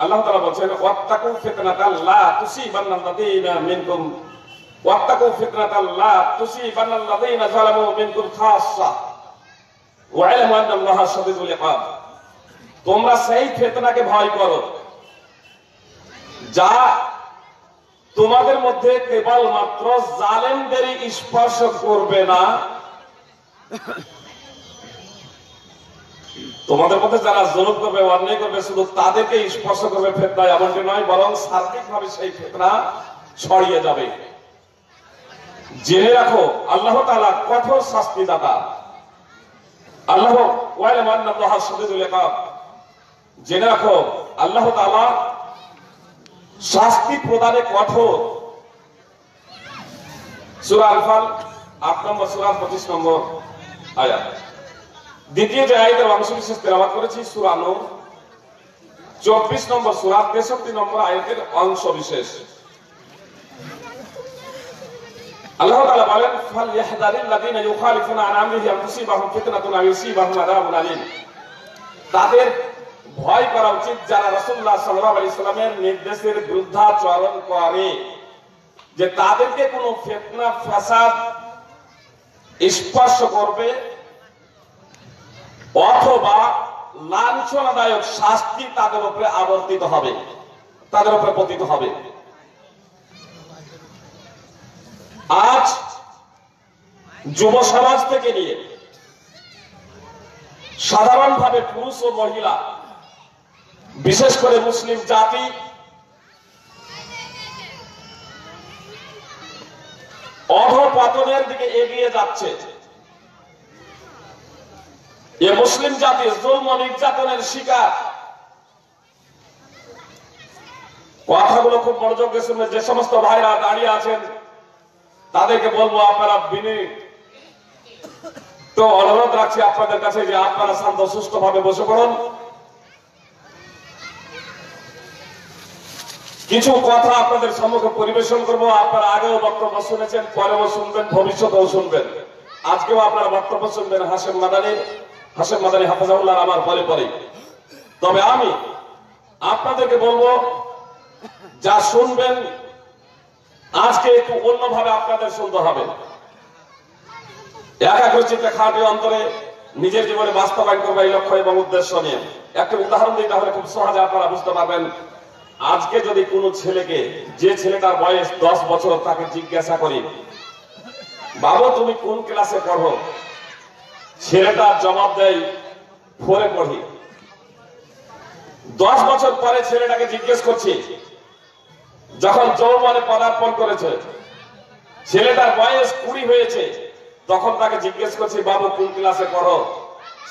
আল্লাহ তাআলা বলেন ওয়াত্তাকু ফিতনাতাল লা তুসিবান্নাল্লাযীনা মিনকুম ওয়াত্তাকু ফিতনাতাল লা তুসিবান্নাল্লাযীনা যালামু মিনকুম খাসসা ওয়া ইলামু আন্নাল্লাহা শাদীদুল ইকাব। তোমরা সেই ফিতনাকে ভয় করো যা তোমাদের মধ্যে কেবল মাত্র জালেমদেরই স্পর্শ করবে না, তোমাদের মধ্যে যারা জুলুম করবে, অন্যায় করবে, শুধু তাদেরকে স্পর্শ করবে ফিতনা, এমনটি নয়, বরং সার্বিকভাবে সেই ফিতনা ছড়িয়ে যাবে। জেনে রাখো আল্লাহ তাআলা কঠোর শাস্তিদাতা। আল্লাহ ওয়া ইলামু আন্নাল্লাহা শাদীদুল ইকাব, জেনে রাখো আল্লাহ তাআলা শাস্তি প্রদানে কঠোর। সূরা আল-ফাল 8 নম্বর সূরা 25 নম্বর আয়াত। দ্বিতীয় যে আয়াতের অংশ বিশেষ তেলাওয়াত করেছি সূরা নূর 24 নম্বর সূরা 63 নম্বর আয়াতের অংশ বিশেষ। আল্লাহ তাআলা বলেন ফালইহযারিল্লাযীনা ইউখালিফুনা আন আমরিহি আন তুসিবাহুম ফিতনাতুন আও ইউসিবাহুম আযাবুন আলীম। তাদের ভয় করা উচিত যারা রাসূলুল্লাহ সাল্লাল্লাহু আলাইহি সাল্লামের নির্দেশের বিরুদ্ধাচরণ করে, যে তাদেরকে কোনো ফিতনা ফাসাদ স্পর্শ করবে অথবা লাঞ্ছনাদায়ক শাস্তি তাদের উপরে আবর্তিত হবে, তাদের উপরে পতিত হবে। আজ যুব সমাজ থেকে নিয়ে সাধারণভাবে পুরুষ ও মহিলা, বিশেষ করে মুসলিম জাতি অধঃপতনের দিকে এগিয়ে যাচ্ছে। এ মুসলিম জাতি জুলম নির্যাতনের শিকার। কথাগুলো খুব মনোযোগ দিয়ে শুনবেন। যে সমস্ত ভাইরা দাঁড়িয়ে আছেন তাদেরকে বলবো, আপনারা তো অনুরোধ রাখছি আপনাদের কাছে যে আপনারা শান্ত সুস্থ ভাবে বসে পড়ুন। কিছু কথা আপনাদের সম্মুখে পরিবেশন করব। আপনারা আগেও বক্তব্য শুনেছেন, পরেও শুনবেন, ভবিষ্যতেও শুনবেন। আজকেও আপনারা বক্তব্য শুনবেন হাশেম মাদানী হাফেজাহুল্লাহ আমার পরে পরে। তবে আমি আপনাদেরকে বলবো, যা শুনবেন আজকে একটু অন্যভাবে আপনাদের শুনতে হবে। একাগ্রচিত্তে খাঁটি অন্তরে নিজের জীবনে বাস্তবায়ন করবে এই লক্ষ্য এবং উদ্দেশ্য নিয়ে। একটা উদাহরণ দিই, তাহলে খুব সহজে আপনারা বুঝতে পারবেন। আজকে যদি কোনো ছেলেকে, যে ছেলেটার বয়স 10 বছর, তাকে জিজ্ঞাসা করি, বাবু তুমি কোন ক্লাসে পড়ো, ছেলেটার জবাব দেয় 4-এ পড়ি। 10 বছর পরে ছেলেটাকে জিজ্ঞেস করছি, যখন যৌবনে পদার্পণ করেছে, ছেলেটার বয়স 20 হয়েছে, তখন তাকে জিজ্ঞেস করছি বাবু কোন ক্লাসে পড়ো,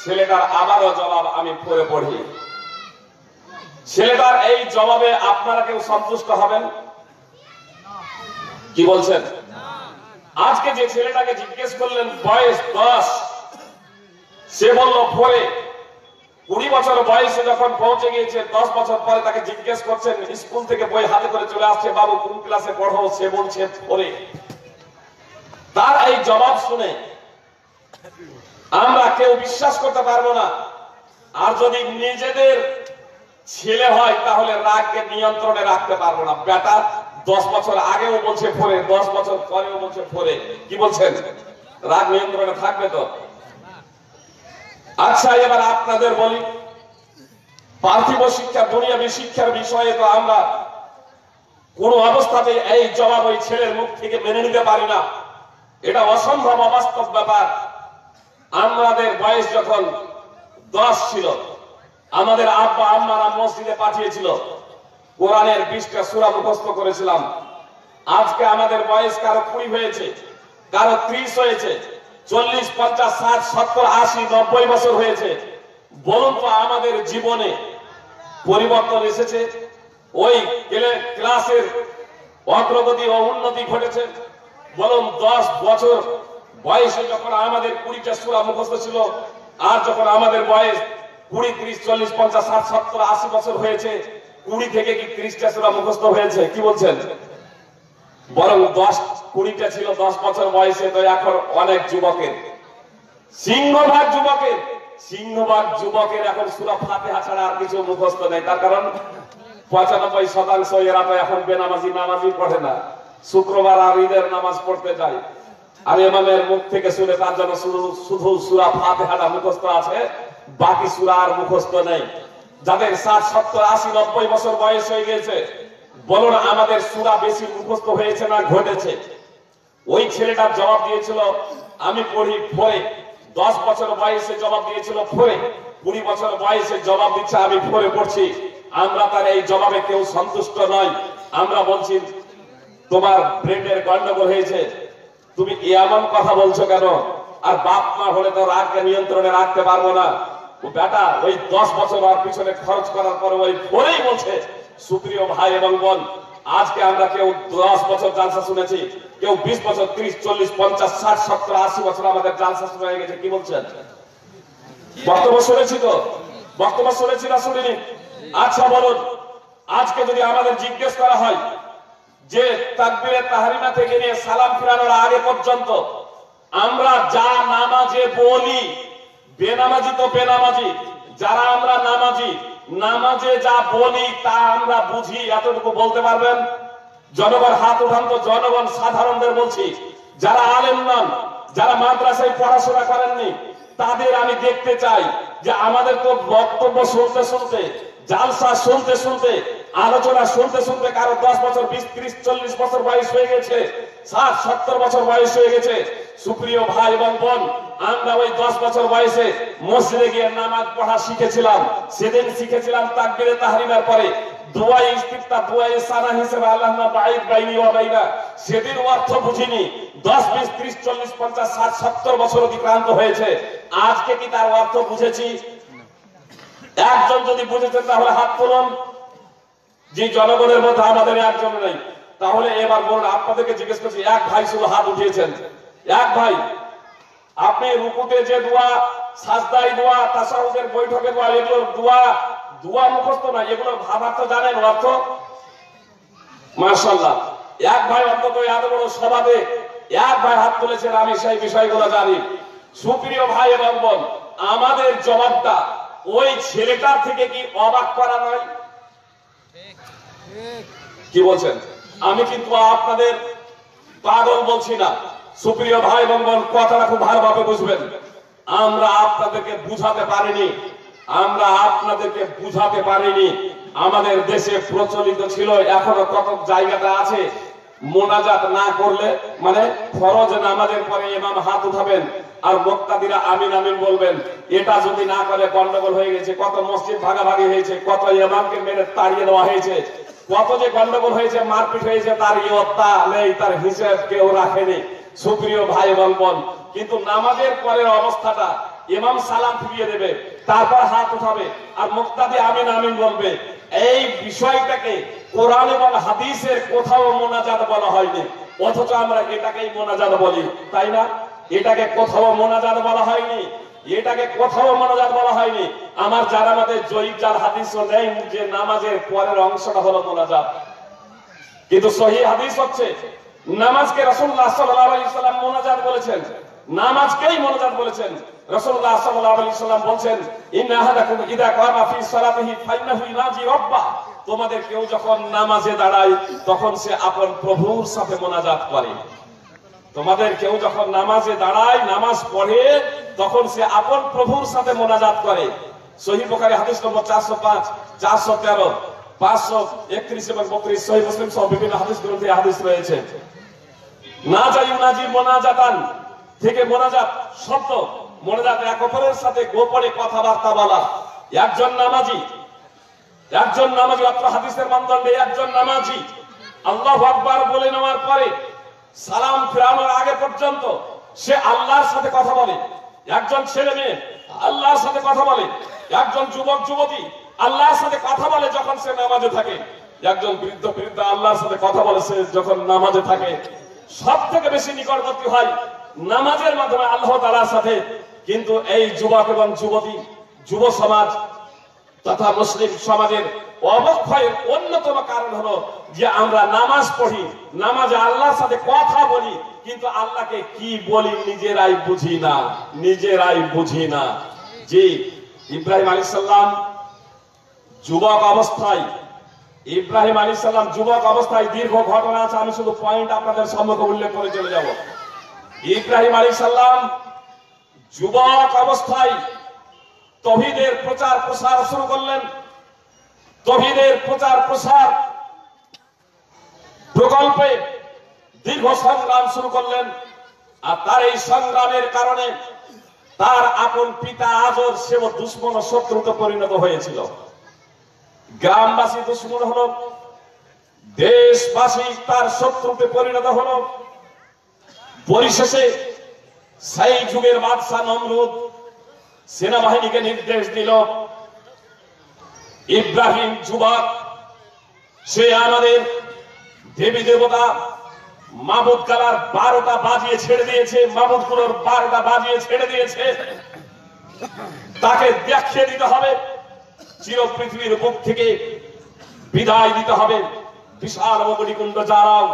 ছেলেটার আবারও জবাব আমি 4-এ পড়ি। ছেলেটার এই জবাবে আপনারা কেউ সন্তুষ্ট হবেন? কি বলছেন? আজকে যে ছেলেটাকে জিজ্ঞেস করলেন বয়স 10, সে বলল 4-এ। 20 বছর বয়সে যখন পৌঁছে গিয়েছে, 10 বছর পরে তাকে জিজ্ঞেস করছেন, স্কুল থেকে বই হাতে করে চলে আসছে, বাবু কোন ক্লাসে পড়ো, সে বলছে 4-এ। তার এই জবাব শুনে আমরা কেউ বিশ্বাস করতে পারবো না। আর যদি নিজেদের ছেলে হয় তাহলে রাগকে নিয়ন্ত্রণে রাখতে পারবো না। বেটা 10 বছর আগেও বলছে 4-এ, 10 বছর পরেও বলছে 4-এ। কি বলছেন? রাগ নিয়ন্ত্রণে থাকবে তো? আচ্ছা, এবার আপনাদের বলি, পার্থিব শিক্ষা, দুনিয়াবী শিক্ষার বিষয়ে তো আমরা কোন অবস্থাতে এই জবাব ওই ছেলের মুখ থেকে মেনে নিতে পারি না। এটা অসম্ভব, অবাস্তব ব্যাপার। আমাদের বয়স যখন 10 ছিল, আমাদের আব্বা আম্মারা মসজিদে পাঠিয়েছিল, কোরআনের 20টা সূরা মুখস্থ করেছিলাম। আজকে আমাদের বয়স কারো 20 হয়েছে, কারো 30 হয়েছে, 40, 50, 60, 70, 80, 90 বছর হয়েছে। বলুন তো আমাদের জীবনে পরিবর্তন এসেছে? ওই ক্লাসের অগ্রগতি ও উন্নতি ঘটেছে? বলুন 10 বছর বয়সে যখন আমাদের 20টা সূরা মুখস্থ ছিল, আর যখন আমাদের বয়স 20, 30, 40, 50, 60, 70, 80 বছর হয়েছে, 20 থেকে কি 30টা সূরা মুখস্থ হয়েছে? কি বলছেন? বরং 10-20টা ছিল 10 বছর বয়সে। তো এখন অনেক যুবকের, সিংহভাগ যুবকের এখন সূরা ফাতিহা ছাড়া আর কিছু মুখস্থ নেই। তার কারণ 95% এরা তো এখন বেনামাজি নামাজই পড়ে না, শুক্রবার আর ঈদের নামাজ পড়তে যায়। আর ইমামের মুখ থেকে শুনে তার জন্য শুধু সূরা ফাতিহাটা মুখস্থ আছে, বাকি সূরা আর মুখস্থ নেই। যাদের 60, 70, 80, 90 বছর বয়স হয়ে গেছে, বলুন আমাদের সূরা বেশি মুখস্থ হয়েছে না ঘটেছে? ওই ছেলেটার জবাব দিয়েছিল আমি পড়ি ফোরে, 10 বছর বয়সে জবাব দিয়েছিল ফোরে, 20 বছর বয়সে জবাব দিচ্ছে আমি ফোরে পড়ছি। আমরা তার এই জবাবে কেউ সন্তুষ্ট নয়। আমরা বলছি তোমার ব্রেনের গন্ডগোল হয়েছে, তুমি এমন কথা বলছো কেন? আর বাপ মা হলে তো রাগকে নিয়ন্ত্রণে রাখতে পারবো না। ও বেটা ওই 10 বছর আর পিছনে খরচ করার পরে ওই ফোরেই বলছে। সুপ্রিয় ভাই এবং বোন, আজকে আমরা কেউ 10 বছর জালসা শুনেছি, কেউ 20 বছর, 30, 40, 50, 60, 70, 80 বছর আমাদের জালসা শুনে হয়ে গেছে। কি বলছেন? বক্তব্য শুনেছি তো? বক্তব্য শুনেছি না শুনিনি? আচ্ছা বলুন, আজকে যদি আমাদের জিজ্ঞেস করা হয় যে তাকবীরে তাহরিমা থেকে নিয়ে সালাম ফিরানোর আগে পর্যন্ত আমরা যা নামাজে বলি, বেনামাজি তো বেনামাজি, যারা আমরা নামাজি, নামাজে যা বলি তা আমরা বুঝি, এতটুকু বলতে পারবেন? জনগণ হাত উঠান তো, জনগণ সাধারণদের বলছি, যারা আলেম নন, যারা মাদ্রাসায় পড়াশোনা করেননি, তাদের আমি দেখতে চাই যে আমাদের তো বক্তব্য শুনতে শুনতে, জালসা শুনতে শুনতে, আলোচনা শুনতে শুনতে কারো 10 বছর, 20, 30, 40 বছর বয়স হয়ে গেছে, 60, 70 বছর বয়স হয়ে গেছে। সুপ্রিয় ভাই এবং বোন, আমরা ওই 10 বছর বয়সে মসজিদে গিয়ে নামাজ পড়া শিখেছিলাম। সেদিন শিখেছিলাম তাকবীরে তাহরিমার পরে দুআয়ে ইস্তিফতা, দুআয়ে সানা হিসেবে আল্লাহুম্মা বাঈদ বাইনি ওয়া বাইনা। সেদিন অর্থ বুঝিনি, 10, 20, 30, 40, 50, 60, 70 বছর অতিক্রান্ত হয়েছে। আজকে কি তার অর্থ বুঝেছি? একজন যদি বুঝেছেন তাহলে হাত তুলুন। যে জনগণের মধ্যে আমাদের একজন নেই, তাহলে এবার বলুন, আপনাদেরকে জিজ্ঞেস করছি, এক ভাই শুধু হাত উঠিয়েছেন, এক ভাই। আপনি রুকুতে যে দোয়া, সাজদায় দোয়া, তাশাহুদের বৈঠকে দোয়া, এগুলোর দোয়া মুখস্থ না, এগুলোর ভাবার্থ জানেন? অর্থ? মাশাআল্লাহ, এক ভাই অন্তত এত বড় সভাতে এক ভাই হাত তুলেছেন, আমি সেই বিষয়গুলো জানি। সুপ্রিয় ভাই এবং বোন, আমাদের জবাবটা ওই ছেলেটার থেকে কি অবাক করা নয়? কি বলছেন? আমি কিন্তু আপনাদের পাগল বলছি না। সুপ্রিয় ভাই এবং বোন, কথাটা খুব ভালোভাবে বুঝবেন। আমরা আপনাদেরকে বুঝাতে পারিনি, আমাদের দেশে প্রচলিত ছিল, এখনো কত জায়গাটা আছে, মোনাজাত না করলে, মানে ফরজ নামাজের পরে ইমাম হাত উঠাবেন আর মুক্তাদিরা আমিন আমিন বলবেন। এটা যদি না করে গন্ডগোল হয়ে গেছে, কত মসজিদ ভাগাভাগি হয়েছে, কত ইমামকে মেরে তাড়িয়ে দেওয়া হয়েছে, কত যে গন্ডগোল হয়েছে, মারপিট হয়েছে, তার ইয়ত্তা নেই, তার হিসেব কেউ রাখেনি। সুপ্রিয় ভাই এবং বোন, কিন্তু নামাজের পরের অবস্থাটা, ইমাম সালাম ফিরিয়ে দেবে, তারপর হাত উঠাবে আর মুক্তাদি আমিন আমিন বলবে, এই বিষয়টাকে কোরআন এবং হাদিসের কোথাও মোনাজাত বলা হয়নি, অথচ আমরা এটাকেই মোনাজাত বলি, তাই না? এটাকে কোথাও মোনাজাত বলা হয়নি, আমার যারা আমাদের জয়ীব জাল হাদিসও নেই যে নামাজের পরের অংশটা হলো মোনাজাত। কিন্তু সহিহ হাদিস হচ্ছে নামাজকে রাসূলুল্লাহ সাল্লাল্লাহু আলাইহি ওয়াসাল্লাম মোনাজাত বলেছেন, নামাজকেই মোনাজাত বলেছেন। রাসূলুল্লাহ সাল্লাল্লাহু আলাইহি ওয়াসাল্লাম বলেন, ইন্না আহাদাকুম ইযা কামা ফি সালাতিহি ফাইন্নাহু ইউনাজি রাব্বা। তোমাদের কেউ যখন নামাজে দাঁড়ায় তখন সে আপন প্রভুর সাথে মোনাজাত করে। তোমাদের কেউ যখন নামাজে দাঁড়ায়, নামাজ পড়ে, তখন সে আপন প্রভুর সাথে মোনাজাত করে। সহিহ বুখারী হাদিস নম্বর 405, 413, 531 এবং 32, সহিহ মুসলিম সহ বিভিন্ন হাদিস গ্রন্থে হাদিস রয়েছে। নাজা ইউনাজি মোনাজাতান থেকে মোনাজাত শব্দ, মোনাজাত এক অপরের সাথে গোপনে কথাবার্তা বলা। একজন নামাজি অত্র হাদিসের মানদণ্ডে একজন নামাজি আল্লাহু আকবার বলে নেওয়ার পরে সালাম ফেরানোর আগে পর্যন্ত সে আল্লাহর সাথে কথা বলে। একজন ছেলে মেয়ে আল্লাহর সাথে কথা বলে, একজন যুবক যুবতী আল্লাহর সাথে কথা বলে যখন সে নামাজে থাকে, একজন বৃদ্ধা আল্লাহর সাথে কথা বলে সে যখন নামাজে থাকে। সব থেকে বেশি নিকটবর্তী হয় নামাজের মাধ্যমে আল্লাহ তাআলার সাথে। কিন্তু এই যুবক এবং যুবতী, যুব সমাজ তথা মুসলিম সমাজের অবক্ষয়ের অন্যতম কারণ হলো যে আমরা নামাজ পড়ি, নামাজে আল্লাহর সাথে কথা বলি, কিন্তু আল্লাহকে কি বলি নিজেরাই বুঝি না। জি, ইব্রাহিম আলাইহিস সালাম যুবক অবস্থায় ইব্রাহিম আলাইহিস সালাম যুবক অবস্থায় দীর্ঘ ঘটনা আছে, আমি শুধু পয়েন্ট আপনাদের সম্মুখে উল্লেখ করে চলে যাব। ইব্রাহিম আলাইহিস সালাম যুবক অবস্থায় তাওহীদের প্রচার প্রসার শুরু করলেন। তাওহীদের প্রচার প্রসার প্রকল্পে দীর্ঘ সংগ্রাম শুরু করলেন। আর তার এই সংগ্রামের কারণে তার আপন পিতা আজর সেও দুশমন ও শত্রুতে পরিণত হয়েছিল। গ্রামবাসী দুশমন হলো, দেশবাসী তার শত্রুতে পরিণত হলো। পরিশেষে সেই যুগের বাদশা নমরুদ সেনাবাহিনীকে নির্দেশ দিল, ইব্রাহিম যুবক, সে আমাদের দেবী দেবতা মাবুদ গালার 12টা বাজিয়ে ছেড়ে দিয়েছে, মাবুদ গুলোর 12টা বাজিয়ে ছেড়ে দিয়েছে, তাকে দেখিয়ে দিতে হবে, চির পৃথিবীর বুক থেকে বিদায় দিতে হবে। বিশাল অগ্নিকুণ্ড জ্বালাও,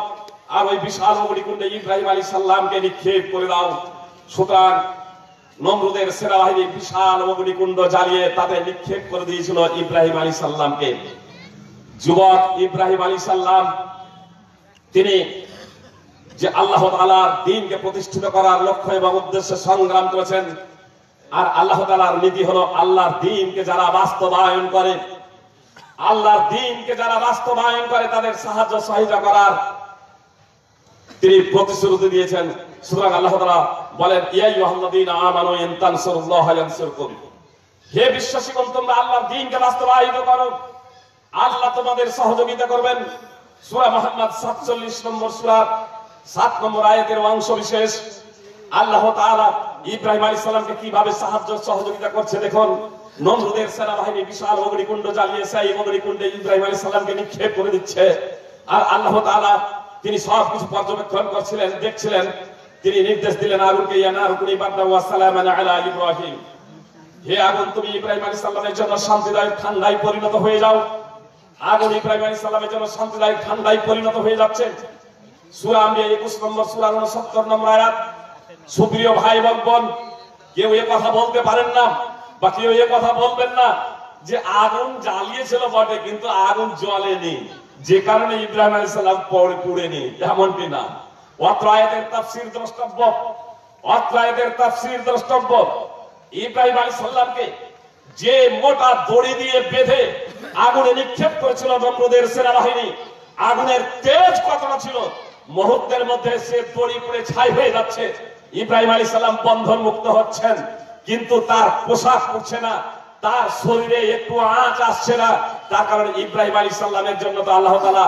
আর ওই বিশাল অগ্নিকুণ্ডে ইব্রাহিম আলাইহিস সালামকে নিক্ষেপ করে দাও। সুতরাং নমরুদের সেনাবাহিনী বিশাল অগ্নিকুণ্ড জ্বালিয়ে তাতে নিক্ষেপ করে দিয়েছিল ইব্রাহিম আলাইহিস সালামকে। যুবক ইব্রাহিম আলাইহিস সালাম তিনি যে আল্লাহ তাআলার দ্বীনকে প্রতিষ্ঠিত করার লক্ষ্য এবং উদ্দেশ্যে সংগ্রাম করেছেন। আর আল্লাহ তাআলার নীতি হলো আল্লাহর দ্বীনকে যারা বাস্তবায়ন করে, আল্লাহর দ্বীনকে যারা বাস্তবায়ন করে তাদের সাহায্য সহযোগিতা করার তিনি প্রতিশ্রুতি দিয়েছেন। সুতরাং আল্লাহ তাআলা বলেন, ইয়া আইয়ুহাল্লাযীনা আমানু ইন তানসুরুল্লাহা ইয়ানসুরকুম, হে বিশ্বাসীগণ তোমরা আল্লাহর দ্বীনকে বাস্তবায়িত করো, আল্লাহ তোমাদের সহযোগিতা করবেন। সূরা মুহাম্মদ 47 নম্বর সূরা 7 নম্বর আয়াতের অংশ বিশেষ। আল্লাহ তাআলা ইব্রাহিম আলাইহিস সালামকে কিভাবে সাহায্য সহযোগিতা করছে দেখুন। নমরুদের সেনাবাহিনী বিশাল অগ্নিকুণ্ড জ্বালিয়ে সেই অগ্নিকুণ্ডে ইব্রাহিম আলাইহিস সালামকে নিক্ষেপ করে দিচ্ছে। আর আল্লাহ তাআলা তিনি সবকিছু পর্যবেক্ষণ করছিলেন, দেখছিলেন। তিনি নির্দেশ দিলেন আগুনকে, ইয়া নারু কুনি বারদান ওয়া সালামান আলা ইব্রাহিম, হে আগুন তুমি ইব্রাহিম আলাইহিস সালামের জন্য শান্তিদায়ক ঠান্ডায় পরিণত হয়ে যাও। আগুন ইব্রাহিম আলাইহিস সালামের জন্য শান্তিদায়ক ঠান্ডায় পরিণত হয়ে যাচ্ছে। সূরা আম্বিয়া 21 নম্বর সূরা 69 নম্বর আয়াত। সুপ্রিয় ভাই এবং বোন, কেউ এই কথা বলতে পারেন না বা কেউ এই কথা বলবেন না যে আগুন জ্বালিয়েছিল বটে কিন্তু আগুন জ্বলেনি, যে কারণে ইব্রাহিম আলাইহিস সালাম পুড়েনি, এমনটি না। অত্র আয়াতের তাফসীর দ্রষ্টব্য, অত্র আয়াতের তাফসীর দ্রষ্টব্য। ইব্রাহিম আলাইহিস সালামকে যে মোটা দড়ি দিয়ে বেঁধে আগুনে নিক্ষেপ করেছিল নমরুদের সেনাবাহিনী, আগুনের তেজ কতটা ছিল, মুহূর্তের মধ্যে সে দড়ি পুড়ে ছাই হয়ে যাচ্ছে। ইব্রাহিম আলাইহিস সালাম বন্ধন মুক্ত হচ্ছেন, কিন্তু তার পোশাক পুড়ছে না, তার শরীরে একটু আঁচ আসছে না। তার কারণে ইব্রাহিম আলাইহিস সালামের জন্য তো আল্লাহ তাআলা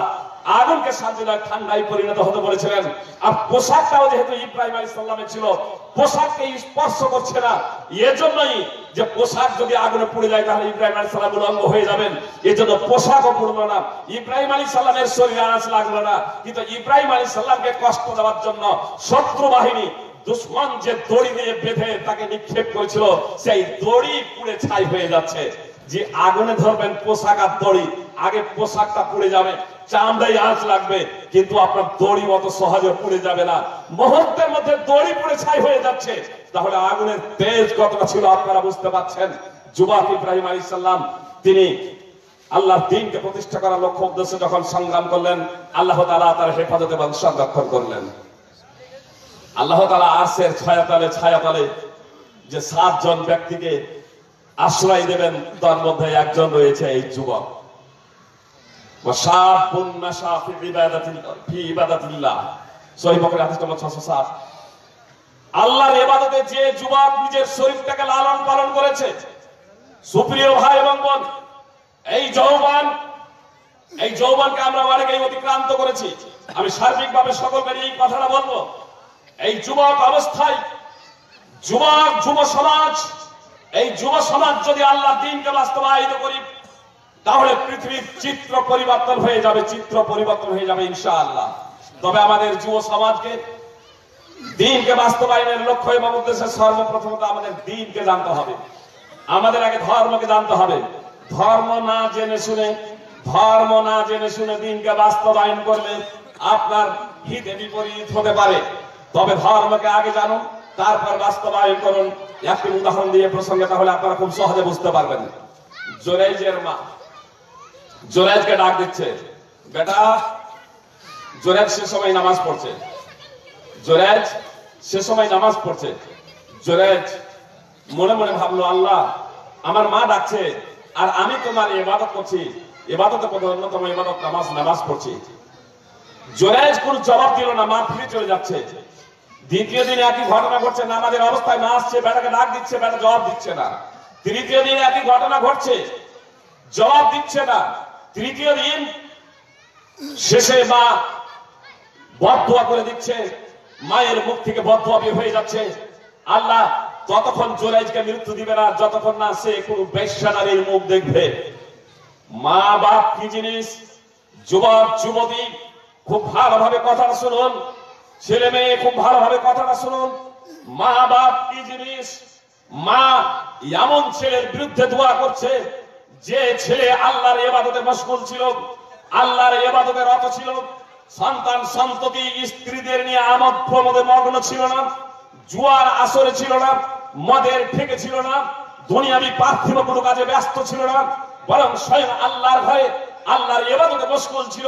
আগুনকে শান্তিদায়ক ঠান্ডায় পরিণত হতে বলেছিলেন। আর পোশাকটাও যেহেতু ইব্রাহিম আলাইহিস সালামের ছিল, পোশাককে স্পর্শ করছে না, এজন্যই যে পোশাক যদি আগুনে পুড়ে যায় তাহলে ইব্রাহিম আলাইহিস সালাম উলঙ্গ হয়ে যাবেন, এজন্য পোশাকও পুড়লো না। ইব্রাহিম আলাইহিস সালামের শরীরে আঁচ লাগলো না, কিন্তু ইব্রাহিম আলাইহিস সালামকে কষ্ট দেওয়ার জন্য শত্রু বাহিনী দুশমন যে দড়ি দিয়ে বেঁধে তাকে নিক্ষেপ করেছিল, সেই দড়ি পুড়ে ছাই হয়ে যাচ্ছে। যে আগুনে ধরবেন পোশাক আর দড়ি, আগে পোশাকটা পুড়ে যাবে, চামড়ায় আঁচ লাগবে, কিন্তু আপনার দড়ি মতো সহজে পুড়ে যাবে না। মুহূর্তের মধ্যে দড়ি পুড়ে ছাই হয়ে যাচ্ছে। তাহলে আগুনের তেজ কতটা ছিল আপনারা বুঝতে পারছেন। যুবক ইব্রাহিম আলাইহিস সালাম তিনি আল্লাহর দ্বীনকে প্রতিষ্ঠা করার লক্ষ্য উদ্দেশ্যে যখন সংগ্রাম করলেন, আল্লাহ তাআলা তার হেফাজত এবং সংরক্ষণ করলেন। আল্লাহ তাআলা আরশের ছায়াতলে যে 7 জন ব্যক্তিকে আশ্রয় দেবেন, তার মধ্যে একজন রয়েছে এই যুবক। ওয়াশাবুন নাশা ফি ইবাদাতিল্লাহ, সহিহ বুখারী হাদিস নম্বর 607। আল্লাহর ইবাদতে যে যুবক নিজের শরীরটাকে লালন পালন করেছে, সুপ্রিয় ভাই এবং বোন, এই যৌবনকে আমরা অনেকেই অতিক্রান্ত করেছি। আমি সার্বিকভাবে সকলকে এই কথাটা বলবো, এই যুবক অবস্থায় যুব সমাজ, এই যুব সমাজ যদি আল্লাহর দ্বীনকে বাস্তবায়িত করি তাহলে পৃথিবীর চিত্র পরিবর্তন হয়ে যাবে, চিত্র পরিবর্তন হয়ে যাবে ইনশাআল্লাহ। তবে আমাদের যুব সমাজকে দ্বীনকে বাস্তবায়নের লক্ষ্য এবং উদ্দেশ্যে সর্বপ্রথমত আমাদের দ্বীনকে জানতে হবে, আমাদের আগে ধর্মকে জানতে হবে। ধর্ম না জেনে শুনে দ্বীনকে বাস্তবায়ন করলে আপনার হিতে বিপরীত হতে পারে। তবে ধর্মকে আগে জানুন, তারপর বাস্তবায়ন করুন। একটি উদাহরণ দিয়ে প্রসঙ্গে, তাহলে আপনারা খুব সহজে বুঝতে পারবেন। জুরাইজের মা জোরাইজকে ডাক দিচ্ছে, বেটা। জোরাইজ সে সময় নামাজ পড়ছে, জোরাইজ সে সময় নামাজ পড়ছে। জোরাইজ মনে মনে ভাবলো, আল্লাহ আমার মা ডাকছে আর আমি তোমার ইবাদত করছি, ইবাদতের মধ্যে অন্যতম ইবাদত নামাজ, নামাজ পড়ছি। জোরাইজ কোন জবাব দিল না, মা ফিরে চলে যাচ্ছে। দ্বিতীয় দিনে একই ঘটনা ঘটছে, নামাজের অবস্থায় মা আসছে, বেটাকে ডাক দিচ্ছে, বেটা জবাব দিচ্ছে না। তৃতীয় দিনে একই ঘটনা ঘটছে, জবাব দিচ্ছে না। তৃতীয় দিন শেষে মা বদদুয়া করে দিচ্ছে, মায়ের মুখ থেকে বদদুয়া বের হয়ে যাচ্ছে। আল্লাহ ততক্ষণ জোরাইজকে মৃত্যু দিবে না যতক্ষণ না সে কোন বেশ্যা নারীর মুখ দেখবে। মা বাপ কি জিনিস, যুবক যুবতী খুব ভালোভাবে কথাটা শুনুন, ছেলে মেয়ে খুব ভালোভাবে কথাটা শুনুন। মা বাপ কি জিনিস, মা এমন ছেলের বিরুদ্ধে দোয়া করছে যে ছেলে আল্লাহর ইবাদতে মশগুল ছিল, আল্লাহর ইবাদতে রত ছিল, সন্তান সন্ততি স্ত্রীদের নিয়ে আমোদ প্রমোদে মগ্ন ছিল না, জুয়ার আসরে ছিল না, মদের ঠেকে ছিল না, দুনিয়াবি পার্থিব কোনো কাজে ব্যস্ত ছিল না, বরং স্বয়ং আল্লাহর ঘরে আল্লাহর ইবাদতে মশগুল ছিল।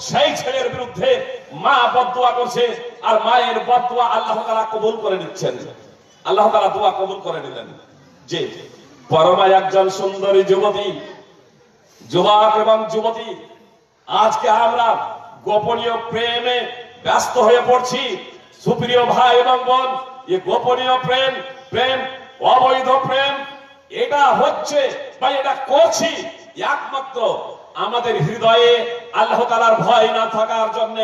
সেই ছেলের বিরুদ্ধে মা বদদুয়া করছে, আর মায়ের বদদুয়া আল্লাহ তাআলা কবুল করে নিচ্ছেন। আল্লাহ তাআলা দোয়া কবুল করে নিলেন। যে পরমা একজন সুন্দরী যুবতী, যুবক এবং যুবতী, আজকে আমরা গোপনীয় প্রেমে ব্যস্ত হয়ে পড়ছি। সুপ্রিয় ভাই এবং বোন, এই গোপনীয় প্রেম, প্রেম অবৈধ প্রেম, এটা হচ্ছে বা এটা করছি একমাত্র আমাদের হৃদয়ে আল্লাহ তাআলার ভয় না থাকার জন্য।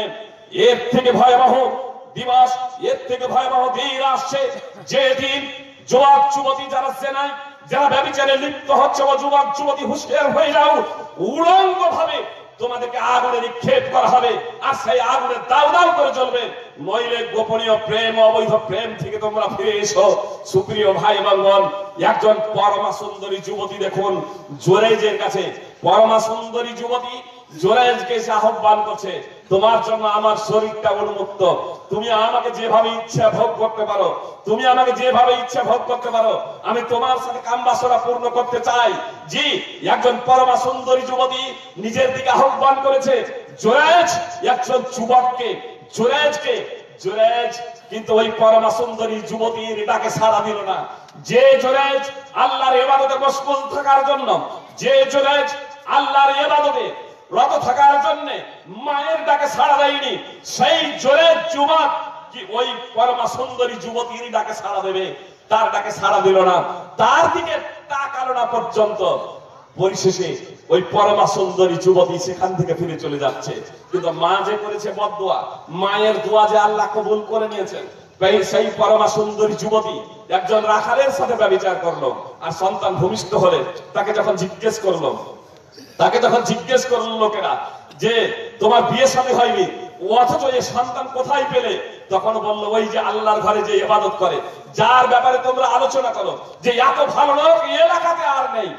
এর থেকে ভয়াবহ দিবস, এর থেকে ভয়াবহ দিন আসছে, যে দিন যুবক যুবতী যারা জেনায়, যারা ব্যভিচারে লিপ্ত হচ্ছে, ও যুবক যুবতী হুঁশিয়ার হয়ে যাও, উলঙ্গ ভাবে তোমাদেরকে আগুনে নিক্ষেপ করা হবে, আর সেই আগুনে দাউ দাউ করে জ্বলবে। নইলে গোপনীয় প্রেম, অবৈধ প্রেম থেকে তোমরা ফিরে এসো। সুপ্রিয় ভাই এবং বোন, একজন পরমা সুন্দরী যুবতী দেখুন জোরাইজের কাছে, পরমা সুন্দরী যুবতী জোরাইজকে এসে আহ্বান করছে, তোমার জন্য আমার শরীরটা উন্মুক্ত, তুমি আমাকে যেভাবে ইচ্ছা ভোগ করতে পারো, তুমি আমাকে যেভাবে ইচ্ছা ভোগ করতে পারো, আমি তোমার সাথে কামবাসনা পূর্ণ করতে চাই। জি, একজন পরমা সুন্দরী যুবতী নিজের দিকে আহ্বান করেছে জোরাইজ একজন যুবককে, জোরাইজকে। জোরাইজ কিন্তু ওই পরমা সুন্দরী যুবতীর ডাকে সাড়া দিল না। যে জোরাইজ আল্লাহর ইবাদতে মশগুল থাকার জন্য, যে জোরাইজ আল্লাহর ইবাদতে রত থাকার জন্য মায়ের ডাকে সাড়া দেয়নি, সেই জোরাইজ যুবক কি ওই পরমা সুন্দরী যুবতীর ডাকে সাড়া দেবে? তার ডাকে সাড়া দিল না, তার দিকে তাকালো না পর্যন্ত। পরিশেষে ওই পরমা সুন্দরী যুবতী সেখান থেকে ফিরে চলে যাচ্ছে। কিন্তু মা যে করেছে বদদুয়া, মায়ের দোয়া যে আল্লাহ কবুল করে নিয়েছেন। সেই পরমা সুন্দরী যুবতী একজন রাখালের সাথে ব্যভিচার করলো, আর সন্তান ভূমিষ্ঠ হলে তাকে যখন জিজ্ঞেস করলো, লোকেরা যে তোমার বিয়ে সাথে হয়নি, অথচ এই সন্তান কোথায় পেলে? তখন বললো, ওই যে আল্লাহর ঘরে যে ইবাদত করে, যার ব্যাপারে তোমরা আলোচনা করো যে এত ভালো লোক এলাকাতে আর নেই,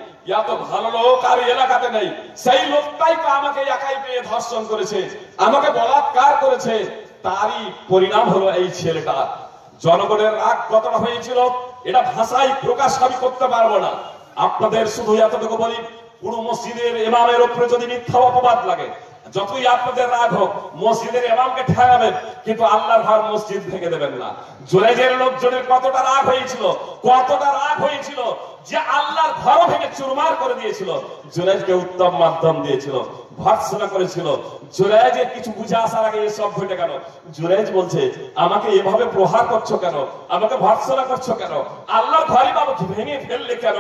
এত ভালো লোক আর এলাকাতে নেই, সেই লোকটাই তো আমাকে একাই পেয়ে ধর্ষণ করেছে, আমাকে বলাৎকার করেছে, তারই পরিণাম হলো এই ছেলেটা। জনগণের রাগ কতটা হয়েছিল এটা ভাষায় প্রকাশ আমি করতে পারবো না। আপনাদের শুধু এতটুকু বলি, কোন মসজিদের ইমামের উপরে যদি মিথ্যা অপবাদ লাগে, যতই আপনাদের রাগ হোক, মসজিদের ইমামকে ঠেকাবেন, কিন্তু আল্লাহর ঘর মসজিদ ভেঙে দেবেন না। জোরাইজের লোকজনের কতটা রাগ হয়েছিল, কতটা রাগ হয়েছিল যে আল্লাহর ঘর ভেঙে চুরমার করে দিয়েছিল। জোরাইজকে উত্তম মাধ্যম দিয়েছিল, ভর্ৎসনা করেছিল। জোরাইজের কিছু বুঝে আসার আগে এসব ঘটে গেল। জোরাইজ বলছে, আমাকে এভাবে প্রহার করছো কেন, আমাকে ভর্ৎসনা করছো কেন, আল্লাহর ঘরই বাবা ভেঙে ফেললে কেন?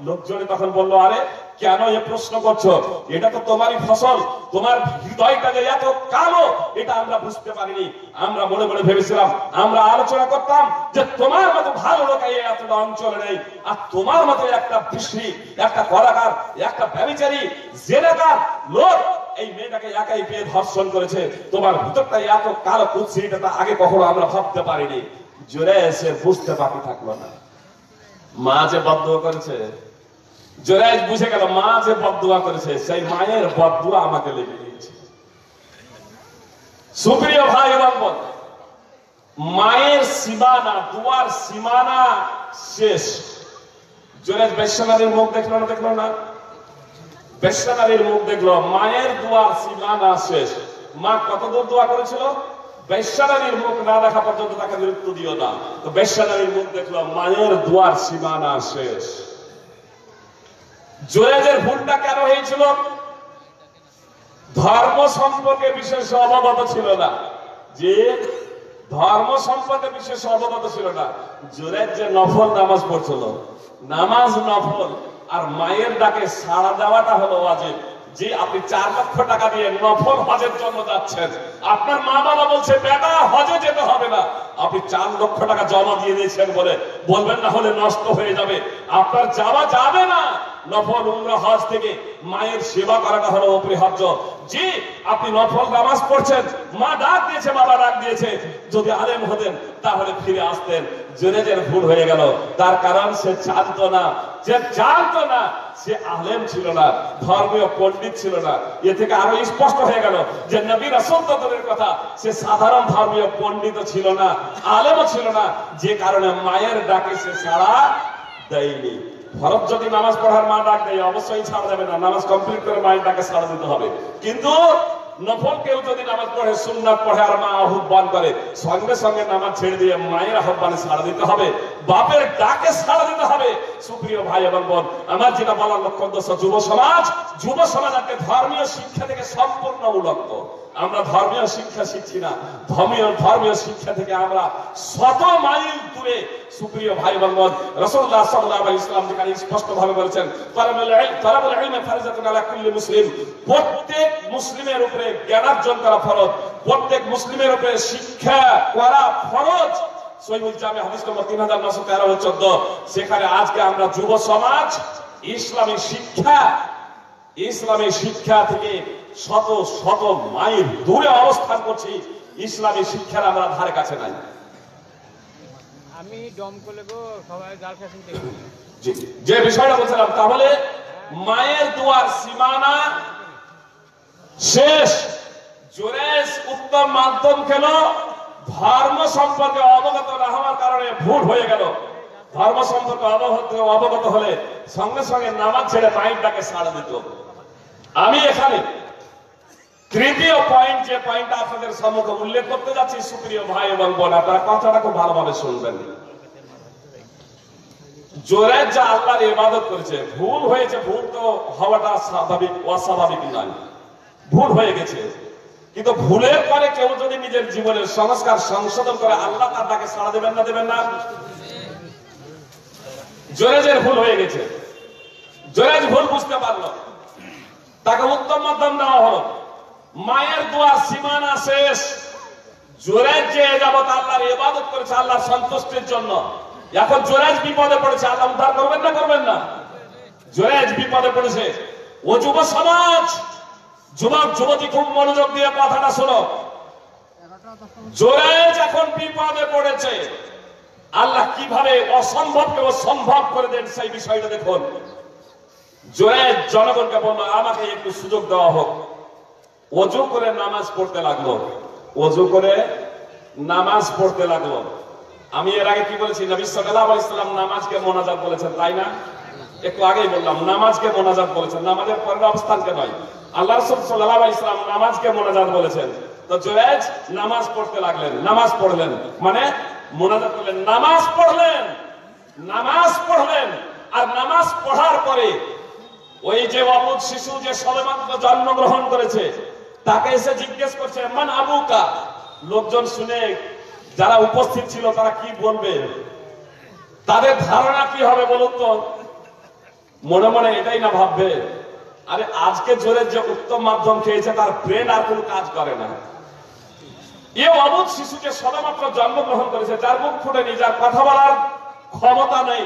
লোকজনে তখন বললো, আরে কেন এ প্রশ্ন করছো? এটা তো তোমারই ফসল, তোমার হৃদয়টা যে এত কালো এটা আমরা বুঝতে পারিনি। আমরা মনে মনে ভেবেছিলাম, আমরা আলোচনা করতাম যে তোমার মতো ভালো লোক এই এতটা অঞ্চলে নেই, আর তোমার মতো একটা বৃষ্টি, একটা কলাকার, একটা ব্যভিচারী জেলেকার লোক এই মেয়েটাকে একাই পেয়ে ধর্ষণ করেছে। তোমার ভিতরটা এত কালো কুৎসি, এটা আগে কখনো আমরা ভাবতে পারিনি। জোরে এসে বুঝতে বাকি থাকলো না। মা যে বদদুয়া করেছে, জোরাইজ বুঝে গেল, মা যে বদদুয়া করেছে সেই মায়ের বদদুয়া আমাকে লেগে গিয়েছে। সুপ্রিয় ভাই এবং বোন, মায়ের সীমানা, দুয়ার সীমানা শেষ। জোরাইজ বেশ্যা নারীর মুখ দেখলো না, বেশ্যা নারীর মুখ দেখলো, মায়ের দুয়ার সীমানা শেষ। মা কত দূর দোয়া করেছিল, বেশ্যা নারীর মুখ না দেখা পর্যন্ত তাকে মৃত্যু দিও না। তো বেশ্যা নারীর মুখ দেখলো, মায়ের দুয়ার সীমানা শেষ। জুরেজের ভুলটা কেন হয়েছিল? ধর্ম সম্পর্কে বিশেষ অবগত ছিল না। যে ধর্ম সম্পর্কে বিশেষ অবগত ছিল না। জুরেজ যে নফল নামাজ পড়ছিল, নামাজ নফল, আর মায়ের ডাকে সাড়া দেওয়াটা হলো ওয়াজিব। যে আপনি 4 লক্ষ টাকা দিয়ে নফল হজের জন্য যাচ্ছেন, আপনার মা বাবা বলছে বেটা হজে যেতে হবে না, আপনি 4 লক্ষ টাকা জমা দিয়ে দিয়েছেন বলে বলবেন না হলে নষ্ট হয়ে যাবে, আপনার যাওয়া যাবে না। নফল উমরা হজ থেকে মায়ের সেবা করাটা হলো অপরিহার্য। জি আপনি নফল নামাজ পড়ছেন, মা ডাক দিয়েছে, বাবা ডাক দিয়েছে, যদি আলেম হতেন তাহলে ফিরে আসতেন। জুরেজের ভুল হয়ে গেল, তার কারণ সে জানতো না, সে আলেম ছিল না, ধর্মীয় পণ্ডিত ছিল না। এ থেকে আরো স্পষ্ট হয়ে গেল যে নবী রাসূল তো দূরের কথা, সে সাধারণ ধর্মীয় পণ্ডিত ছিল না, আলেমও ছিল না, যে কারণে মায়ের ডাকে সে সাড়া দেয়নি। ফরজ যদি নামাজ পড়ার মা ডাক দেয় অবশ্যই ছাড় দেবে না, নামাজ কমপ্লিট করে মায়ের ডাকে সাড়া দিতে হবে। কিন্তু নফল কেউ যদি নামাজ পড়ে, সুন্নাত পড়ে, আর মা আহ্বান করে, সঙ্গে সঙ্গে নামাজ ছেড়ে দিয়ে মায়ের আহ্বানে সাড়া দিতে হবে, বাপের ডাকে সাড়া দিতে হবে। সুপ্রিয় ভাই এবং বোন, আমার যেটা বলার লক্ষ্য উদ্দেশ্য, যুব সমাজ আজকে ধর্মীয় শিক্ষা থেকে সম্পূর্ণ উলঙ্গ। আমরা ধর্মীয় শিক্ষা শিখছি না, ধর্মীয় শিক্ষা থেকে আমরা শত মাইল দূরে। সুপ্রিয় ভাই এবং বোন, রাসূলুল্লাহ সাল্লাল্লাহু আলাইহি ওয়াসাল্লাম যেখানে স্পষ্ট ভাবে বলেছেন, তালাবুল ইলমি ফারিজাতুন আলা কুল্লি মুসলিম, প্রত্যেক মুসলিমের উপরে জ্ঞানার্জন করা ফরজ, প্রত্যেক মুসলিমের উপরে শিক্ষা করা ফরজ। সহিহুল জামি হাদিস নম্বর 3913-14। সেখানে আজকে আমরা যুব সমাজ ইসলামী শিক্ষা থেকে শত শত মাইল দূরে অবস্থান করছি। ইসলামী শিক্ষার আমরা ধারে কাছে নাই। আমি দম করে গো সবাই জাল ফ্যাশন দেখি যে বিষয়টা বলছিলাম, তাহলে মায়ের দুয়ার সীমানা শেষ। জুরেজ উত্তম মাধ্যম কেন? ধর্ম সম্পর্কে অবগত না হওয়ার কারণে ভুল হয়ে গেল। ধর্ম সম্পর্কে অবগত হলে সঙ্গে সঙ্গে নামাজ ছেড়ে মায়ের ডাকে সাড়া দিত। আমি এখানে তৃতীয় পয়েন্ট, যে পয়েন্টটা আপনাদের সম্মুখে উল্লেখ করতে যাচ্ছি, সুপ্রিয় ভাই এবং বোন, আপনারা কথাটা খুব ভালোভাবে শুনবেন। জুরেজ যা আল্লাহর ইবাদত করেছে, ভুল হয়েছে, ভুল তো হওয়াটা স্বাভাবিক, অস্বাভাবিক নয়, ভুল হয়ে গেছে। কিন্তু ভুলের পরে কেউ যদি নিজের জীবনের সংস্কার সংশোধন করে, আল্লাহ তার ডাকে সাড়া দেবেন না? জুরেজের ভুল হয়ে গেছে, জুরেজ ভুল বুঝতে পারলো, তাকে উত্তম মাধ্যম দেওয়া হলো, মায়ের দুয়ার সীমানা শেষ। জুরেজ যে যাবত আল্লাহর ইবাদত করেছে আল্লাহর সন্তুষ্টির জন্য, এখন জুরেজ বিপদে পড়েছে, আল্লাহ উদ্ধার করবেন না? জুরেজ বিপদে পড়েছে। ও যুব সমাজ, যুবক যুবতী, খুব মনোযোগ দিয়ে কথাটা শোনো। জুরেজ এখন বিপদে পড়েছে, আল্লাহ কিভাবে অসম্ভবকে সম্ভব করে দেন সেই বিষয়টা দেখুন। জুরেজ জনগণকে বলল, আমাকে একটু সুযোগ দেওয়া হোক। ওযু করে নামাজ পড়তে লাগলো। আমি এর আগে কি বলেছি? নবী সাল্লাল্লাহু আলাইহি ওয়াসাল্লাম নামাজকে মোনাজাত বলেছেন, তাই না? একটু আগেই বললাম, নামাজকে মোনাজাত বলেছেন, নামাজের পরের অবস্থানকে নয়। আল্লাহ রাসূল সাল্লাল্লাহু আলাইহি ওয়াসাল্লাম নামাজকে মোনাজাত বলেছেন। তো জুরেজ নামাজ পড়তে লাগলেন, নামাজ পড়লেন মানে মোনাজাত করলেন, নামাজ পড়লেন। আর নামাজ পড়ার পরে ওই যে অবুঝ শিশু, যে সবেমাত্র জন্মগ্রহণ করেছে, তাকে এসে জিজ্ঞেস করছে, মান আবুকা। লোকজন শুনে, যারা উপস্থিত ছিল তারা কি বলবে, তাদের ধারণা কি হবে বলুন তো? মনে মনে এটাই না ভাববে, আরে আজকে জোরে যে উত্তম মাধ্যম খেয়েছে তার ব্রেন আর কোনো কাজ করে না। এ অবুঝ শিশু যে সবেমাত্র জন্মগ্রহণ করেছে, যার মুখ ফুটেনি, যার কথা বলার ক্ষমতা নেই,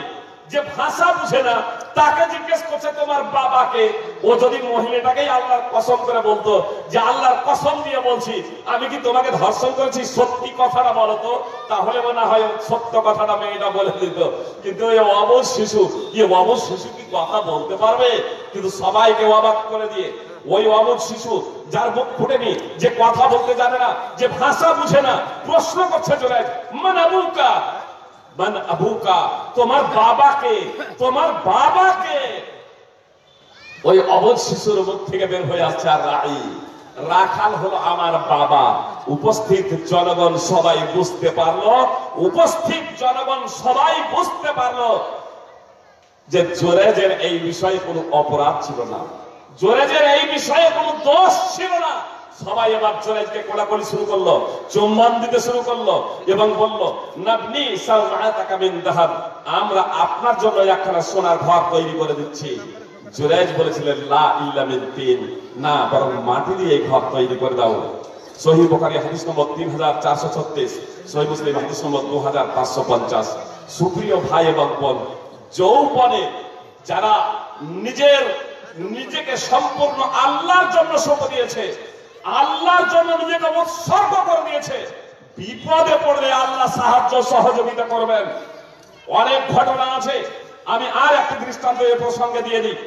যে ভাষা বুঝে না, তাকে জিজ্ঞেস করছে তোমার বাবাকে। ও যদি মহিলাটাকেই আল্লাহর কসম করে বলতো যে আল্লাহর কসম দিয়ে বলছি, আমি কি তোমাকে ধর্ষণ করেছি, সত্যি কথাটা বলো তো, তাহলে মনে হয় সত্য কথাটা মেয়েটা বলে দিত। কিন্তু এই অবুঝ শিশু কি কথা বলতে পারবে? কিন্তু সবাইকে অবাক করে দিয়ে ওই অবুঝ শিশু, যার মুখ ফুটেনি, যে কথা বলতে জানে না, যে ভাষা বুঝে না, প্রশ্ন করছে জুরেজ, মান আবুকা, তোমার বাবাকে। ওই অবধ শিশুর মুখ থেকে বের হয়ে আসছে আর রাই, রাখাল হলো আমার বাবা। উপস্থিত জনগণ সবাই বুঝতে পারলো, উপস্থিত জনগণ সবাই বুঝতে পারলো যে জোরেজের এই বিষয়ে কোনো অপরাধ ছিল না, জোরেজের এই বিষয়ে কোনো দোষ ছিল না। সবাই এবার জোরেজকে কোলাকুলি শুরু করলো, চুম্বন দিতে শুরু করলো এবং বলল, নাবনি সাওমাতাকা মিন যাহাব, আমরা আপনার জন্য একখানা সোনার ঘর তৈরি করে দিচ্ছি। জুরাইজ বলেছিলেন, লা ইল্লা মিন তিন, না বরং মাটি দিয়ে এই ঘর তৈরি করে দাও। সহিহ বুখারী হাদিস নম্বর 3436, সহিহ মুসলিম হাদিস নম্বর 2550। সুপ্রিয় ভাই এবং বোন, যৌবনে যারা নিজেকে সম্পূর্ণ আল্লাহর জন্য সঁপে দিয়েছে, আল্লাহর জন্য নিজেকে উৎসর্গ করে দিয়েছে, বিপদে পড়লে আল্লাহ সাহায্য সহযোগিতা করবেন। অনেক ঘটনা আছে, আমি আর একটি দৃষ্টান্ত এ প্রসঙ্গে দিয়ে দিই।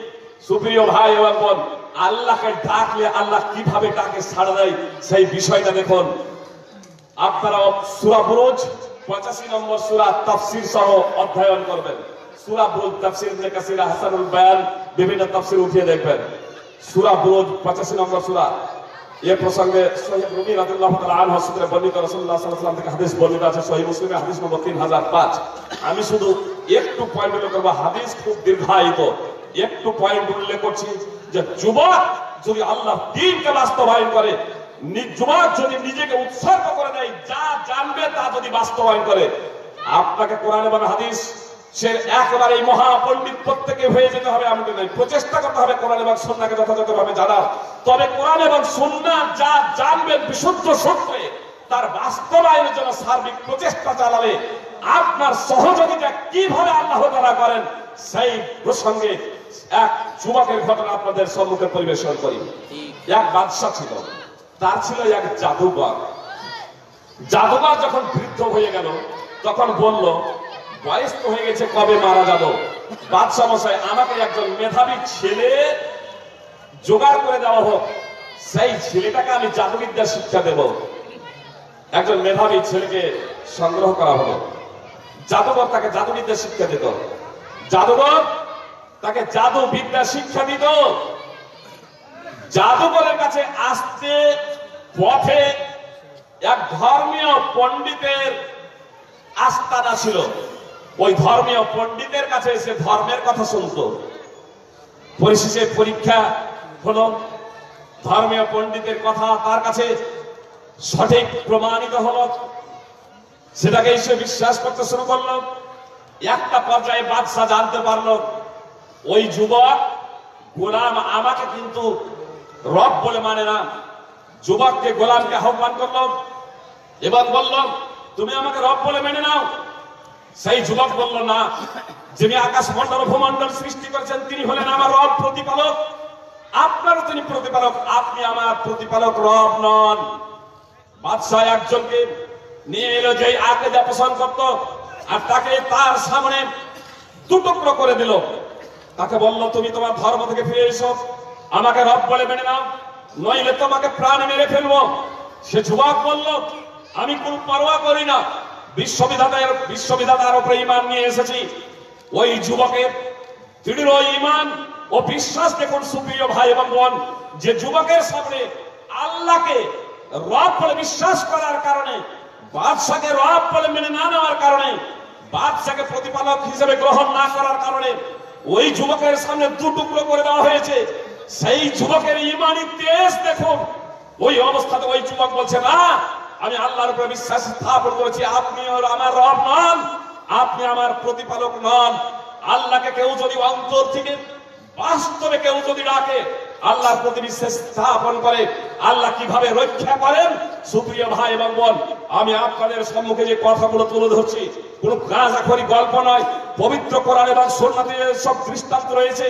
সুপ্রিয় ভাই এবং বোন, আল্লাহকে ডাকলে আল্লাহ কিভাবে ডাকে সাড়া দেয় সেই বিষয়টা দেখুন। আপনারা সূরা বুরুজ 85 নম্বর সূরা তাফসীর সহ অধ্যয়ন করবেন। সূরা বুরুজ তাফসীর ইবনে কাসির, হাসানুল বায়ান, বিভিন্ন তাফসীর উঠিয়ে দেখবেন। সূরা বুরুজ 85 নম্বর সূরা। এ প্রসঙ্গে সহিহ রুমি রাদিয়াল্লাহু তাআলা আনহু সূত্রে বর্ণিত রাসূলুল্লাহ সাল্লাল্লাহু আলাইহি ওয়াসাল্লাম থেকে হাদিস বর্ণিত আছে, সহিহ মুসলিমে হাদিস নম্বর 3005। আমি শুধু একটু পয়েন্ট উল্লেখ করব, হাদিস খুব দীর্ঘায়িত, একটু পয়েন্ট উল্লেখ করছি যে যুবক যদি আল্লাহর দ্বীনকে বাস্তবায়ন করে, যুবক যদি নিজেকে উৎসর্গ করে দেয়, যা জানবে তা যদি বাস্তবায়ন করে, আপনাকে কোরআন এবং হাদিস সে একেবারে মহাপণ্ডিত প্রত্যেকে হয়ে যেতে হবে এমনটি নয়, প্রচেষ্টা করতে হবে কোরআন এবং সুন্নাহকে যথাযথভাবে জানার। তবে কোরআন এবং সুন্নাহ যা জানবেন বিশুদ্ধ সত্যে, তার বাস্তবায়নের জন্য সার্বিক প্রচেষ্টা চালালে আপনার সহযোগিতা কিভাবে আল্লাহ তাআলা করেন সেই প্রসঙ্গে এক যুবকের ঘটনা আপনাদের সম্মুখে পরিবেশন করি। এক বাদশা ছিল, তার ছিল এক জাদুকর। জাদুকর যখন বৃদ্ধ হয়ে গেল তখন বলল, বয়স তো হয়ে গেছে, কবে মারা যাব, বাদশা মশাই আমাকে একজন মেধাবী ছেলে জোগাড় করে দেওয়া হোক, সেই ছেলেটাকে আমি জাদুবিদ্যা শিক্ষা দেব। একজন মেধাবী ছেলেকে সংগ্রহ করা হলো, জাদুকর তাকে জাদুবিদ্যা শিক্ষা দিত, জাদুকর তাকে জাদু বিদ্যা শিক্ষা দিত। জাদুকরের কাছে আসতে পথে এক ধর্মীয় পণ্ডিতের আস্তানা ছিল, ওই ধর্মীয় পণ্ডিতের কাছে এসে ধর্মের কথা শুনতো। পরিশেষে পরীক্ষা হলো, ধর্মীয় পণ্ডিতের কথা তার কাছে সঠিক প্রমাণিত হলো, সেটাকে সে বিশ্বাস করতে শুরু করলো। একটা পর্যায়ে বাদশা জানতে পারলো ওই যুবক গোলাম আমাকে কিন্তু রব বলে মানে না। যুবককে গোলামকে আহ্বান করলো এবং বলল, তুমি আমাকে রব বলে মেনে নাও। সেই যুবক বলল, না, যিনি আকাশ মন্ডল ভূমন্ডল সৃষ্টি করেছেন তিনি হলেন আমার রব, প্রতিপালক, আপনারও তিনি প্রতিপালক, আপনি আমার প্রতিপালক, রব নন। বাদশাহ একজনকে নিয়ে এলো যে আকীদা পোষণ করত, আর তাকে তার সামনে দুটুকরো করে দিল। তাকে বলল, তুমি তোমার ধর্ম থেকে ফিরে এসো, আমাকে রব বলে মেনে নাও, নইলে তোমাকে প্রাণ মেরে ফেলবো। সে যুবক বলল, আমি কোন পরোয়া করি না, বিশ্ববিধাতার উপরে ঈমান নিয়ে এসেছি। ওই যুবকের দৃঢ় ঈমান ও বিশ্বাস দেখুন সুপ্রিয় ভাই এবং বোন, যে যুবকের সামনে আল্লাহকে রব বলে বিশ্বাস করার কারণে, বাদশাকে রব বলে মেনে না নেওয়ার কারণে, বাদশাকে প্রতিপালক হিসেবে গ্রহণ না করার কারণে ওই যুবকের সামনে দুটুকরো করে দেওয়া হয়েছে। সেই যুবকের ঈমানি তেজ দেখুন। ওই অবস্থাতে ওই যুবক বলছে, না, আমি আল্লাহর উপরে বিশ্বাস স্থাপন করেছি, আপনি আমার রব নন, আপনি আমার প্রতিপালক নন। আল্লাহকে কেউ যদি অন্তর থেকে বাস্তবে কেউ যদি ডাকে, আল্লাহর প্রতি বিশ্বাস স্থাপন করে, আল্লাহ কিভাবে রক্ষা করেন। সুপ্রিয় ভাই এবং বোন, আমি আপনাদের সম্মুখে যে কথাগুলো তুলে ধরছি কোন গাঁজাখড়ি গল্প নয়, পবিত্র কোরআন এবং সুন্নাতে সব দৃষ্টান্ত রয়েছে।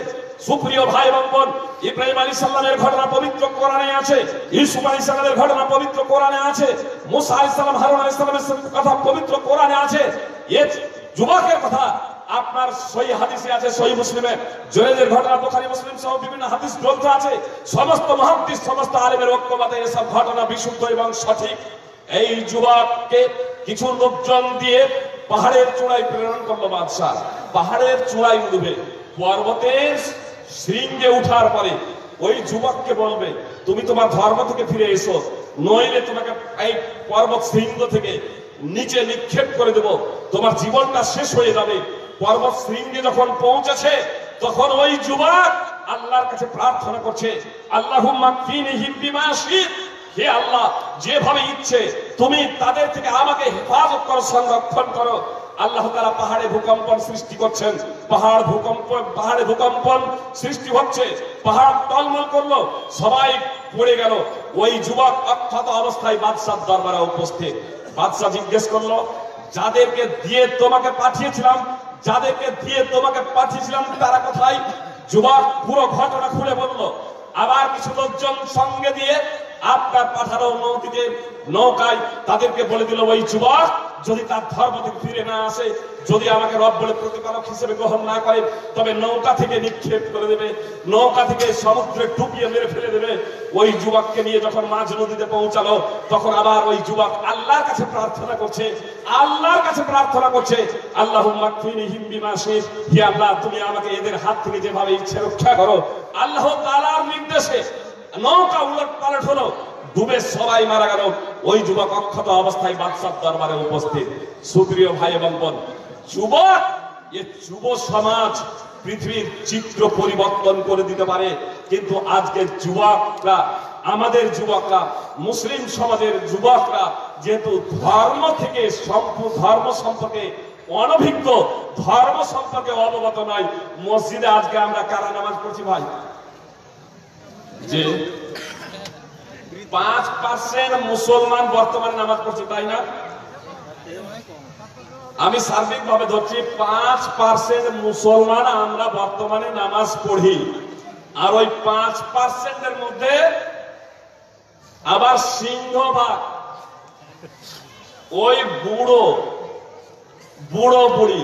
সুপ্রিয় ভাই এবং বোন, ইব্রাহিম আলাইহিস সালামের ঘটনা পবিত্র কোরআনে আছে, ইউসুফ আলাইহিস সালামের ঘটনা পবিত্র কোরআনে আছে, মুসা আলাইহিস সালাম, হারুন আলাইহিস সালামের কথা পবিত্র কোরআনে আছে। এই যুবকের কথা আপনার সহিহ হাদিসে আছে, সহিহ মুসলিমে জুরাইজের ঘটনা, বুখারী মুসলিম সহ বিভিন্ন হাদিস গ্রন্থ আছে। সমস্ত মুহাদ্দিস, সমস্ত আলেমের ঐক্যমতে এসব ঘটনা বিশুদ্ধ এবং সঠিক। এই যুবককে কিছু লোকজন দিয়ে পাহাড়ের চূড়ায় প্রেরণ করলো বাদশা। পাহাড়ের চূড়ায় উঠবে, পর্বতের শৃঙ্গে উঠার পরে ওই যুবককে বলবে তুমি তোমার ধর্ম থেকে ফিরে এসো, নইলে তোমাকে এই পর্বত শৃঙ্গ থেকে নিচে নিক্ষেপ করে দেব, তোমার জীবনটা শেষ হয়ে যাবে। পর্বত শৃঙ্গে যখন পৌঁছেছে তখন ওই যুবক আল্লাহর কাছে প্রার্থনা করছে, আল্লাহুম্মা কফিনিহিম বিমা শি'ত, হে আল্লাহ যেভাবে ইচ্ছে তুমি তাদের থেকে আমাকে হেফাজত করো, সংরক্ষণ করো। আল্লাহ তাআলা পাহাড়ে ভূকম্পন সৃষ্টি করছেন, পাহাড়ে ভূকম্পন সৃষ্টি হচ্ছে, পাহাড় টলমল করলো, সবাই পড়ে গেল। ওই যুবক অক্ষত অবস্থায় বাদশার দরবারে উপস্থিত। বাদশা জিজ্ঞেস করলো, যাদেরকে দিয়ে তোমাকে পাঠিয়েছিলাম তারা কোথায়? যুবক পুরো ঘটনা খুলে বলল। আবার কিছু লোকজন সঙ্গে দিয়ে আপনার পাঠানো নৌকায় তাদেরকে বলে দিল, ওই যুবক যদি তার ধর্ম থেকে ফিরে না আসে, যদি আমাকে রব বলে প্রতিপালক হিসেবে গ্রহণ না করে, তবে নৌকা থেকে নিক্ষেপ করে দেবে, নৌকা থেকে সমুদ্রে ডুবিয়ে মেরে ফেলে দেবে। ওই যুবককে নিয়ে যখন মাঝ নদীতে পৌঁছালো তখন আবার ওই যুবক আল্লাহর কাছে প্রার্থনা করছে, আল্লাহুম্মা কফিনিহিম বিমা শি'ত, হে আল্লাহ তুমি আমাকে এদের হাত থেকে যেভাবে ইচ্ছে রক্ষা করো। আল্লাহ তাআলার নির্দেশে নৌকা উলট পালট হলো, ডুবে সবাই মারা গেল। ওই যুবক অক্ষত অবস্থায় বাদশার দরবারে উপস্থিত। সুপ্রিয় ভাই এবং বোন, যুবক, এই যুব সমাজ পৃথিবীর চিত্র পরিবর্তন করে দিতে পারে, কিন্তু আজকে যুবকরা, আমাদের যুবকরা, মুসলিম সমাজের যুবকরা যেহেতু ধর্ম সম্পর্কে অনভিজ্ঞ, ধর্ম সম্পর্কে অবগত নয়। মসজিদে আজকে আমরা কারা নামাজ পড়ছি ভাই? যে 5% মুসলমান বর্তমানে নামাজ পড়ছে, তাই না? আমি সার্বিকভাবে ধরছি 5% মুসলমান আমরা বর্তমানে নামাজ পড়ি। আর ওই 5%-এর মধ্যে আবার সিংহভাগ ওই বুড়ো বুড়ি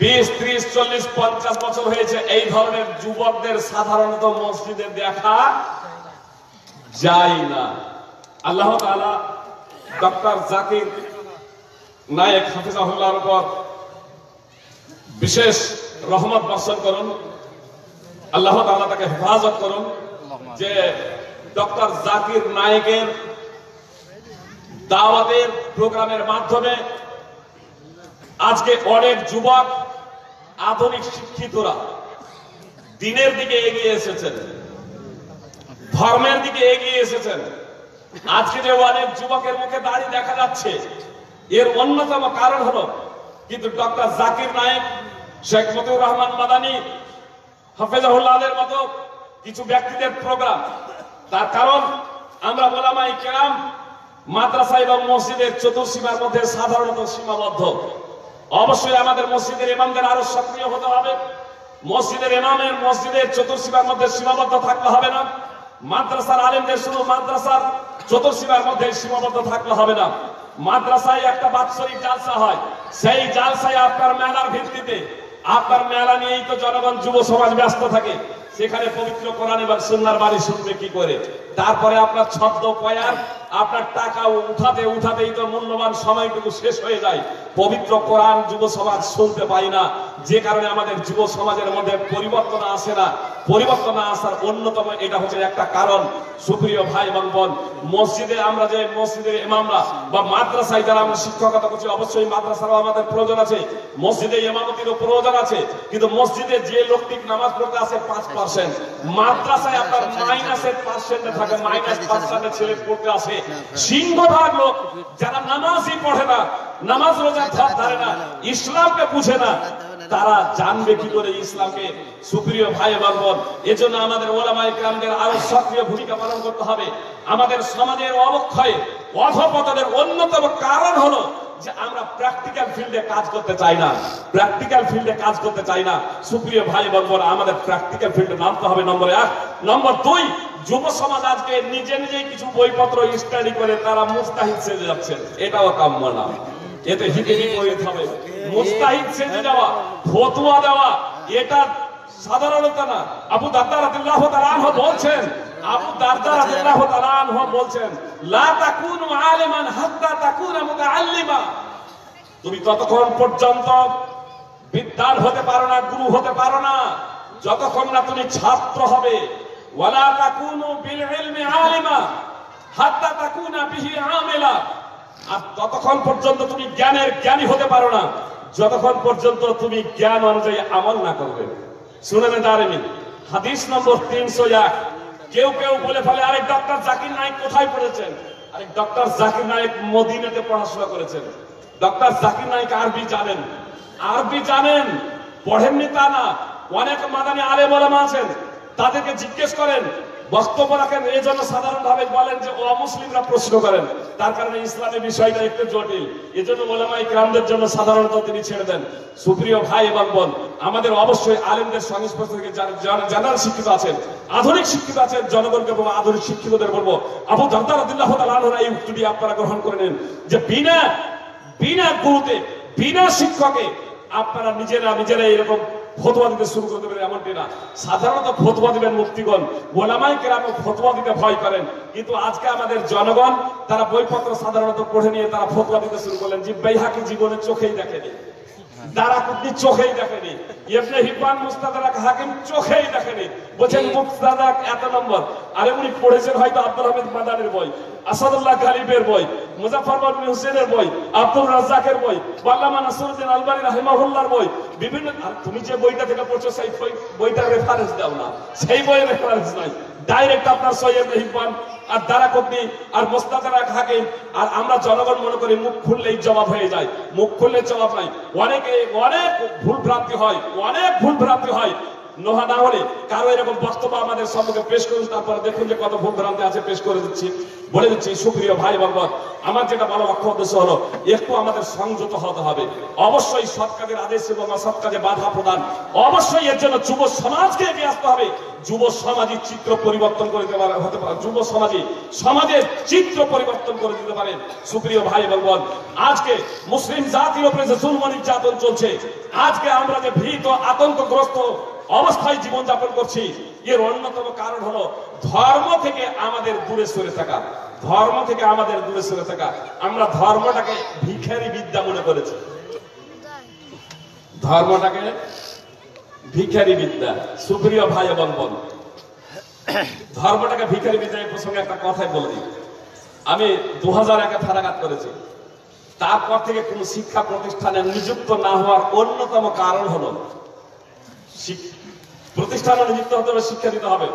20, 30, 40, 50 বছর হয়েছে, এই ধরনের যুবকদের সাধারণত মসজিদে দেখা যায় না। আল্লাহ তাআলা ডক্টর জাকির নায়েক হাফিজাহুল্লাহর উপর বিশেষ রহমত বর্ষণ করুন, আল্লাহ তাআলা তাকে হেফাজত করুন। যে ডক্টর জাকির নায়েকের দাওয়াতের প্রোগ্রামের মাধ্যমে আজকে অনেক যুবক, আধুনিক শিক্ষিতরা দিনের দিকে এগিয়ে এসেছেন, ধর্মের দিকে এগিয়ে এসেছেন। আজকে যে অনেক যুবকের মুখে দাড়ি দেখা যাচ্ছে, এর অন্যতম কারণ হলো কিন্তু ডক্টর জাকির নায়েক, শেখ মতিউর রহমান মাদানী, হাফেজাহুল্লাহদের মতো কিছু ব্যক্তিদের প্রোগ্রাম। তার কারণ আমরা উলামায়ে কেরাম মাদ্রাসা এবং মসজিদের চতুর্সীমার মধ্যে সাধারণত সীমাবদ্ধ। অবশ্যই আমাদের মসজিদের ইমামদের আরো সক্রিয় হতে হবে। মসজিদের ইমামের মসজিদের চতুর্সীমার মধ্যে সীমাবদ্ধ থাকলে হবে না। মাদ্রাসার আলেমদের শুধু মাদ্রাসার চতুর্সীমার মধ্যে সীমাবদ্ধ থাকলে হবে না। মাদ্রাসায় একটা বাৎসরিক জালসা হয়, সেই জালসায় আপনার মেলার ভিত্তিতে, আপনার মেলা নিয়েই তো জনগণ, যুব সমাজ ব্যস্ত থাকে। সেখানে পবিত্র কোরআন এবং সুন্নাহর বাণী শুনবে কি করে? তারপরে আপনার ছদ্ম পয়ার, আপনার টাকা উঠাতেই তো মূল্যবান সময়টুকু শেষ হয়ে যায়। পবিত্র কোরআন যুব সমাজ শুনতে পায় না, যে কারণে আমাদের যুব সমাজের মধ্যে পরিবর্তন আসে না। পরিবর্তন আসার অন্যতম এটা হচ্ছে একটা কারণ। সুপ্রিয় ভাই এবং বোন, মসজিদে আমরা যে মসজিদের ইমামরা বা মাদ্রাসায় যারা আমরা শিক্ষকতা করছি, অবশ্যই মাদ্রাসারও আমাদের প্রয়োজন আছে, মসজিদে ইমামতিরও প্রয়োজন আছে। কিন্তু মসজিদে যে লোকটি নামাজ পড়তে আসে 5%, মাদ্রাসায় আপনার -% থাকে, -5% ছেলে পড়তে আসে। সিংহভাগ লোক যারা নামাজই পড়ে না, নামাজ রোজা ধরে না, ইসলামকে বুঝে না, তারা জানবে কি করে ইসলামকে? সুপ্রিয় ভাই এবং বোন, এজন্য আমাদের ওলামায়ে কেরামদের আরো সক্রিয় ভূমিকা পালন করতে হবে। আমাদের সমাজের অবক্ষয়ে, অধঃপতনের অন্যতম কারণ হলো যে আমরা প্র্যাকটিক্যাল ফিল্ডে কাজ করতে চাই না। সুপ্রিয় ভাই এবং বোন, আমাদের প্র্যাকটিক্যাল ফিল্ডে নামতে হবে, নম্বর 1। নম্বর 2, যুব সমাজ আজকে নিজেই কিছু বইপত্র স্টাডি করে তারা মুস্তাহিদ সেজে যাচ্ছেন, এটাও কাম্য না। এতে হিতেহি করে হবে। মুস্তাহিদ সেজে যাওয়া, ফতোয়া দেওয়া, এটা সাধারণত না। আবু দারদা রাদিয়াল্লাহু তাআলা আনহু বলছেন, লা তাকুনু আলিমান হাত্তা তাকুনা মুতাআল্লিমা। তুমি ততক্ষণ পর্যন্ত বিদ্বান হতে পারো না, গুরু হতে পারো না, যতক্ষণ না তুমি ছাত্র হবে, ওয়ালা তাকুনু বিল ইলমি আলিমা হাত্তা তাকুনা বিহি আমিলা, আর ততক্ষণ পর্যন্ত তুমি জ্ঞানের জ্ঞানী হতে পারো না যতক্ষণ পর্যন্ত তুমি জ্ঞান অনুযায়ী আমল না করবে। সুনানে দারমি হাদিস নম্বর 301। কেউ কেউ বলে ফেলে, আরে ডক্টর জাকির নায়েক কোথায় পড়েছেন? আরে ডক্টর জাকির নায়েক মদিনাতে পড়াশোনা করেছেন। ডক্টর জাকির নায়েক আরবি জানেন, আরবি জানেন, পড়েননি তা না। অনেক মাদানী আলেম ওলামা আছেন, তাদেরকে জিজ্ঞেস করেন, বক্তব্য রাখেন। এই জন্য সাধারণভাবে বলেন যে অমুসলিমরা প্রশ্ন করেন, তার কারণে ইসলামের বিষয়টা একটু জটিল। এই জন্য ওলামায়ে কিরামদের জন্য সাধারণত তিনি ছেড়ে দেন। সুপ্রিয় ভাই এবং বোন, আমাদের অবশ্যই আলেমদের সংস্পর্শ থেকে যারা শিক্ষিত আছেন, আধুনিক শিক্ষিত আছেন, জনগণকে বলবো, আধুনিক শিক্ষিতদের বলবো, আবু দারদা রাদিয়াল্লাহু তাআলা আনহু এই উক্তিটি আপনারা গ্রহণ করে নিন যে বিনা গুরুতে, বিনা শিক্ষকে আপনারা নিজেরা এরকম ফতোয়া দিতে শুরু করে দেবেন এমনটি না। সাধারণত ফতোয়া দিবেন মুফতিগণ, ওলামায়ে কেরাম ফতোয়া দিতে ভয় করেন, কিন্তু আজকে আমাদের জনগণ তারা বইপত্র সাধারণত পড়ে নিয়ে তারা ফতোয়া দিতে শুরু করলেন। যে বাইহাকি জীবনে চোখেই দেখেনি, দারাকুতনি চোখেই দেখেনি, ইবনে হিব্বান মুস্তাদরাক হাকিম চোখেই দেখেনি, বলেন মুস্তাদরাক এত নম্বর। আরে উনি পড়েছেন হয়তো আব্দুল হামিদ মাদানির বই, আসাদুল্লাহ গালিবের বই, মুজাফফর বিন হুসেনের বই, আব্দুল রাজ্জাকের বই, আল্লামা নাসিরউদ্দিন আলবানী রাহিমাহুল্লাহর বই, বিভিন্ন। আর তুমি যে বইটা থেকে পড়ছো সেই বইটার রেফারেন্স দাও না, সেই বইয়ের রেফারেন্স নাই, ডাইরেক্ট আপনার সহিহ ইবনে হিব্বান আর দারাকুতনি আর মুস্তাদরাক হাকিম। আর আমরা জনগণ মনে করি মুখ খুললেই জবাব হয়ে যায়, মুখ খুললে জবাব নাই। অনেক ভুল ভ্রান্তি হয়, অনেক ভুল ভ্রান্তি হয়। নোহা না হলে কারো এরকম বক্তব্য আমাদের সম্মুখে পেশ করুন, তারপরে দেখুন যে কত ভুল ভ্রান্তি আছে, পেশ করে দিচ্ছি, বলে দিচ্ছি। সুপ্রিয় ভাই এবং বোন, আমার যেটা বড় লক্ষ্য উদ্দেশ্য হলো একটু আমাদের সংযত হতে হবে। অবশ্যই সৎ কাজের আদেশ এবং অসৎ কাজে বাধা প্রদান, অবশ্যই এর জন্য যুব সমাজকে এগিয়ে আসতে হবে। যুব সমাজের চিত্র পরিবর্তন করে দিতে হতে পারে, যুব সমাজের চিত্র পরিবর্তন করে দিতে পারেন। সুপ্রিয় ভাই এবং বোন, আজকে মুসলিম জাতির উপরে যে জুলম নির্যাতন চলছে, আজকে আমরা যে ভীত আতঙ্কগ্রস্ত অবস্থায় জীবনযাপন করছি, এর অন্যতম কারণ হলো ধর্ম থেকে আমাদের দূরে সরে থাকা। ধর্ম থেকে আমাদের দূরে সরে থাকা, আমরা ধর্মটাকে ভিখারি বিদ্যা মনে করেছি, ধর্মটাকে ভিখারি বিদ্যা। সুপ্রিয় ভাই এবং বোন, ধর্মটাকে ভিখারি বিদ্যা প্রসঙ্গে একটা কথাই বলে দিই। আমি 2001-এ ফারাগাত করেছি, তারপর থেকে কোন শিক্ষা প্রতিষ্ঠানে নিযুক্ত না হওয়ার অন্যতম কারণ হলো প্রতিষ্ঠানে নিযুক্ত হতে হবে, শিক্ষা দিতে হবে,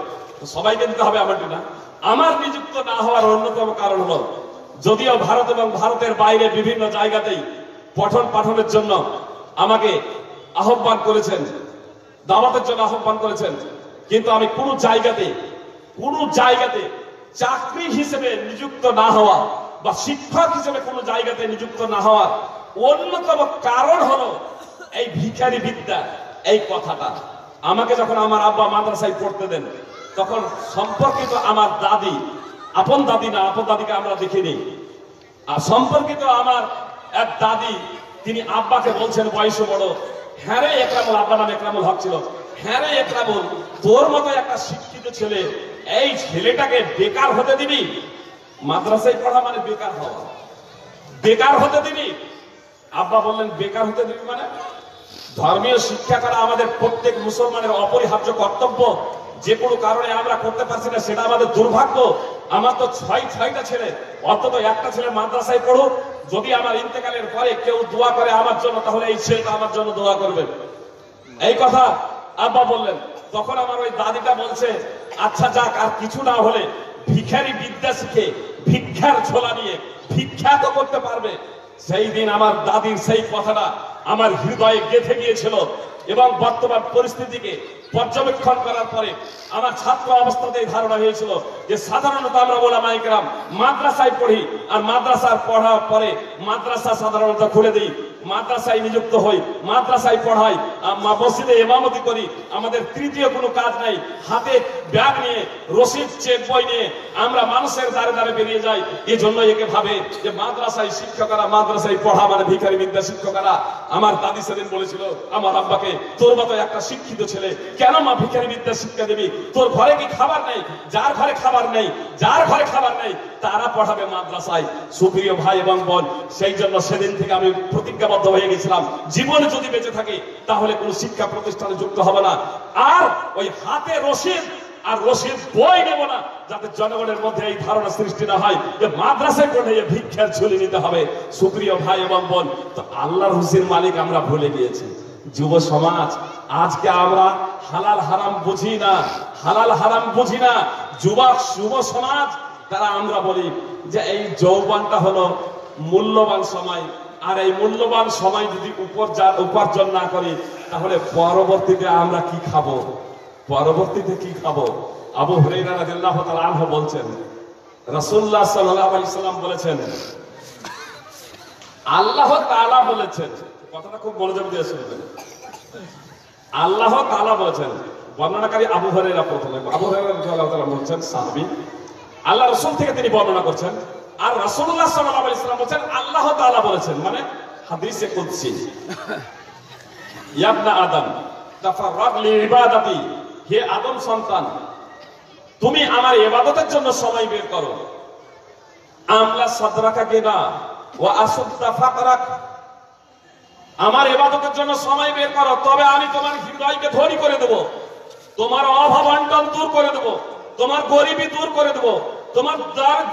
সবাইকে দিতে হবে এমনটি না। আমার নিযুক্ত না হওয়ার অন্যতম কারণ হলো, যদিও ভারত এবং ভারতের বাইরে বিভিন্ন জায়গাতেই পঠন পাঠনের জন্য আমাকে আহ্বান করেছেন, দাওয়াতের জন্য আহ্বান করেছেন, কিন্তু আমি কোনো জায়গাতে চাকরি হিসেবে নিযুক্ত না হওয়া বা শিক্ষক হিসেবে কোনো জায়গাতে নিযুক্ত না হওয়ার অন্যতম কারণ হলো এই ভিখারি বিদ্যা। এই কথাটা আমাকে যখন আমার আব্বা মাদ্রাসায় পড়তে দেন, তখন সম্পর্কিত আমার দাদি, আপন দাদি না, আপন দাদিকে আমরা দেখিনি, আর সম্পর্কিত আমার এক দাদি, তিনি আব্বাকে বলছেন, বয়সে বড়, হ্যাঁ রে একরামুল, আব্বা নাম একরামুল হক ছিল, হ্যাঁ রে একরামুল, তোর মতো একটা শিক্ষিত ছেলে, এই ছেলেটাকে বেকার হতে দিবি? মাদ্রাসায় পড়া মানে বেকার হওয়া, বেকার হতে দিবি? আব্বা বললেন, বেকার হতে দিবি মানে? ধর্মীয় শিক্ষা করা আমাদের প্রত্যেক মুসলমানের অপরিহার্য কর্তব্য। যে কোনো কারণে আমরা করতে পারছি না, সেটা আমাদের দুর্ভাগ্য। আমার তো ছয়টা ছেলে, অন্তত একটা ছেলে মাদ্রাসায় পড়ুক, যদি আমার ইন্তেকালের পরে কেউ দোয়া করে আমার জন্য, তাহলে এই ছেলেটা আমার জন্য দোয়া করবে। এই কথা আব্বা বললেন। তখন আমার ওই দাদিটা বলছে, আচ্ছা যাক, আর কিছু না হলে ভিখারি বিদ্যা শিখে ভিক্ষার ঝোলা নিয়ে ভিক্ষা তো করতে পারবে। সেই দিন আমার দাদির সেই কথাটা আমার হৃদয়ে গেঁথে গিয়েছিল, এবং বর্তমান পরিস্থিতিকে পর্যবেক্ষণ করার পরে আমার ছাত্র অবস্থাতেই ধারণা হয়েছিল যে সাধারণত আমরা ওলামায়ে কেরাম মাদ্রাসায় পড়ি, আর মাদ্রাসার পড়ার পরে মাদ্রাসা সাধারণত খুলে দিই, মাদ্রাসায় নিযুক্ত হই, মাদ্রাসায় পড়াই, মসজিদে ইমামতি করি, আমাদের তৃতীয় কোনো কাজ নাই। হাতে ব্যাগ নিয়ে, রসিদ চেক বই নিয়ে আমরা মানুষের দ্বারে দ্বারে বেরিয়ে যাই। এই জন্য একে ভাবে যে মাদ্রাসায় শিক্ষকরা, মাদ্রাসায় পড়া মানে ভিখারি বিদ্যা শিক্ষকরা। আমার দাদি সেদিন বলেছিল আমার আব্বাকে, তোর মতো একটা শিক্ষিত ছেলে কেন মা ভিখারি বিদ্যা শিক্ষা দিবি? তোর ঘরে কি খাবার নেই? যার ঘরে খাবার নেই তারা পড়াবে মাদ্রাসায়। সুপ্রিয় ভাই এবং বোন, সেই জন্য সেদিন থেকে আমি প্রতিজ্ঞাবদ্ধ হয়ে গেছিলাম, জীবনে যদি বেঁচে থাকি তাহলে কোনো শিক্ষা প্রতিষ্ঠানে যুক্ত হবে না, আর ওই হাতে রশিদ আর রশিদ বই নেব না, যাতে জনগণের মধ্যে এই ধারণা সৃষ্টি না হয় যে মাদ্রাসায় করে ভিক্ষার ঝুলি নিতে হবে। সুপ্রিয় ভাই এবং বোন, তো আল্লাহর হুসির মালিক আমরা ভুলে গিয়েছি। যুব সমাজ আজকে আমরা হালাল হারাম বুঝি না, হালাল হারাম বুঝি না। যুব সমাজ তারা আমরা বলি যে এই যৌবনটা হলো মূল্যবান সময়, আর এই মূল্যবান সময় যদি উপার্জন না করি তাহলে পরবর্তীতে আমরা কি খাবো, পরবর্তীতে কি খাবো। আবু হুরায়রা রাদিয়াল্লাহু তাআলা আনহু বলছেন, রাসূলুল্লাহ সাল্লাল্লাহু আলাইহি সাল্লাম বলেছেন, আল্লাহ তাআলা বলেছেন, কথাটা খুব মনোযোগ দিয়ে শুনবেন, আল্লাহ তাআলা বলেছেন। বর্ণনাকারী আবু হুরায়রা, প্রথমে আবু হুরায়রা রাদিয়াল্লাহু তাআলা বলছেন, সাহাবী, আল্লাহ রাসূল থেকে তিনি বর্ণনা করছেন, আর রাসূলুল্লাহ সাল্লাল্লাহু আলাইহি সাল্লাম বলেছেন আল্লাহ তাআলা বলেছেন, মানে হাদিসে কুদসি, ইয়া ইবনা আদম তাফাররাগ লি ইবাদাতি, হে আদম সন্তান তুমি আমার ইবাদতের জন্য সময় বের করো। আমলা সাদরাকা গিনা ওয়া আসুদ্দা ফাকরাক, আমার ইবাদতের জন্য সময় বের করো, তবে আমি তোমার হৃদয়কে ধনী করে দেব, তোমার অভাব অনটন দূর করে দেব, তোমার গরিবি দূর করে দেব, তোমার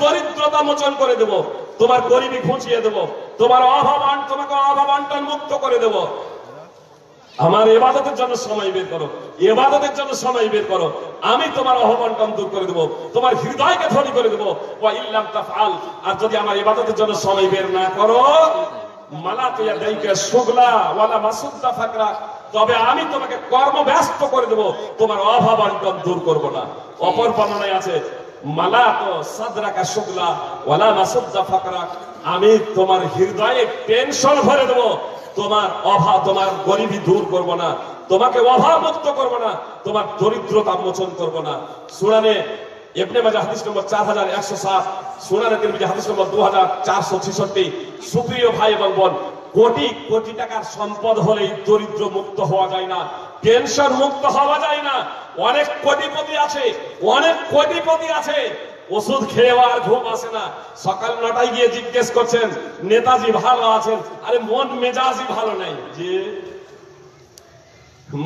দরিদ্রতা মোচন করে দেব, তোমার গরিবি ঘুচিয়ে দেব, তোমাকে অভাব অনটন মুক্ত করে দেব। আমার ইবাদতের জন্য সময় বের করো, ইবাদতের জন্য সময় বের করো, আমি তোমার অভাব অনটন দূর করে দেব, তোমার হৃদয়কে ধনী করে দেব। ওয়া ইল্লাম তাফআল, আর যদি আমার ইবাদতের জন্য সময় বের না করো, মালাতু ইয়াদাইকা শুগলা ওয়ালা মাসুদ্দা ফাকরা, তবে আমি তোমাকে কর্মব্যস্ত করে দেব, তোমার অভাব অনটন দূর করব না। অপর বর্ণনায় আছে, মালাতু সাদরাকা শুগলা ওয়ালা মাসুদ্দা ফাকরা, আমি তোমার হৃদয়ে টেনশন ভরে দেব, তোমার অভাব, তোমার গরিবি দূর করব না, তোমাকে অভাব মুক্ত করব না, তোমার দরিদ্রতা মোচন করব না। সুনানে ইবনে মাজাহ হাদিস নম্বর 4107, সুনানে তিরমিজি হাদিস নম্বর 2466। সুপ্রিয় ভাই এবং বোন, কোটি কোটি টাকার সম্পদ হলেই দরিদ্র মুক্ত হওয়া যায় না, টেনশন মুক্ত হওয়া যায় না। অনেক কোটিপতি আছে, অনেক কোটিপতি আছে, ওষুধ খেয়ে আর ঘুম আসে না, সকাল 9টায় গিয়ে জিজ্ঞেস করছেন নেতাজি ভালো আছেন, আরে মন মেজাজই ভালো নাই, যে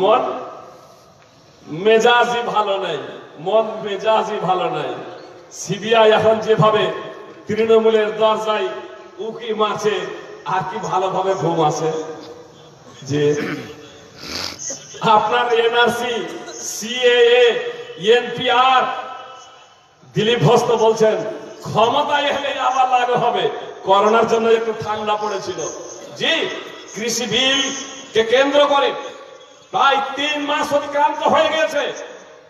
মন মেজাজই ভালো নাই, মন মেজাজই ভালো নাই। সিবিআই এখন যেভাবে তৃণমূলের দরজায় উকি মারছে, আর কি ভালোভাবে ঘুম আসে। যে আপনার NRC, CAA, NPR, Dilip Ghosh তো বলছেন ক্ষমতায় এলে আবার লাগু হবে। করোনার জন্য একটু ঠান্ডা পড়েছিল, জি, কৃষি বিল কে কেন্দ্র করে প্রায় 3 মাস অতিক্রান্ত হয়ে গেছে।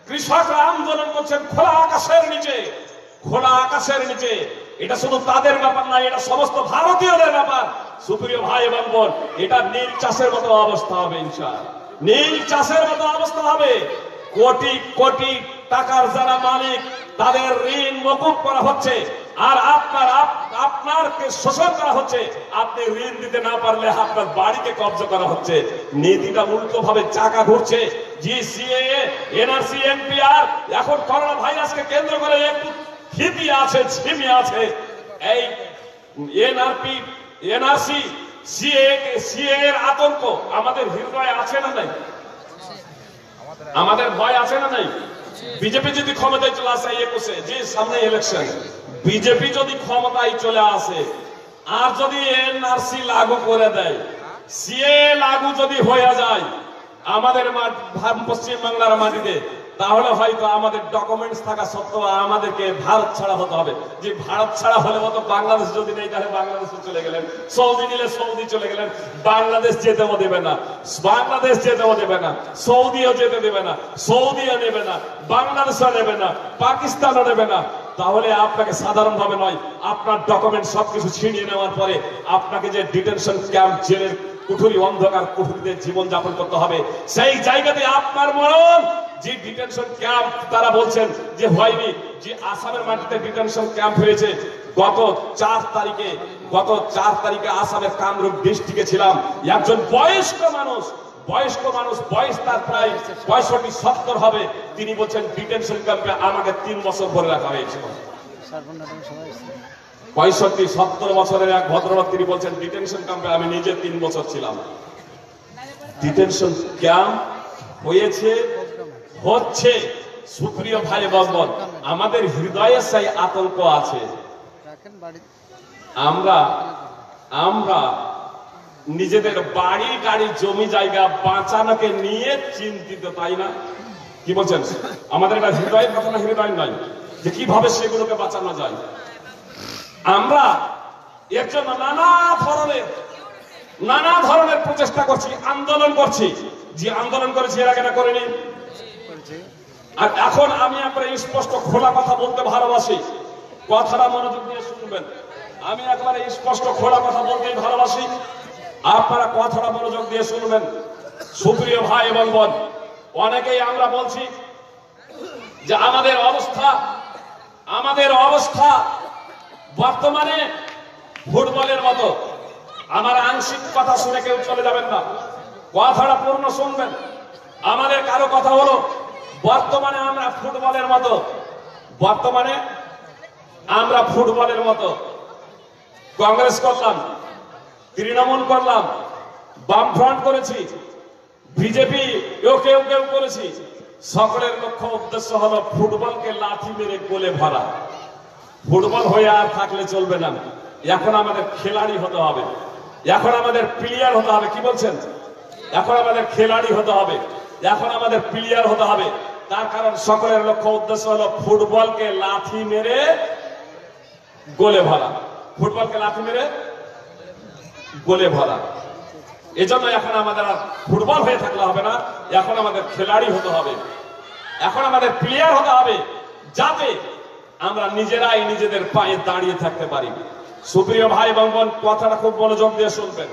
কৃষকরা আন্দোলন করছেন খোলা আকাশের নিচে, খোলা আকাশের নিচে। এটা শুধু তাদের ব্যাপার না, এটা সমস্ত ভারতীয়দের ব্যাপার। সুপ্রিয় ভাই এবং বোন, এটা নীল চাষের মতো অবস্থা হবে, ইনশাআল্লাহ নীল চাষের মতো অবস্থা হবে। কোটি কোটি টাকার যারা মালিক, তাদের ঋণ মকুব করা হচ্ছে, আর আপনারকে শোষণ করা হচ্ছে। আপনি ঋণ দিতে না পারলে আপনার বাড়িকে কব্জা করা হচ্ছে। নীতিটা উল্টো ভাবে চাকা ঘুরছে। জিসিএ, এনআরসি, এনপিআর, এখন করোনা ভাইরাসকে কেন্দ্র করে একটু ভীতি আছে, ঝিমি আছে। এই এনআরপি, এনআরসি, সিএ এর আতঙ্ক আমাদের হৃদয়ে আছে না নাই? আমাদের ভয় আছে না নাই? বিজেপি যদি ক্ষমতায় চলে আসে 21-এ, যে সামনে ইলেকশন, বিজেপি যদি ক্ষমতায় চলে আসে আর যদি এনআরসি লাগু করে দেয়, সিএ লাগু যদি হয়ে যায় আমাদের পশ্চিম বাংলার মাটিতে, তাহলে হয়তো আমাদের ডকুমেন্টস থাকা সত্ত্বেও আমাদেরকে ভারত ছাড়া হতে হবে। যে ভারত ছাড়া হলে মতো বাংলাদেশ যদি নেই, তাহলে বাংলাদেশে চলে গেলেন, সৌদি নিলে সৌদি চলে গেলেন, বাংলাদেশ যেতেও দেবে না, বাংলাদেশ যেতেও দেবে না, সৌদিও যেতে দেবে না, সৌদিও নেবে না, বাংলাদেশও নেবে না, পাকিস্তানও নেবে না। তাহলে আপনাকে সাধারণভাবে নয়, আপনার ডকুমেন্ট সবকিছু ছিনিয়ে নেওয়ার পরে আপনাকে যে ডিটেনশন ক্যাম্প, জেলের কুঠুরি, অন্ধকার কুঠুরিতে জীবন যাপন করতে হবে। সেই জায়গাতে আপনার মরণ। যে ডিটেনশন ক্যাম্প তারা বলছেন যে হয়নি, যে আসামের মাটিতে ডিটেনশন ক্যাম্প হয়েছে। গত 4 তারিখে আসামের কামরূপ ডিস্ট্রিক্টে ছিলাম, একজন বয়স্ক মানুষ, বয়স তার প্রায় 65-70 হবে, তিনি বলছেন ডিটেনশন ক্যাম্পে আমাকে 3 বছর ভরে রাখা হয়েছিল। 65-70 বছরের এক ভদ্রলোক, তিনি বলছেন ডিটেনশন ক্যাম্পে আমি নিজে 3 বছর ছিলাম। ডিটেনশন ক্যাম্প হয়েছে, হচ্ছে। সুপ্রিয় ভাই বোন, আমাদের হৃদয়ে সেই আতঙ্ক আছে। আমরা নিজেদের বাড়ি গাড়ি জমি জায়গা বাঁচানোকে নিয়ে চিন্তিত, তাই না? কি বলছেন? আমাদের এটা হৃদয়ের কথা না, হৃদয় নয়, যে কিভাবে সেগুলোকে বাঁচানো যায়। আমরা এর জন্য নানা ধরনের প্রচেষ্টা করছি, আন্দোলন করছি। যে আন্দোলন করেছি এর আগে না করেনি। আর এখন আমি একবারে স্পষ্ট খোলা কথা বলতে ভালোবাসি, কথাটা মনোযোগ দিয়ে শুনবেন। আমি একবারে স্পষ্ট খোলা কথা বলতেই ভালোবাসি, আপনারা কথাটা মনোযোগ দিয়ে শুনবেন। সুপ্রিয় ভাই এবং বোন, অনেকেই আমরা বলছি যে আমাদের অবস্থা বর্তমানে ফুটবলের মতো। আমার আংশিক কথা শুনে কেউ চলে যাবেন না, কথাটা পূর্ণ শুনবেন। আমাদের কারো কথা হলো বর্তমানে আমরা ফুটবলের মতো। কংগ্রেস করলাম, তৃণমূল করলাম, বামফ্রন্ট করেছি, বিজেপি কেউ করেছি। সকলের লক্ষ্য উদ্দেশ্য হলো ফুটবলকে লাথি মেরে গোলে ভরা। ফুটবল হয়ে আর থাকলে চলবে না, এখন আমাদের খেলাড়ি হতে হবে, এখন আমাদের প্লেয়ার হতে হবে। কি বলছেন? এখন আমাদের খেলাড়ি হতে হবে, এখন আমাদের প্লেয়ার হতে হবে। তার কারণ সকলের লক্ষ্য উদ্দেশ্য হলো ফুটবলকে লাথি মেরে গোলে ভরা। ফুটবলকে লাথি মেরে গোলে ভরা। এজন্য এখন আমাদের আর ফুটবল হয়ে থাকলে হবে না, এখন আমাদের খেলাড়ি হতে হবে, এখন আমাদের প্লেয়ার হতে হবে, যাতে আমরা নিজেরাই নিজেদের পায়ে দাঁড়িয়ে থাকতে পারি। সুপ্রিয় ভাই এবং বোন, কথাটা খুব মনোযোগ দিয়ে শুনবেন,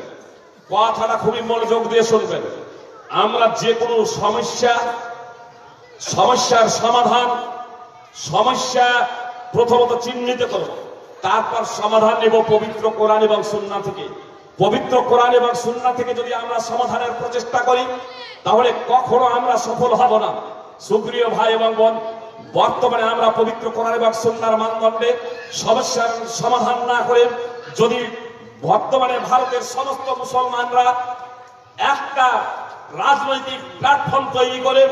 কথাটা খুবই মনোযোগ দিয়ে শুনবেন। আমরা যে কোনো সমস্যার সমাধান, সমস্যা প্রথমত চিহ্নিত করব, তারপর সমাধান নেব পবিত্র কোরআন এবং সুন্নাহ থেকে। পবিত্র কোরআন এবং সুন্নাহ থেকে যদি আমরা সমাধানের প্রচেষ্টা করি, তাহলে কখনো আমরা সফল হব না। সুপ্রিয় ভাই এবং বোন, বর্তমানে আমরা পবিত্র কোরআন এবং সুন্নাহর মানদণ্ডে সমস্যার সমাধান না করে যদি বর্তমানে ভারতের সমস্ত মুসলমানরা একটা রাজনৈতিক প্ল্যাটফর্ম তৈরি করে,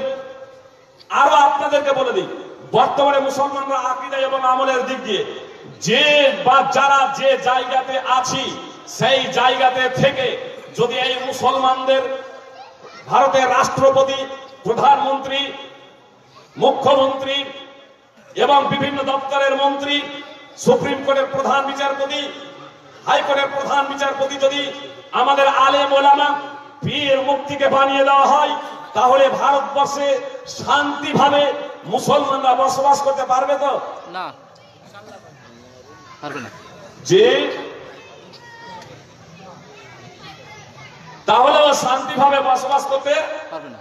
আরো আপনাদেরকে বলে দিই, বর্তমানে মুসলমানরা আকীদা এবং আমলের দিক দিয়ে যারা যে জায়গাতে আছি, সেই জায়গাতে থেকে যদি এই মুসলমানদের ভারতের রাষ্ট্রপতি, প্রধানমন্ত্রী, মুখ্যমন্ত্রী এবং বিভিন্ন দপ্তরের মন্ত্রী, সুপ্রিম কোর্টের প্রধান বিচারপতি, হাইকোর্টের প্রধান বিচারপতি যদি আমাদের আলেম ওলামা, পীর মুফতিকে বানিয়ে দেওয়া হয়, তাহলে ভারতবর্ষে শান্তিভাবে মুসলমানরা বসবাস করতে পারবে তো? না, পারবে না। যে তাহলে শান্তিভাবে বসবাস করতে পারবে না।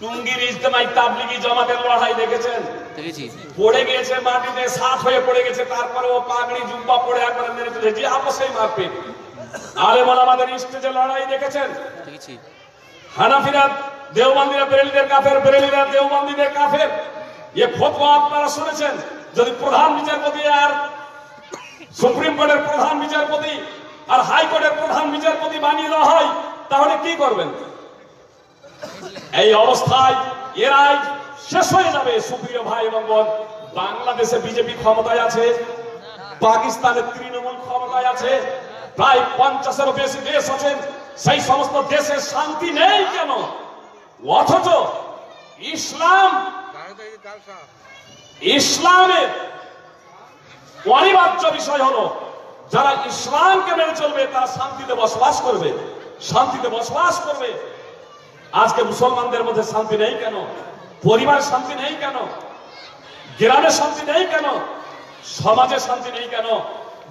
টুঙ্গির ইজতেমাই তাবলিগি জামাতের লড়াই দেখেছেন? দেখেছি। পড়ে গেছে মাটিতে, সাফ হয়ে পড়ে গেছে, তারপরে ও পাগড়ি জুব্বা পড়ে একবার মেরে ফেলেছে, যে আপসেই মারপিট। আলেম ওলামাদের স্টেজে লড়াই দেখেছেন? দেখেছি। হানাফিরা দেওবন্দিরা বেরেলিদের কাফের, বেরেলিরা দেওবন্দিদের কাফের, এ ফতোয়া আপনারা শুনেছেন। যদি প্রধান বিচারপতি আর সুপ্রিম কোর্টের প্রধান বিচারপতি আর হাইকোর্টের প্রধান বিচারপতি বানিয়ে দেওয়া হয়, তাহলে কি করবেন? এই অবস্থায় এরাই শেষ হয়ে যাবে। সুপ্রিয় ভাই এবং বোন, বাংলাদেশে বিজেপি ক্ষমতায় আছে, পাকিস্তানের তৃণমূল ক্ষমতায় আছে, প্রায় 50-এরও বেশি দেশ আছে। সেই সমস্ত দেশে শান্তি নেই কেন? অথচ ইসলামের অনিবার্য বিষয় হলো, যারা ইসলামকে মেনে চলবে তারা শান্তিতে বসবাস করবে, শান্তিতে বসবাস করবে। আজকে মুসলমানদের মধ্যে শান্তি নেই কেন? পরিবারে শান্তি নেই কেন? গ্রামে শান্তি নেই কেন? সমাজে শান্তি নেই কেন?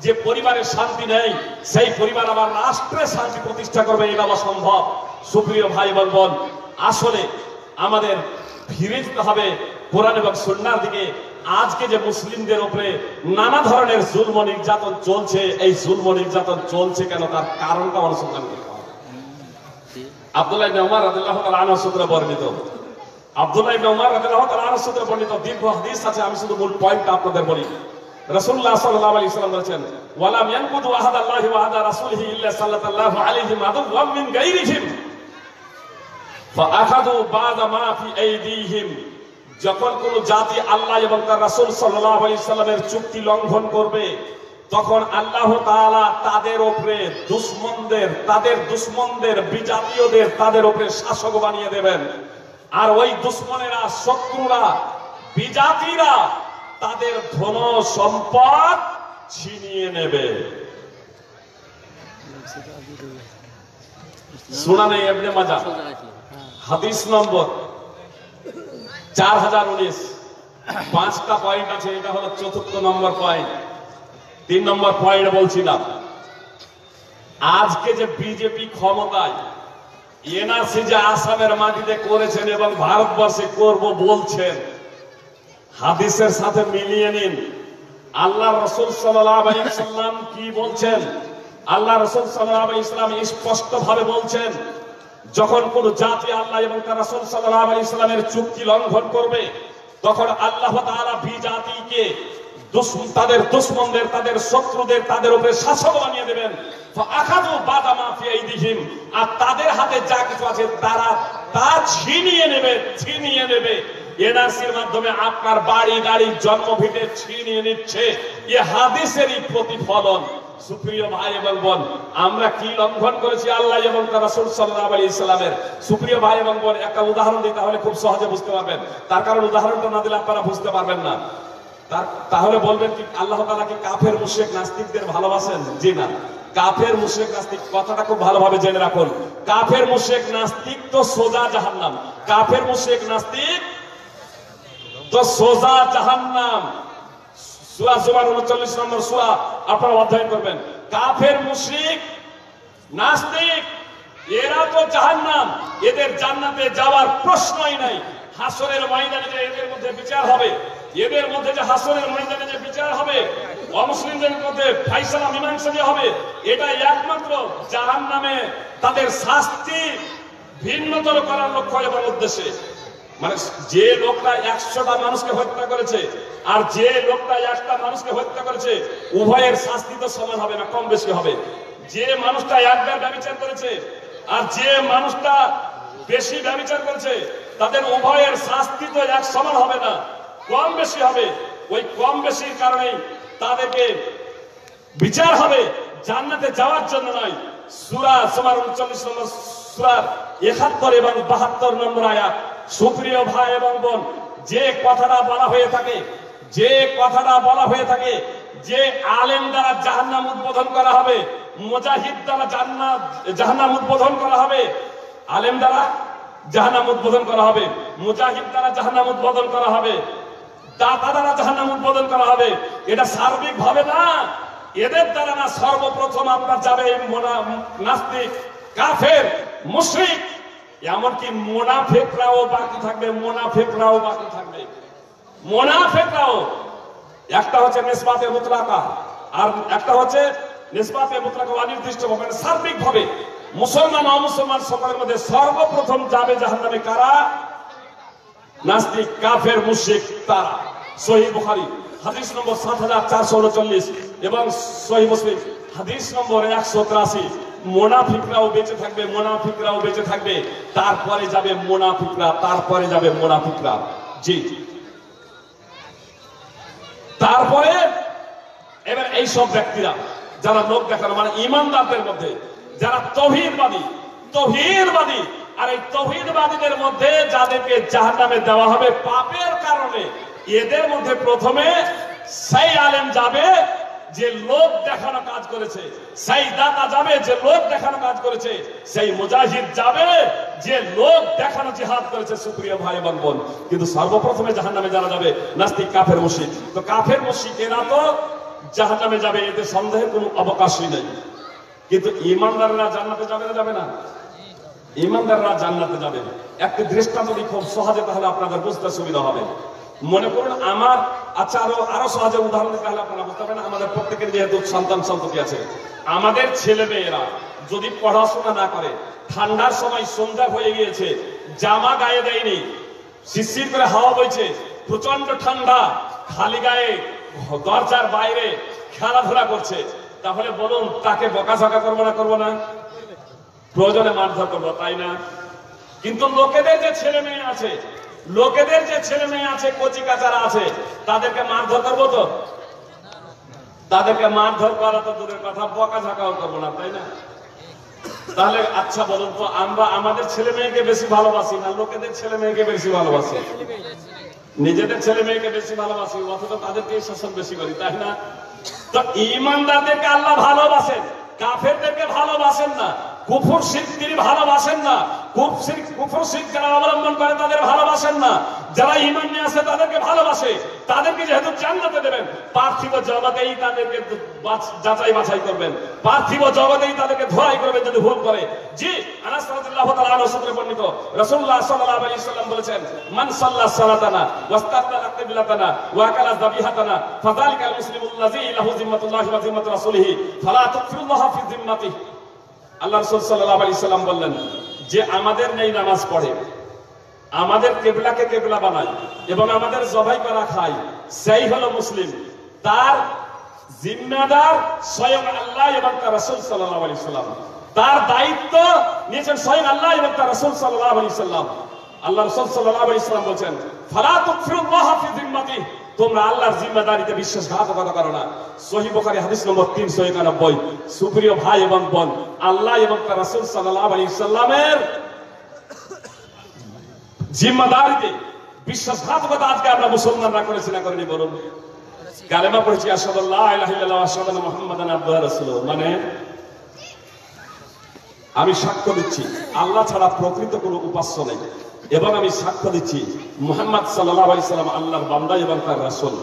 যে পরিবারে শান্তি নেই, সেই পরিবার আবার রাষ্ট্রে শান্তি প্রতিষ্ঠা করবে, এটা অসম্ভব। সুপ্রিয় ভাই এবং বোন, আসলে আমাদের ফিরে যেতে হবে কোরআন এবং সুন্নাহর দিকে। আজকে যে মুসলিমদের উপরে নানা ধরনের জুলম নির্যাতন চলছে, এই জুলম নির্যাতন চলছে কেন, তার কারণটা অনুসন্ধান করতে হবে। আব্দুল্লাহ ইবনে উমর রাদিয়াল্লাহু তাআলা আনহু সূত্রে বর্ণিত, আব্দুল্লাহ ইবনে উমর রাদিয়াল্লাহু তাআলা আনহু সূত্রে বর্ণিত দীর্ঘ হাদিস আছে। আমি শুধু মূল পয়েন্টটা আপনাদের বলি। রাসূলুল্লাহ সাল্লাল্লাহু আলাইহি ওয়াসাল্লাম বলেছেন ওয়ালাম ইয়ানকুদু আহাদাল্লাহি ওয়া আহাদা রাসূলিহি ইল্লা সাল্লাল্লাহু আলাইহি মাদুওয়াম মিন গায়রিহিম ফাআখাযু বা'দা মা ফি আইদিহিম। যখন কোন জাতি আল্লাহ এবং তার রাসূল সাল্লাল্লাহু আলাইহি ওয়াসাল্লামের চুক্তি লঙ্ঘন করবে তখন আল্লাহ তাআলা তাদের উপরে দুশমনদের বিজাতীয়দের তাদের উপরে শাসক বানিয়ে দেবেন। আর ওই দুশমনেরা শত্রুরা বিজাতিরা তাদের ধন সম্পদ ছিনিয়ে নেবে। সুনানে ইবনে মাজাহ হাদিস নম্বর 4019। 5টা পয়েন্ট আছে, এটা হলো 4র্থ নম্বর পয়েন্ট। 3 নম্বর পয়েন্ট বলছিলাম, আজকে যে বিজেপি ক্ষমতায় এনআরসি যে আসামের মাটিতে করেছেন এবং ভারতবর্ষে করব বলছেন, হাদিসের সাথে মিলিয়ে নিন। আল্লাহ রাসূল সাল্লাল্লাহু আলাইহি ওয়াসাল্লাম কি বলছেন? আল্লাহ রাসূল সাল্লাল্লাহু আলাইহি ওয়াসাল্লাম স্পষ্ট ভাবে বলছেন, যখন কোন জাতি আল্লাহ এবং তার রাসূল সাল্লাল্লাহু আলাইহি ওয়াসাল্লামের চুক্তি লঙ্ঘন করবে তখন আল্লাহ তাআলা বিজাতিকে তাদের দুশমনদের তাদের শত্রুদের তাদের উপরে শাসক বানিয়ে দেবেন। ফাআখাযু বা'দা মা ফি আইদিহিম, আর তাদের হাতে যা কিছু আছে তারা তা ছিনিয়ে নেবে। এনআরসির মাধ্যমে আপনার বাড়ি গাড়ি জন্মভিটে ছিনিয়ে নিচ্ছে, এ হাদিসেরই প্রতিফলন। সুপ্রিয় ভাই এবং বোন, আমরা কি লঙ্ঘন করেছি আল্লাহ এবং তার রাসূল সাল্লাল্লাহু আলাইহি ওয়াসাল্লামের? সুপ্রিয় ভাই এবং বোন, একটা উদাহরণ দিই, তাহলে খুব সহজে বুঝতে পারবেন। তার কারণ উদাহরণটা না দিলে আপনারা বুঝতে পারবেন না। তাহলে বলবেন কি আল্লাহ তাআলা কি কাফের মুশরিক নাস্তিকদের ভালোবাসেন? জি না। কাফের মুশরিক নাস্তিক কথাটা খুব ভালোভাবে জেনে রাখুন। কাফের মুশরিক নাস্তিক তো সোজা জাহান্নাম। কাফের মুশরিক নাস্তিক তো সোজা জাহান্নাম। সূরা জুমার 39 নম্বর সূরা আপনারা অধ্যয়ন করবেন। কাফের মুশরিক নাস্তিক এরা তো জাহান্নাম, এদের জান্নাতে যাওয়ার প্রশ্নই নাই। হাসরের ময়দানে যে এদের মধ্যে বিচার হবে, এদের মধ্যে যে হাসরের ময়দানে যে বিচার হবে, অমুসলিমদের মধ্যে ফায়সালা মীমাংসা যে হবে, এটা একমাত্র জাহান্নামে তাদের শাস্তি ভিন্নতর করার লক্ষ্য এবং উদ্দেশ্যে। মানে যে লোকটা 100টা মানুষকে হত্যা করেছে আর যে লোকটা 1টা মানুষকে হত্যা করেছে, উভয়ের শাস্তি তো সমান হবে না, কম বেশি হবে। যে মানুষটা একবার ব্যভিচার করেছে আর যে মানুষটা বেশি ব্যভিচার করেছে, তাদের উভয়ের শাস্তি তো এক সমান হবে না, কম বেশি হবে। ওই কম বেশির কারণেই তাদেরকে বিচার হবে, জান্নাতে যাওয়ার জন্য নয়। সূরা জুমার 39 নম্বর সূরার 71 এবং 72 নম্বর আয়াত। সুপ্রিয় ভাই এবং বোন, যে কথাটা বলা হয়ে থাকে যে আলেম দ্বারা জাহান্নাম উদ্বোধন করা হবে, মুজাহিদ দ্বারা জাহান্নাম উদ্বোধন করা হবে, আলেম দ্বারা জাহান্নাম উদ্বোধন করা হবে, মুজাহিদ দ্বারা জাহান্নাম উদ্বোধন করা হবে, দাতা দ্বারা জাহান্নাম উদ্বোধন করা হবে, এটা সার্বিক ভাবে না, এদের দ্বারা না। সর্বপ্রথম আপনার যাবে নাস্তিক, কাফের, মুশরিক, এমনকি মুনাফিকরাও বাকি থাকবে। মুনাফিকরাও একটা হচ্ছে নিসবাতে মুতলাকা আর একটা হচ্ছে নিসবাতে মুতলাকা অনির্দিষ্ট ভাবে, সার্বিক ভাবে মুসলমান অমুসলমান সকলের মধ্যে সর্বপ্রথম যাবে জাহান্নামে কারা? নাস্তিক, কাফের, মুশরিক তারা। সহিহ বুখারী হাদিস নম্বর 7439 এবং সহিহ মুসলিম হাদিস নম্বর 183। মুনাফিকরাও বেঁচে থাকবে, তারপরে যাবে মুনাফিকরা। জি, তারপরে এবার এই সব ব্যক্তিরা যারা লোক দেখানো, মানে ইমানদারদের মধ্যে যারা তৌহিদবাদী, আর এই তৌহিদবাদীদের মধ্যে যাদেরকে জাহান্নামে দেওয়া হবে পাপের কারণে, এদের মধ্যে প্রথমে সেই আলেম যাবে যে লোক দেখানো কাজ করেছে, সেই দাতা যাবে যে লোক দেখানো কাজ করেছে, সেই মুজাহিদ যাবে যে লোক দেখানো জিহাদ করেছে। সুপ্রিয় ভাই এবং বোন, কিন্তু সর্বপ্রথমে জাহান্নামে যারা যাবে নাস্তিক, কাফের, মুশরিক। তো কাফের মুশরিক এরা তো জাহান্নামে যাবে, এতে সন্দেহের কোনো অবকাশই নেই। কিন্তু ইমানদাররা জান্নাতে যাবে না? ইমানদাররা জান্নাতে যাবে। একটি দৃষ্টান্ত দিই খুব সহজে, তাহলে আপনাদের বুঝতে সুবিধা হবে। মনে করুন আমার, আচ্ছা আরো সহজে উদাহরণ দিতে হলে আপনারা বুঝতে পারবেন। আমাদের প্রত্যেকের যেহেতু সন্ততি আছে, আমাদের ছেলে মেয়েরা যদি পড়াশোনা না করে, ঠান্ডার সময় সন্ধ্যা হয়ে গিয়েছে, জামা গায়ে দেয়নি, শিরশির করে হাওয়া বইছে, প্রচন্ড ঠান্ডা, খালি গায়ে দরজার বাইরে খেলাধুলা করছে, তাহলে বলুন তাকে বকাঝকা করবো না? করবো না? প্রয়োজনে মারধর করবো, তাই না? কিন্তু লোকেদের যে ছেলে মেয়ে আছে, লোকেদের যে ছেলে মেয়ে আছে, কচি কাচারা আছে, তাদেরকে মারধর করবো তো? তাদেরকে মারধর করা তো দূরের কথা, বকাঝকাও করবো না, তাই না? তাহলে আচ্ছা বলুন তো, আমরা আমাদের ছেলে মেয়েকে বেশি ভালোবাসি না লোকেদের ছেলে মেয়েকে বেশি ভালোবাসি? নিজেদের ছেলে মেয়েকে বেশি ভালোবাসি, অথচ তাদেরকে শাসন বেশি করি, তাই না? তো ঈমানদারদেরকে আল্লাহ ভালোবাসেন, কাফেরদেরকে ভালোবাসেন না। কুফর শিরক তিনি ভালোবাসেন না। কুফর শিরক যারা অবলম্বন করে তাদের ভালোবাসেন না। যারা ঈমান নিয়ে আসে তাদেরকে ভালোবাসে। তাদেরকে যেহেতু জান্নাতে দেবেন, পার্থিব জগতেই তাদেরকে যাচাই বাছাই করবেন, পার্থিব জগতেই তাদেরকে ধরাই করবেন যদি ভুল করে। জি, আনাস রাদিয়াল্লাহু তাআলা আনহু সূত্রে বর্ণিত, রাসূলুল্লাহ সাল্লাল্লাহু আলাইহি ওয়াসাল্লাম বলেছেন, মান সাল্লা সালাতানা ওয়াস্তাকবালা কিবলাতানা ওয়া আকালা যাবিহাতানা ফাযালিকাল মুসলিমুল্লাযী লাহু জিম্মাতুল্লাহি ওয়া জিম্মাতু রাসূলিহি ফালা তুকফিরুল্লাহ ফি জিম্মাতিহি। আল্লাহ রাসূল সাল্লাল্লাহু আলাইহি ওয়াসাল্লাম বললেন, যে আমাদের নেই নামাজ পড়ে, আমাদের কিবলাকে কিবলা বানায় এবং আমাদের জবাই করা খায়, সেই হলো মুসলিম। তার জিম্মাদার স্বয়ং আল্লাহ এবং তার রাসূল সাল্লাল্লাহু আলাইহি ওয়াসাল্লাম। তার দায়িত্ব নিয়েছেন স্বয়ং আল্লাহ এবং তার রাসূল সাল্লাল্লাহু আলাইহি ওয়াসাল্লাম। আল্লাহ রাসূল সাল্লাল্লাহু আলাইহি ওয়াসাল্লাম বলেন, ফালা তুকফিরুল্লাহ ফি জিম্মাতিহি, তোমরা আল্লাহর জিম্মাদারিতে বিশ্বাসঘাতকতা করো না। সহিহ বুখারী হাদিস নম্বর 391। সুপ্রিয় ভাই এবং বোন, আল্লাহ এবং তার রাসূল সাল্লাল্লাহু আলাইহি ওয়াসাল্লামের জিম্মাদারিতে বিশ্বাসঘাতকতা আজকে আমরা মুসলমানরা করেছি না করিনি বলুন? কালেমা পড়েছি, আশহাদু আল্লা ইলাহা ইল্লাল্লাহ ওয়া আশহাদু আন্না মুহাম্মাদান আবদুহু ওয়া রাসূলুহু, মানে আমি সাক্ষ্য দিচ্ছি আল্লাহ ছাড়া প্রকৃত কোনো উপাস্য নেই, এবং আমি সাক্ষ্য দিচ্ছি মুহাম্মদ সাল্লাল্লাহু আলাইহি সাল্লাম আল্লাহর বান্দা এবং তার রাসূল।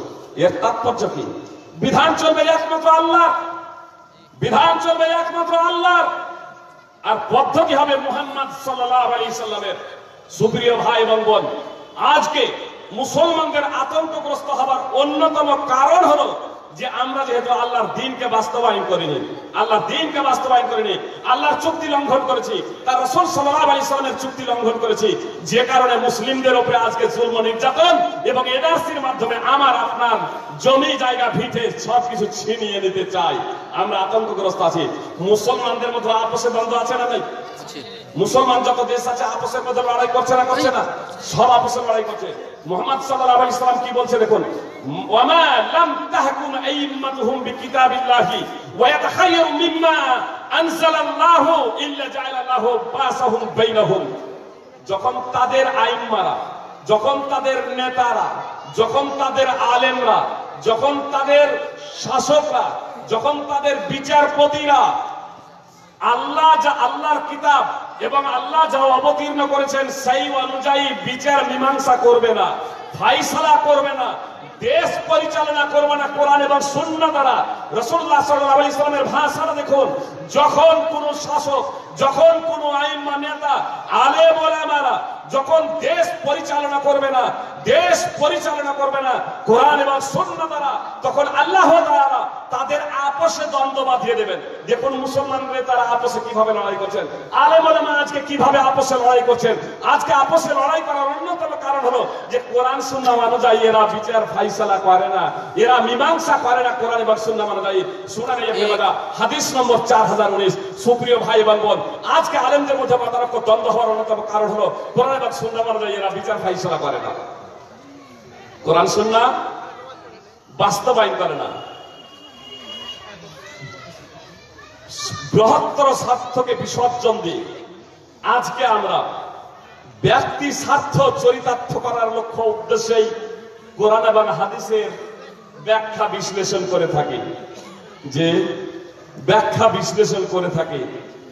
এর তাৎপর্য কি? বিধান চলবে একমাত্র আল্লাহ, বিধান চলবে একমাত্র আল্লাহ, আর পদ্ধতি হবে মুহাম্মদ সাল্লাল্লাহু আলাইহি সাল্লামের। সুপ্রিয় ভাই এবং বোন, আজকে মুসলমানদের আতঙ্কগ্রস্ত হবার অন্যতম কারণ হলো যে আমরা যেহেতু আল্লাহর দ্বীনকে বাস্তবায়ন করিনি, আল্লাহর দ্বীনকে বাস্তবায়ন করিনি, আল্লাহর চুক্তি লঙ্ঘন করেছি, তার রাসূল সাল্লাল্লাহু আলাইহি সাল্লামের চুক্তি লঙ্ঘন করেছি, যে কারণে মুসলিমদের উপরে আজকে জুলম নির্যাতন এবং এনআরসির মাধ্যমে আমার আপনার জমি জায়গা ভিটে সবকিছু ছিনিয়ে নিতে চাই। আমরা আতঙ্কগ্রস্ত আছি। মুসলমানদের মধ্যে আপসে দ্বন্দ্ব আছে না? নেই? মুসলমান যত দেশ আছে আপসের মধ্যে লড়াই করছে না? করছে না? সব আপসে লড়াই করছে। মুহাম্মদ সাল্লাল্লাহু আলাইহি সাল্লাম কি বলছে দেখুন, ওয়ামা লাম তাহকুম আইম্মাতুহুম বিকিতাবিল্লাহি ওয়া ইয়াতাখায়য়ারু মিম্মা আনজালাল্লাহু ইল্লা জাআলাল্লাহু বাসাহুম বাইনাহুম। যখন তাদের আইম্মারা, যখন তাদের নেতারা, যখন তাদের আলেমরা, যখন তাদের শাসকরা, যখন তাদের বিচারপতিরা আল্লাহর কিতাব এবং আল্লাহ যা অবতীর্ণ করেছেন সেই অনুযায়ী বিচার মীমাংসা করবে না, ফায়সালা করবে না, দেশ পরিচালনা করবে না কোরআন এবং সুন্নাহ দ্বারা। রাসূলুল্লাহ সাল্লাল্লাহু আলাইহি ওয়াসাল্লামের ভাষাটা দেখুন, যখন কোন শাসক, যখন কোন আইম্মা নেতা, আলেম ওলামারা যখন দেশ পরিচালনা করবে না, দেশ পরিচালনা করবে না কোরআন এবং সুন্নাহ দ্বারা, তখন আল্লাহ তাআলা তাদের আপসে দ্বন্দ্ব বাঁধিয়ে দেবেন। দেখুন মুসলমানদের তারা আপসে কিভাবে লড়াই করছেন, আলেম ওলামা আজকে কিভাবে আপসে লড়াই করছেন। আজকে আপসে লড়াই করার অন্যতম কারণ হলো যে কোরআন সুন্নাহ অনুযায়ী এরা বিচার ফায়সালা করে না, এরা মীমাংসা করে না কোরআন এবং সুন্নাহ অনুযায়ী। সুনানে ইবনে মাজাহ হাদিস নম্বর 4019। সুপ্রিয় ভাই এবং বোন, আজকে আলেমদের মধ্যে মতানৈক্য দ্বন্দ্ব হওয়ার অন্যতম কারণ হলো কোরআন এবং সুন্নাহ অনুযায়ী এরা বিচার ফায়সালা করে না, কোরআন সুন্নাহ বাস্তবায়ন করে না। বৃহত্তর স্বার্থকে বিসর্জন দিয়ে আজকে আমরা ব্যক্তি স্বার্থ চরিতার্থ করার লক্ষ্য উদ্দেশ্যেই কোরআন এবং হাদিসের ব্যাখ্যা বিশ্লেষণ করে থাকি, যে ব্যাখ্যা বিশ্লেষণ করে থাকি,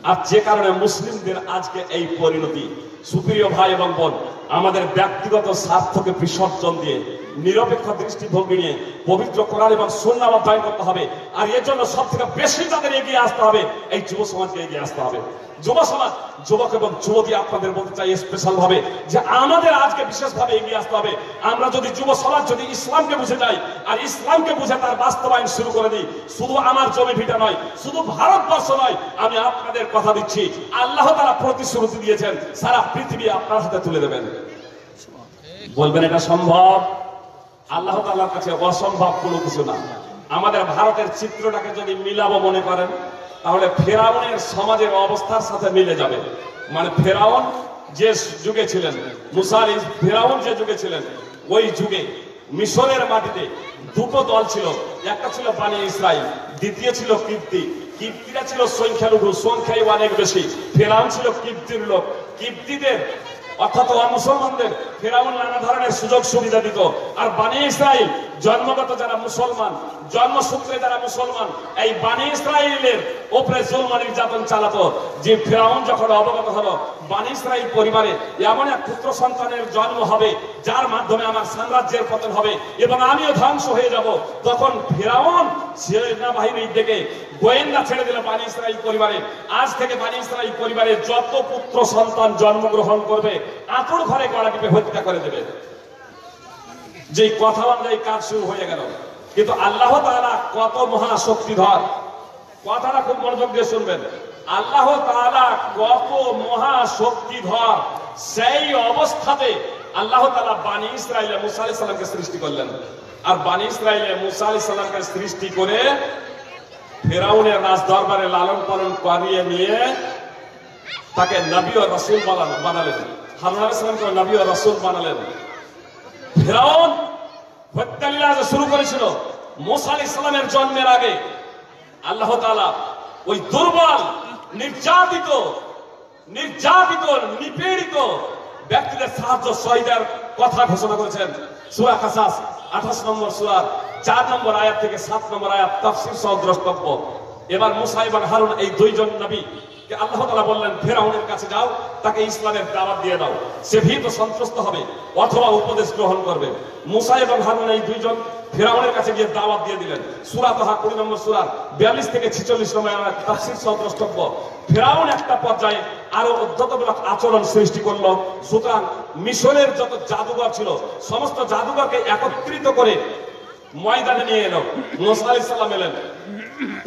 আর যে কারণে মুসলিমদের আজকে এই পরিণতি। সুপ্রিয় ভাই এবং বোন, আমাদের ব্যক্তিগত স্বার্থকে বিসর্জন দিয়ে নিরপেক্ষ দৃষ্টিভঙ্গি নিয়ে পবিত্র কোরআন এবং সুন্নাহ অধ্যয়ন করতে হবে। আর এর জন্য সব থেকে বেশি তাদের এগিয়ে আসতে হবে এই যুব সমাজকে এগিয়ে আসতে হবে। যুব সমাজ, যুবক এবং যুবতী আপনাদের বলতে চাই স্পেশাল ভাবে যে আমাদের আজকে বিশেষভাবে এগিয়ে আসতে হবে। আমরা যদি যুব সমাজ যদি ইসলামকে বুঝে যাই আর ইসলামকে বুঝে তার বাস্তবায়ন শুরু করে দিই, শুধু আমার জমি ভিটা নয়, শুধু ভারতবর্ষ নয়, আমি আপনাদের কথা দিচ্ছি আল্লাহ তাআলা প্রতিশ্রুতি দিয়েছেন সারা পৃথিবী আপনার হাতে তুলে দেবেন। বলবেন এটা সম্ভব? আল্লাহ তাআলার কাছে অসম্ভব কোনো কিছু না। আমাদের ভারতের চিত্রটাকে যদি মিলাবো মনে করেন, তাহলে ফেরাউনের সমাজের অবস্থার সাথে মিলে যাবে। মানে ফেরাউন যে যুগে ছিলেন, মুসা ফেরাউন যে যুগে ছিলেন, ওই যুগে মিশরের মাটিতে দুটো দল ছিল। একটা ছিল বানি ইসরাইল, দ্বিতীয় ছিল কিপ্তি। কিপ্তিরা ছিল সংখ্যালঘু, সংখ্যায় অনেক বেশি। ফেরাউন ছিল কিপ্তির লোক। কিপ্তিদের অর্থাৎ মুসলমানদের ফেরাউন নানা ধরনের সুযোগ সুবিধা দিত। আর বানি ইসরাইল জন্মগত যারা মুসলমান, জন্মসূত্রে যারা মুসলমান, এই বানি ইসরাইলের উপরে জুলম নির্যাতন চালাতো। যে ফেরাউন যখন অবগত হলো বানি ইসরাইল পরিবারে এমন এক পুত্র সন্তানের জন্ম হবে যার মাধ্যমে আমার সাম্রাজ্যের পতন হবে এবং আমিও ধ্বংস হয়ে যাব, তখন ফেরাউন সেনাবাহিনীর দিকে গোয়েন্দা ছেড়ে দিল বানি ইসরাইল পরিবারে। আজ থেকে বানি ইসরাইল পরিবারের যত পুত্র সন্তান জন্মগ্রহণ করবে আতর ঘরে গলা টিপে হত্যা করে দেবে। যে কথা অনুযায়ী কাজ শুরু হয়ে গেল। কিন্তু আল্লাহ তাআলা কত মহা শক্তিধর, কথাটা খুব মনোযোগ দিয়ে শুনবেন। আল্লাহ তাআলা কত মহা শক্তিধর, সেই অবস্থাতে আল্লাহ তাআলা বানি ইসরাইলে মুসা আলাইহিস সালামকে সৃষ্টি করলেন। আর বানি ইসরাইলে মুসা আলাইহিস সালামকে সৃষ্টি করে ফেরাউনের রাজ দরবারে লালন পালন করিয়ে নিয়ে তাকে নবী ও রাসূল বানালেন। হারুন আলাইহিস সালামকে নবী ও রাসূল বানালেন। ফেরাউন হত্যালীলা শুরু করেছিল মুসা আলাইহিস সালামের জন্মের আগে। আল্লাহ তাআলা ওই দুর্বল, নির্যাতিত, নিপীড়িত ব্যক্তিদের সাহায্য সহায়তার কথা ঘোষণা করেছেন। সূরা কাসাস 28 নম্বর সূরা 4 নম্বর আয়াত থেকে 7 নম্বর আয়াত তাফসীর সহ দ্রষ্টব্য। এবার মুসা এবং হারুন এই দুইজন নবী কে আল্লাহ তাআলা বললেন ফেরাউনের কাছে যাও, তাকে ইসলামের দাওয়াত দিয়ে দাও, সে ভীত সন্ত্রস্ত হবে অথবা উপদেশ গ্রহণ করবে। মুসা এবং হারুন এই দুইজন ফেরাউনের কাছে গিয়ে দাওয়াত দিয়ে দিলেন। সূরা তাহা 20 নম্বর সূরা 42 থেকে 46 নম্বর আয়াত তাফসীর সহ দ্রষ্টব্য। ফেরাউন একটা পর্যায়ে আরো উদ্ধতমূলক আচরণ সৃষ্টি করলো। সুতরাং মিশরের যত জাদুঘর ছিল সমস্ত জাদুঘরকে একত্রিত করে ময়দানে নিয়ে এলো। মুসা আলাইহিস সালাম এলেন।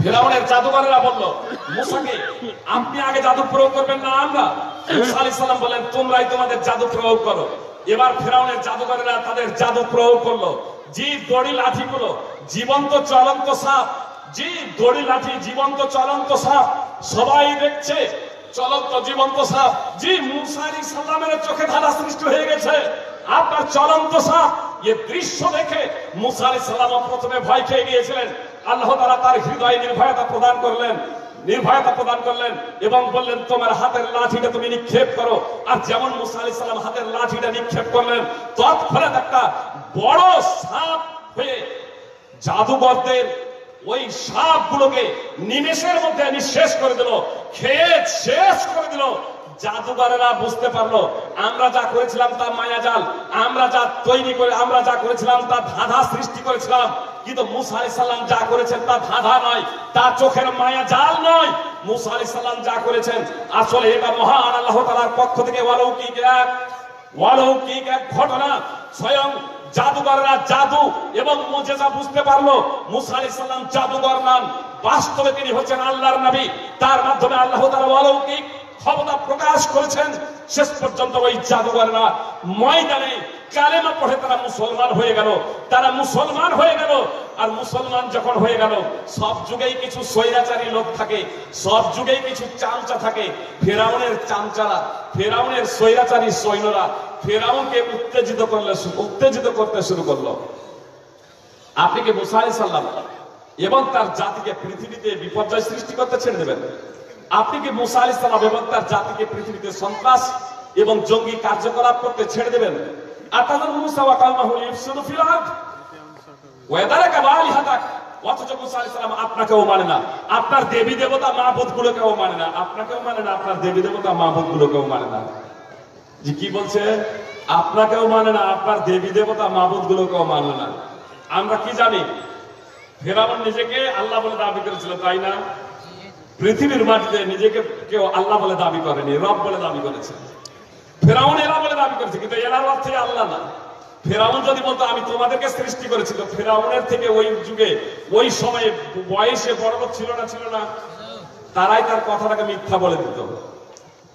ফেরাউনের জাদুঘরেরা বলল মুসাকে, আপনি আগে জাদু প্রয়োগ করবেন না আমরা? মুসা আলাইহিস সালাম বলেন তোমরাই তোমাদের জাদু প্রয়োগ করো। এবার ফেরাউনের জাদুঘরেরা তাদের জাদু প্রয়োগ করলো। যে দড়ি লাঠিগুলো জীবন্ত চলন্ত সাপ, যে দড়ি লাঠি জীবন্ত চলন্ত সাপ, সবাই দেখছে চলন্ত জীবন্ত সাপ। যে মুসা আলাইহিস সালামের চোখে ধাঁধা সৃষ্টি হয়ে গেছে, আপনার চলন্ত সাপ। এই দৃশ্য দেখে মুসা আলাইহিস সালাম প্রথমে ভয় খেয়ে গিয়েছিলেন। আল্লাহ তাআলা তার হৃদয়ে নির্ভয়তা প্রদান করলেন এবং বললেন তোমার হাতের লাঠিটা তুমি নিক্ষেপ করো। আর যেমন মুসা আলাইহিস সালাম হাতের লাঠিটা নিক্ষেপ করলেন, তৎক্ষণাৎ একটা বড় সাপ হয়ে জাদুঘরদের ওই সাপগুলোকে নিমেষের মধ্যে নিঃশেষ করে দিল, খেয়ে শেষ করে দিল। জাদুঘরেরা বুঝতে পারলো আমরা যা করেছিলাম তা মায়াজাল, আমরা যা করেছিলাম তা ধাঁধা সৃষ্টি করেছিলাম। কিন্তু মুসা আলাইহিস সালাম যা করেছেন তা ধাঁধা নয়, তা চোখের মায়াজাল নয়। মুসা আলাইহিস সালাম যা করেছেন আসলে এটা মহান আল্লাহ তাআলার পক্ষ থেকে অলৌকিক এক ঘটনা। স্বয়ং জাদুঘররা জাদু এবং মুজিজা বুঝতে পারলো মুসা আলাইহিস সালাম জাদুঘর নন, বাস্তবে তিনি হচ্ছেন আল্লাহর নবী। তার মাধ্যমে আল্লাহ তাআলা অলৌকিক ক্ষমতা প্রকাশ করেছেন। শেষ পর্যন্ত ওই জাদুঘররা ময়দানে কালেমা পড়ে তারা মুসলমান হয়ে গেল। আর মুসলমান যখন হয়ে গেল, সব যুগেই কিছু স্বৈরাচারী লোক থাকে, সব যুগেই কিছু চামচা থাকে। ফেরাউনের চামচারা, ফেরাউনের স্বৈরাচারী সৈন্যরা ফেরাউনকে উত্তেজিত করতে শুরু করলো। আপনি কি মুসা আলাইহিস সালাম এবং তার জাতিকে পৃথিবীতে বিপর্যয় সৃষ্টি করতে ছেড়ে দেবেন? আপনি কি মুসা আলাইহিস সালাম এবং তার জাতিকে পৃথিবীতে সন্ত্রাস এবং জঙ্গি কার্যকলাপ করতে ছেড়ে দেবেন? আতাদার মুসা ওয়া কাওমাহু লিইফসিদু ফিল আরদ ওয়া ইয়াদারাকা আলিহাতাক। অথচ মুসা আলাইহিস সালাম আপনাকেও মানে না, আপনার দেবী দেবতা মাবুদগুলোকেও মানে না, আপনাকেও মানে না, আপনার দেবী দেবতা মাবুদগুলোকেও মানে না। জি কি বলছে? আপনাকেও মানে না, আপনার দেবী দেবতা মাবুদগুলোকেও মানে না। আমরা কি জানি? ফেরাউন নিজেকে আল্লাহ বলে দাবি করেছিল, তাই না? পৃথিবীর মাটিতে নিজেকে কেউ আল্লাহ বলে দাবি করেনি, রব বলে দাবি করেছে। ফেরাউন এলা বলে দাবি করেছে, কিন্তু এলার অর্থে আল্লাহ না। ফেরাউন যদি বলতো আমি তোমাদেরকে সৃষ্টি করেছি, তো ফেরাউনের থেকে ওই যুগে ওই সময়ে বয়সে বড় লোক ছিল না, তারাই তার কথাটাকে মিথ্যা বলে দিত।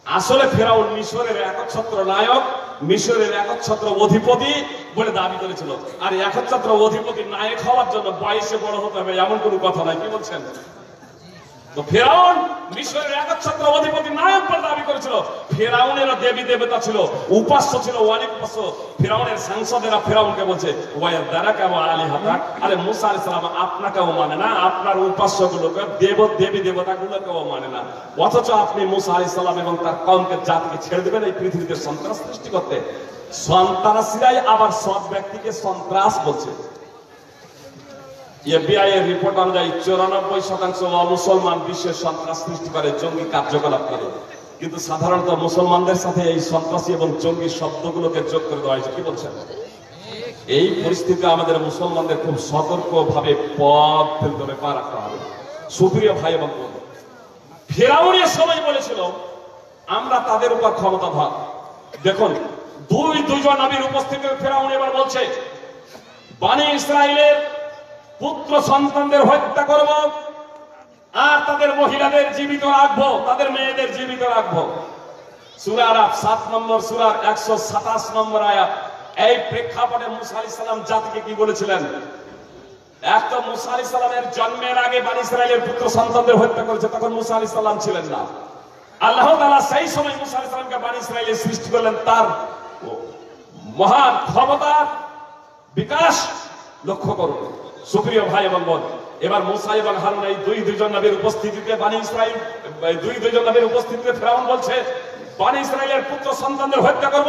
আসলে ফেরাউন মিশরের একচ্ছত্র নায়ক মিশরের একচ্ছত্র অধিপতি বলে দাবি করেছিল। আর একচ্ছত্র অধিপতি নায়ক হওয়ার জন্য বয়সে বড় হতে হবে এমন কোনো কথা নাই, কি বলছেন? তো ফেরাউন মিশরের একচ্ছত্র অধিপতি নায়ক বলে দাবি করেছিল। ফেরাউনেরও দেবী দেবতা ছিল, উপাস্য ছিল, অনেক উপাস্য। ফেরাউনের সাংসদেরা ফেরাউনকে বলছে ওয়া দারাকা ওয়া আলিহাতাক, আরে মুসা আলাইহিস সালাম আপনাকেও মানে না, আপনার উপাস্যগুলোকে দেবী দেবতাগুলোকেও মানে না, অথচ আপনি মুসা আলাইহিস সালাম এবং তার কওমকে জাতিকে ছেড়ে দেবেন এই পৃথিবীতে সন্ত্রাস সৃষ্টি করতে। সন্ত্রাসীরাই আবার সৎ ব্যক্তিকে সন্ত্রাস বলছে। FBI এর রিপোর্ট অনুযায়ী 94% অমুসলমান বিশ্বের সন্ত্রাস সৃষ্টি করে, জঙ্গি কার্যকলাপ করে। কিন্তু সাধারণত মুসলমানদের সাথে এই সন্ত্রাসী এবং জঙ্গি শব্দগুলোকে যোগ করে দেওয়া হয়েছে, কি বলছেন? এই পরিস্থিতিতে আমাদের মুসলমানদের খুব সতর্কভাবে পথ ফেলতে হবে, পা রাখতে হবে। সুপ্রিয় ভাই এবং বোন, ফেরাউনের সময় বলেছিল আমরা তাদের উপর ক্ষমতাধর। দেখুন দুইজন নবীর উপস্থিতিতে ফেরাউন এবার বলছে বনি ইসরাইলের পুত্র সন্তানদের হত্যা করব, আর তাদের মহিলাদের জীবিত রাখবো, তাদের মেয়েদের জীবিত রাখবো। সূরা আরাফ 7 নম্বর সূরার 127 নম্বর আয়াত। এই প্রেক্ষাপটে মুসা আলাইহিস সালাম জাতিকে কি বলেছিলেন? এক তো মুসা আলাইহিস সালামের জন্মের আগে বনি ইসরাইলের পুত্র সন্তানদের হত্যা করেছে, তখন মুসা আলাইহিস সালাম ছিলেন না। আল্লাহ তাআলা সেই সময় মুসা আলাইহিস সালামকে বনি ইসরাইলের সৃষ্টি করলেন, তার মহান ক্ষমতার বিকাশ লক্ষ্য করুন। সুপ্রিয় ভাই এবং বোন, এবার মুসা এবং হারুন এই দুইজন নবীর উপস্থিতিতে বনি ইসরাইল দুইজন নবীর উপস্থিতিতে ফেরাউন বলছে বনি ইসরাইলের পুত্র সন্তানদের হত্যা করব,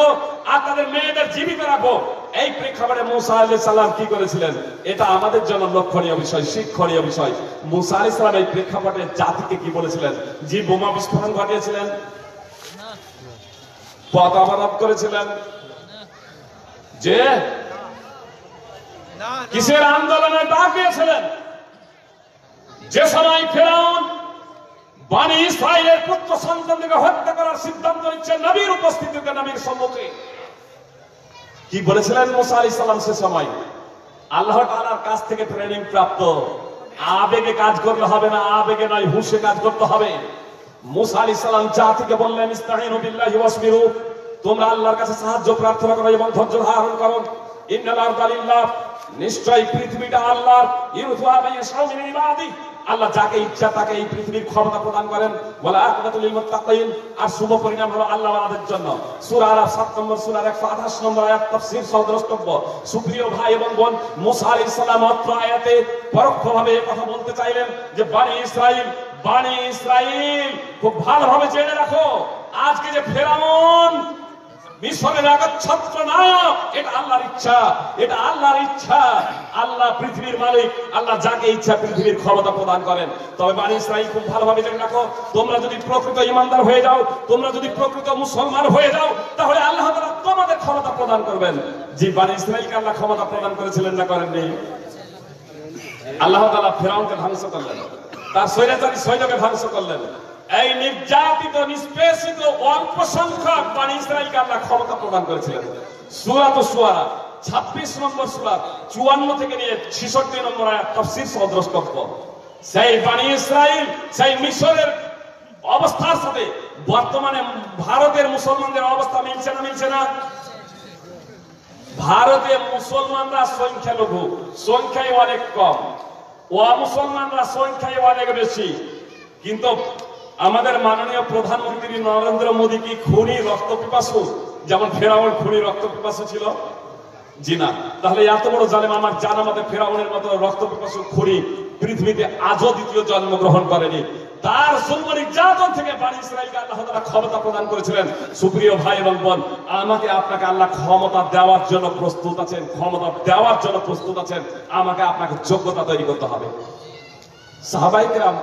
আর তাদের মেয়েদের জীবিত রাখবো। এই প্রেক্ষাপটে মুসা আলাইহিস সালাম কি করেছিলেন? এটা আমাদের জন্য লক্ষণীয় বিষয়, শিক্ষণীয় বিষয়। মুসা আলাইহিস সালাম এই প্রেক্ষাপটে জাতিকে কি বলেছিলেন? যে বোমা বিস্ফোরণ ঘটিয়েছিলেন, পথ অবরোধ করেছিলেন, যে কিসের আন্দোলনে ডাক দিয়েছিলেন? যে সময় ফেরাউন বনি ইসরাইলের পুত্র সন্তানদেরকে হত্যা করার সিদ্ধান্ত নিচ্ছে নবীর উপস্থিতিতে, নবীর সম্মুখে কি বলেছিলেন মুসা আলাইহিস সালাম? সে সময় আল্লাহ তাআলার কাছ থেকে ট্রেনিং প্রাপ্ত, আবেগে কাজ করলে হবে না, আবেগে নয় হুঁশে কাজ করতে হবে। মুসা আলাইহিস সালাম জাতিকে বললেন ইস্তাঈনু বিল্লাহি ওয়াসবিরু, তোমরা আল্লাহর কাছে সাহায্য প্রার্থনা করো এবং ধৈর্য ধারণ করো। ইন্নাল আরদা লিল্লাহ, নিশ্চয়ই পৃথিবীটা আল্লাহর। ইউরফা মাইয়াশাউ মিন ইবাদি, আল্লাহ যাকে ইচ্ছা তাকে এই পৃথিবীর ক্ষমতা প্রদান করেন। ওয়ালা আকিবাতুল লিল মুত্তাকিন, আর শুভ পরিণাম হলো আল্লাহওয়ালাদের জন্য। সূরা আরাফ 7 নম্বর সূরার 128 নম্বর আয়াত তাফসীর সহ দ্রষ্টব্য। সুপ্রিয় ভাই এবং বোন, মুসা আলাইহিস সালাম অত্র আয়াতে পরোক্ষভাবে এই কথা বলতে চাইলেন যে বনি ইসরাইল খুব ভালোভাবে জেনে রাখো, আজকে যে ফেরাউন মিশরের একচ্ছত্র নায়ক, এটা আল্লাহর ইচ্ছা, এটা আল্লাহর ইচ্ছা। আল্লাহ পৃথিবীর মালিক, আল্লাহ যাকে ইচ্ছা পৃথিবীর ক্ষমতা প্রদান করেন। তবে বনি ইসরাইল খুব ভালোভাবে জেনে রাখো, তোমরা যদি প্রকৃত ইমানদার হয়ে যাও, তোমরা যদি প্রকৃত মুসলমান হয়ে যাও, তাহলে আল্লাহ তাআলা তোমাদের ক্ষমতা প্রদান করবেন। যে বনি ইসরাইলকে আল্লাহ ক্ষমতা প্রদান করেছিলেন না করেননি? আল্লাহ তাআলা ফেরাউনকে ধ্বংস করলেন, তার স্বৈরাচারী সৈন্যকে ধ্বংস করলেন। এই নির্যাতিত নিষ্পেষিত অল্প সংখ্যক বনি ইসরাইলকে আল্লাহ ক্ষমতা প্রদান করেছিলেন। সূরা শুআরা 26 নম্বর সূরা 54 থেকে নিয়ে 66 নম্বর আয়াত তাফসীর সহ দ্রষ্টব্য। সেই বনি ইসরাইল সেই মিশরের অবস্থার সাথে বর্তমানে ভারতের মুসলমানদের অবস্থা মিলছে না? ভারতে মুসলমানরা সংখ্যালঘু, সংখ্যায় অনেক কম, মুসলমানরা সংখ্যায় অনেক বেশি। কিন্তু আমাদের মাননীয় প্রধানমন্ত্রী নরেন্দ্র মোদী কি খুনি রক্তপিপাসু যেমন ফেরাউন খুনি রক্তপিপাসু ছিল? জি না। তাহলে এত বড় জালেম আমার জানা মতে ফেরাউনের মতো রক্তপিপাসু খুনি পৃথিবীতে আজও দ্বিতীয় জন্মগ্রহণ করেনি। তার জুলম নির্যাতন থেকে বনি ইসরাইলকে আল্লাহ তাআলা ক্ষমতা প্রদান করেছিলেন। সুপ্রিয় ভাই এবং বোন, আমাকে আপনাকে আল্লাহ ক্ষমতা দেওয়ার জন্য প্রস্তুত আছেন, ক্ষমতা দেওয়ার জন্য প্রস্তুত আছেন। আমাকে আপনাকে যোগ্যতা তৈরি করতে হবে। সাহাবায়ে কেরাম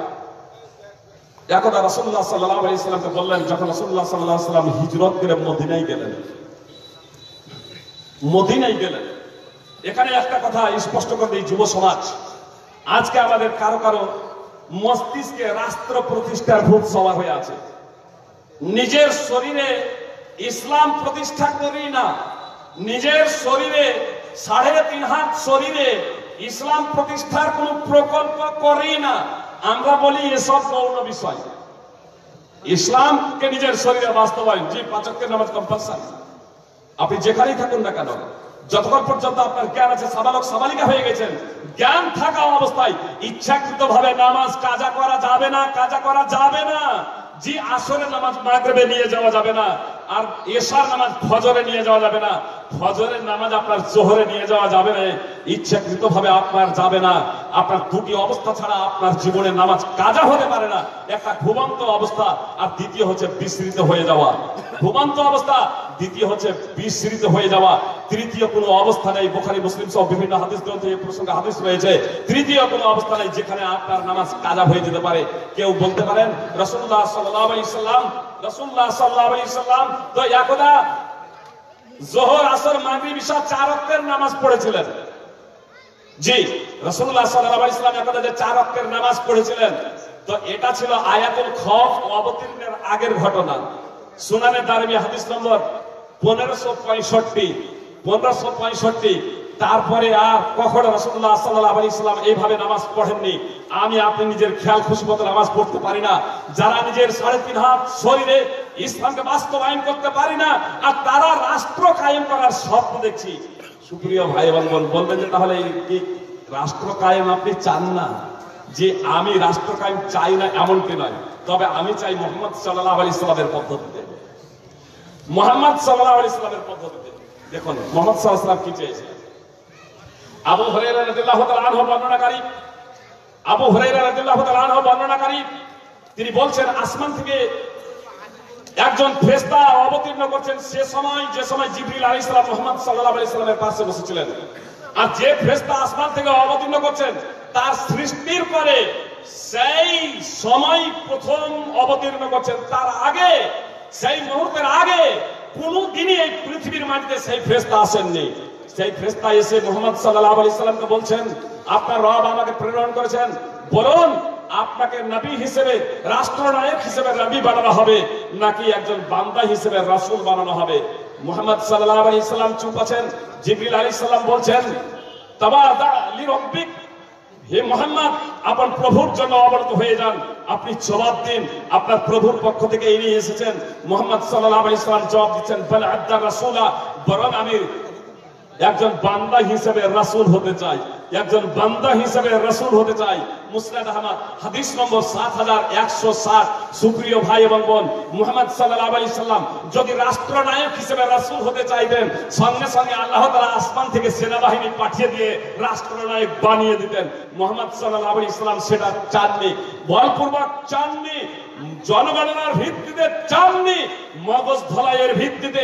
একদা রাসূলুল্লাহ সাল্লাল্লাহু আলাইহি ওয়াসাল্লামকে বললেন, যখন রাসূলুল্লাহ সাল্লাল্লাহু আলাইহি ওয়াসাল্লাম হিজরত করে মদিনায় গেলেন, এখানে একটা কথা স্পষ্ট করে দিই যুব সমাজ, আজকে আমাদের কারো কারো মস্তিষ্কে রাষ্ট্র প্রতিষ্ঠার ভূত সওয়ার হয়ে আছে। নিজের শরীরে ইসলাম প্রতিষ্ঠা করি না, নিজের শরীরে 3.5 হাত শরীরে ইসলাম প্রতিষ্ঠার কোন প্রকল্প করি না। আমরা বলি এসব গৌণ বিষয়। ইসলামকে নিজের শরীরে বাস্তবায়ন, যে 5 ওয়াক্তের নামাজ কম্পালসারি, আপনি যেখানেই থাকুন না কেন, যতক্ষণ পর্যন্ত আপনার জ্ঞান আছে, সাবালক সাবালিকা হয়ে গেছেন, জ্ঞান থাকা অবস্থায় ইচ্ছাকৃত ভাবে নামাজ কাজা করা যাবে না, কাজা করা যাবে না। জি আসরের নামাজ মাগরিবে নিয়ে যাওয়া যাবে না, আর এশার নামাজ ফজরে নিয়ে যাওয়া যাবে না, ফজরের নামাজ আপনার জোহরে নিয়ে যাওয়া যাবে না, ইচ্ছাকৃত ভাবে আপনার যাবে না। আপনার দুটি অবস্থা ছাড়া আপনার জীবনের নামাজ কাজা হতে পারে না। একটা ঘুমন্ত অবস্থা, আর দ্বিতীয় হচ্ছে বিস্মৃত হয়ে যাওয়া। ঘুমন্ত অবস্থা, দ্বিতীয় হচ্ছে বিস্মৃত হয়ে যাওয়া, তৃতীয় কোনো অবস্থা নেই। বুখারী মুসলিম সহ বিভিন্ন হাদিস গ্রন্থে এই প্রসঙ্গে হাদিস রয়েছে। তৃতীয় কোনো অবস্থা নেই যেখানে আপনার নামাজ কাজা হয়ে যেতে পারে। কেউ বলতে পারেন রাসূলুল্লাহ সাল্লাল্লাহু আলাইহি সাল্লাম, রাসূলুল্লাহ সাল্লাল্লাহু আলাইহি সাল্লাম তো একদা যোহর, আসর, মাগরিব, ইশা 4 ওয়াক্তের নামাজ পড়েছিলেন। জি, রাসূলুল্লাহ সাল্লাল্লাহু আলাইহি সাল্লাম একদা যে 4 ওয়াক্তের নামাজ পড়েছিলেন, তো এটা ছিল আয়াতুল খৌফ অবতীর্ণের আগের ঘটনা। সুনানে দারমি হাদিস নম্বর 1565। তারপরে আর কখনো রাসূলুল্লাহ সাল্লাল্লাহু আলাইহি সাল্লাম এইভাবে নামাজ পড়েননি। আমি আপনি নিজের খেয়াল খুশি মতো নামাজ পড়তে পারি না, যারা নিজের 3.5 হাত শরীরে ইসলামকে বাস্তবায়ন করতে পারি না, আর তারা রাষ্ট্র কায়েম করার স্বপ্ন দেখছি। সুপ্রিয় ভাই এবং বোন, বলবেন যে তাহলে কি রাষ্ট্র কায়েম আপনি চান না? যে আমি রাষ্ট্র কায়েম চাই না এমনটি নয়, তবে আমি চাই মুহাম্মদ সাল্লাল্লাহু আলাইহি সাল্লামের পদ্ধতিতে, মুহাম্মদ সাল্লাল্লাহু আলাইহি সাল্লামের পদ্ধতিতে। দেখুন মুহাম্মদ সাল্লাল্লাহু আলাইহি সাল্লাম কি চেয়েছেন। আবু হুরায়রা রাদিয়াল্লাহু তাআলা আনহু বর্ণনাকারী, তিনি বলছেন আসমান থেকে একজন ফেরেশতা অবতীর্ণ করছেন যে সময় জিবরিল আলাইহিস সালাম মুহাম্মদ সাল্লাল্লাহু আলাইহি সাল্লামের পাশে বসেছিলেন। আর যে ফেরেশতা আসমান থেকে অবতীর্ণ করছেন তার সৃষ্টির পরে সেই সময় প্রথম অবতীর্ণ করছেন। তার আগে, সেই মুহূর্তের আগে কোনদিনই এই পৃথিবীর মাটিতে সেই ফেরেশতা আসেননি। সেই ফেরেশতা এসে মুহাম্মদ সাল্লাল্লাহু আলাইহি সাল্লামকে বলছেন, আপনার রব আমাকে প্রেরণ করেছেন, বলুন আপনাকে নবী হিসেবে, রাষ্ট্রনায়ক হিসেবে নবী বানানো হবে নাকি একজন বান্দা হিসেবে রাসূল বানানো হবে? মুহাম্মদ সাল্লাল্লাহু আলাইহি সাল্লাম চুপ আছেন। জিবরিল আলাইহিস সালাম বলছেন, তাওয়াদা লিরাব্বিক, হে মুহাম্মদ আপন প্রভুর জন্য অবনত হয়ে যান, আপনি জবাব দিন, আপনার প্রভুর পক্ষ থেকে ইনি এসেছেন। মুহাম্মদ সাল্লাল্লাহু আলাইহি সাল্লাম জবাব দিচ্ছেন, বাল আদা রাসূলা, বরং আমি একজন বান্দা হিসেবে রাসূল হতে চাই, একজন বান্দা হিসেবে রাসূল হতে চাই। মুসনাদ আহমদ হাদিস নম্বর 7160। সুপ্রিয় ভাই এবং বোন, মুহাম্মদ সাল্লাল্লাহু আলাইহি সাল্লাম যদি রাষ্ট্রনায়ক হিসেবে রাসূল হতে চাইতেন, সঙ্গে সঙ্গে আল্লাহ তাআলা আসমান থেকে সেনাবাহিনী পাঠিয়ে দিয়ে রাষ্ট্রনায়ক বানিয়ে দিতেন। মুহাম্মদ সাল্লাল্লাহু আলাইহি সাল্লাম সেটা চাননি, বলপূর্বক চাননি, জনগণনার ভিত্তিতে চাননি, মগজ ধলাইয়ের ভিত্তিতে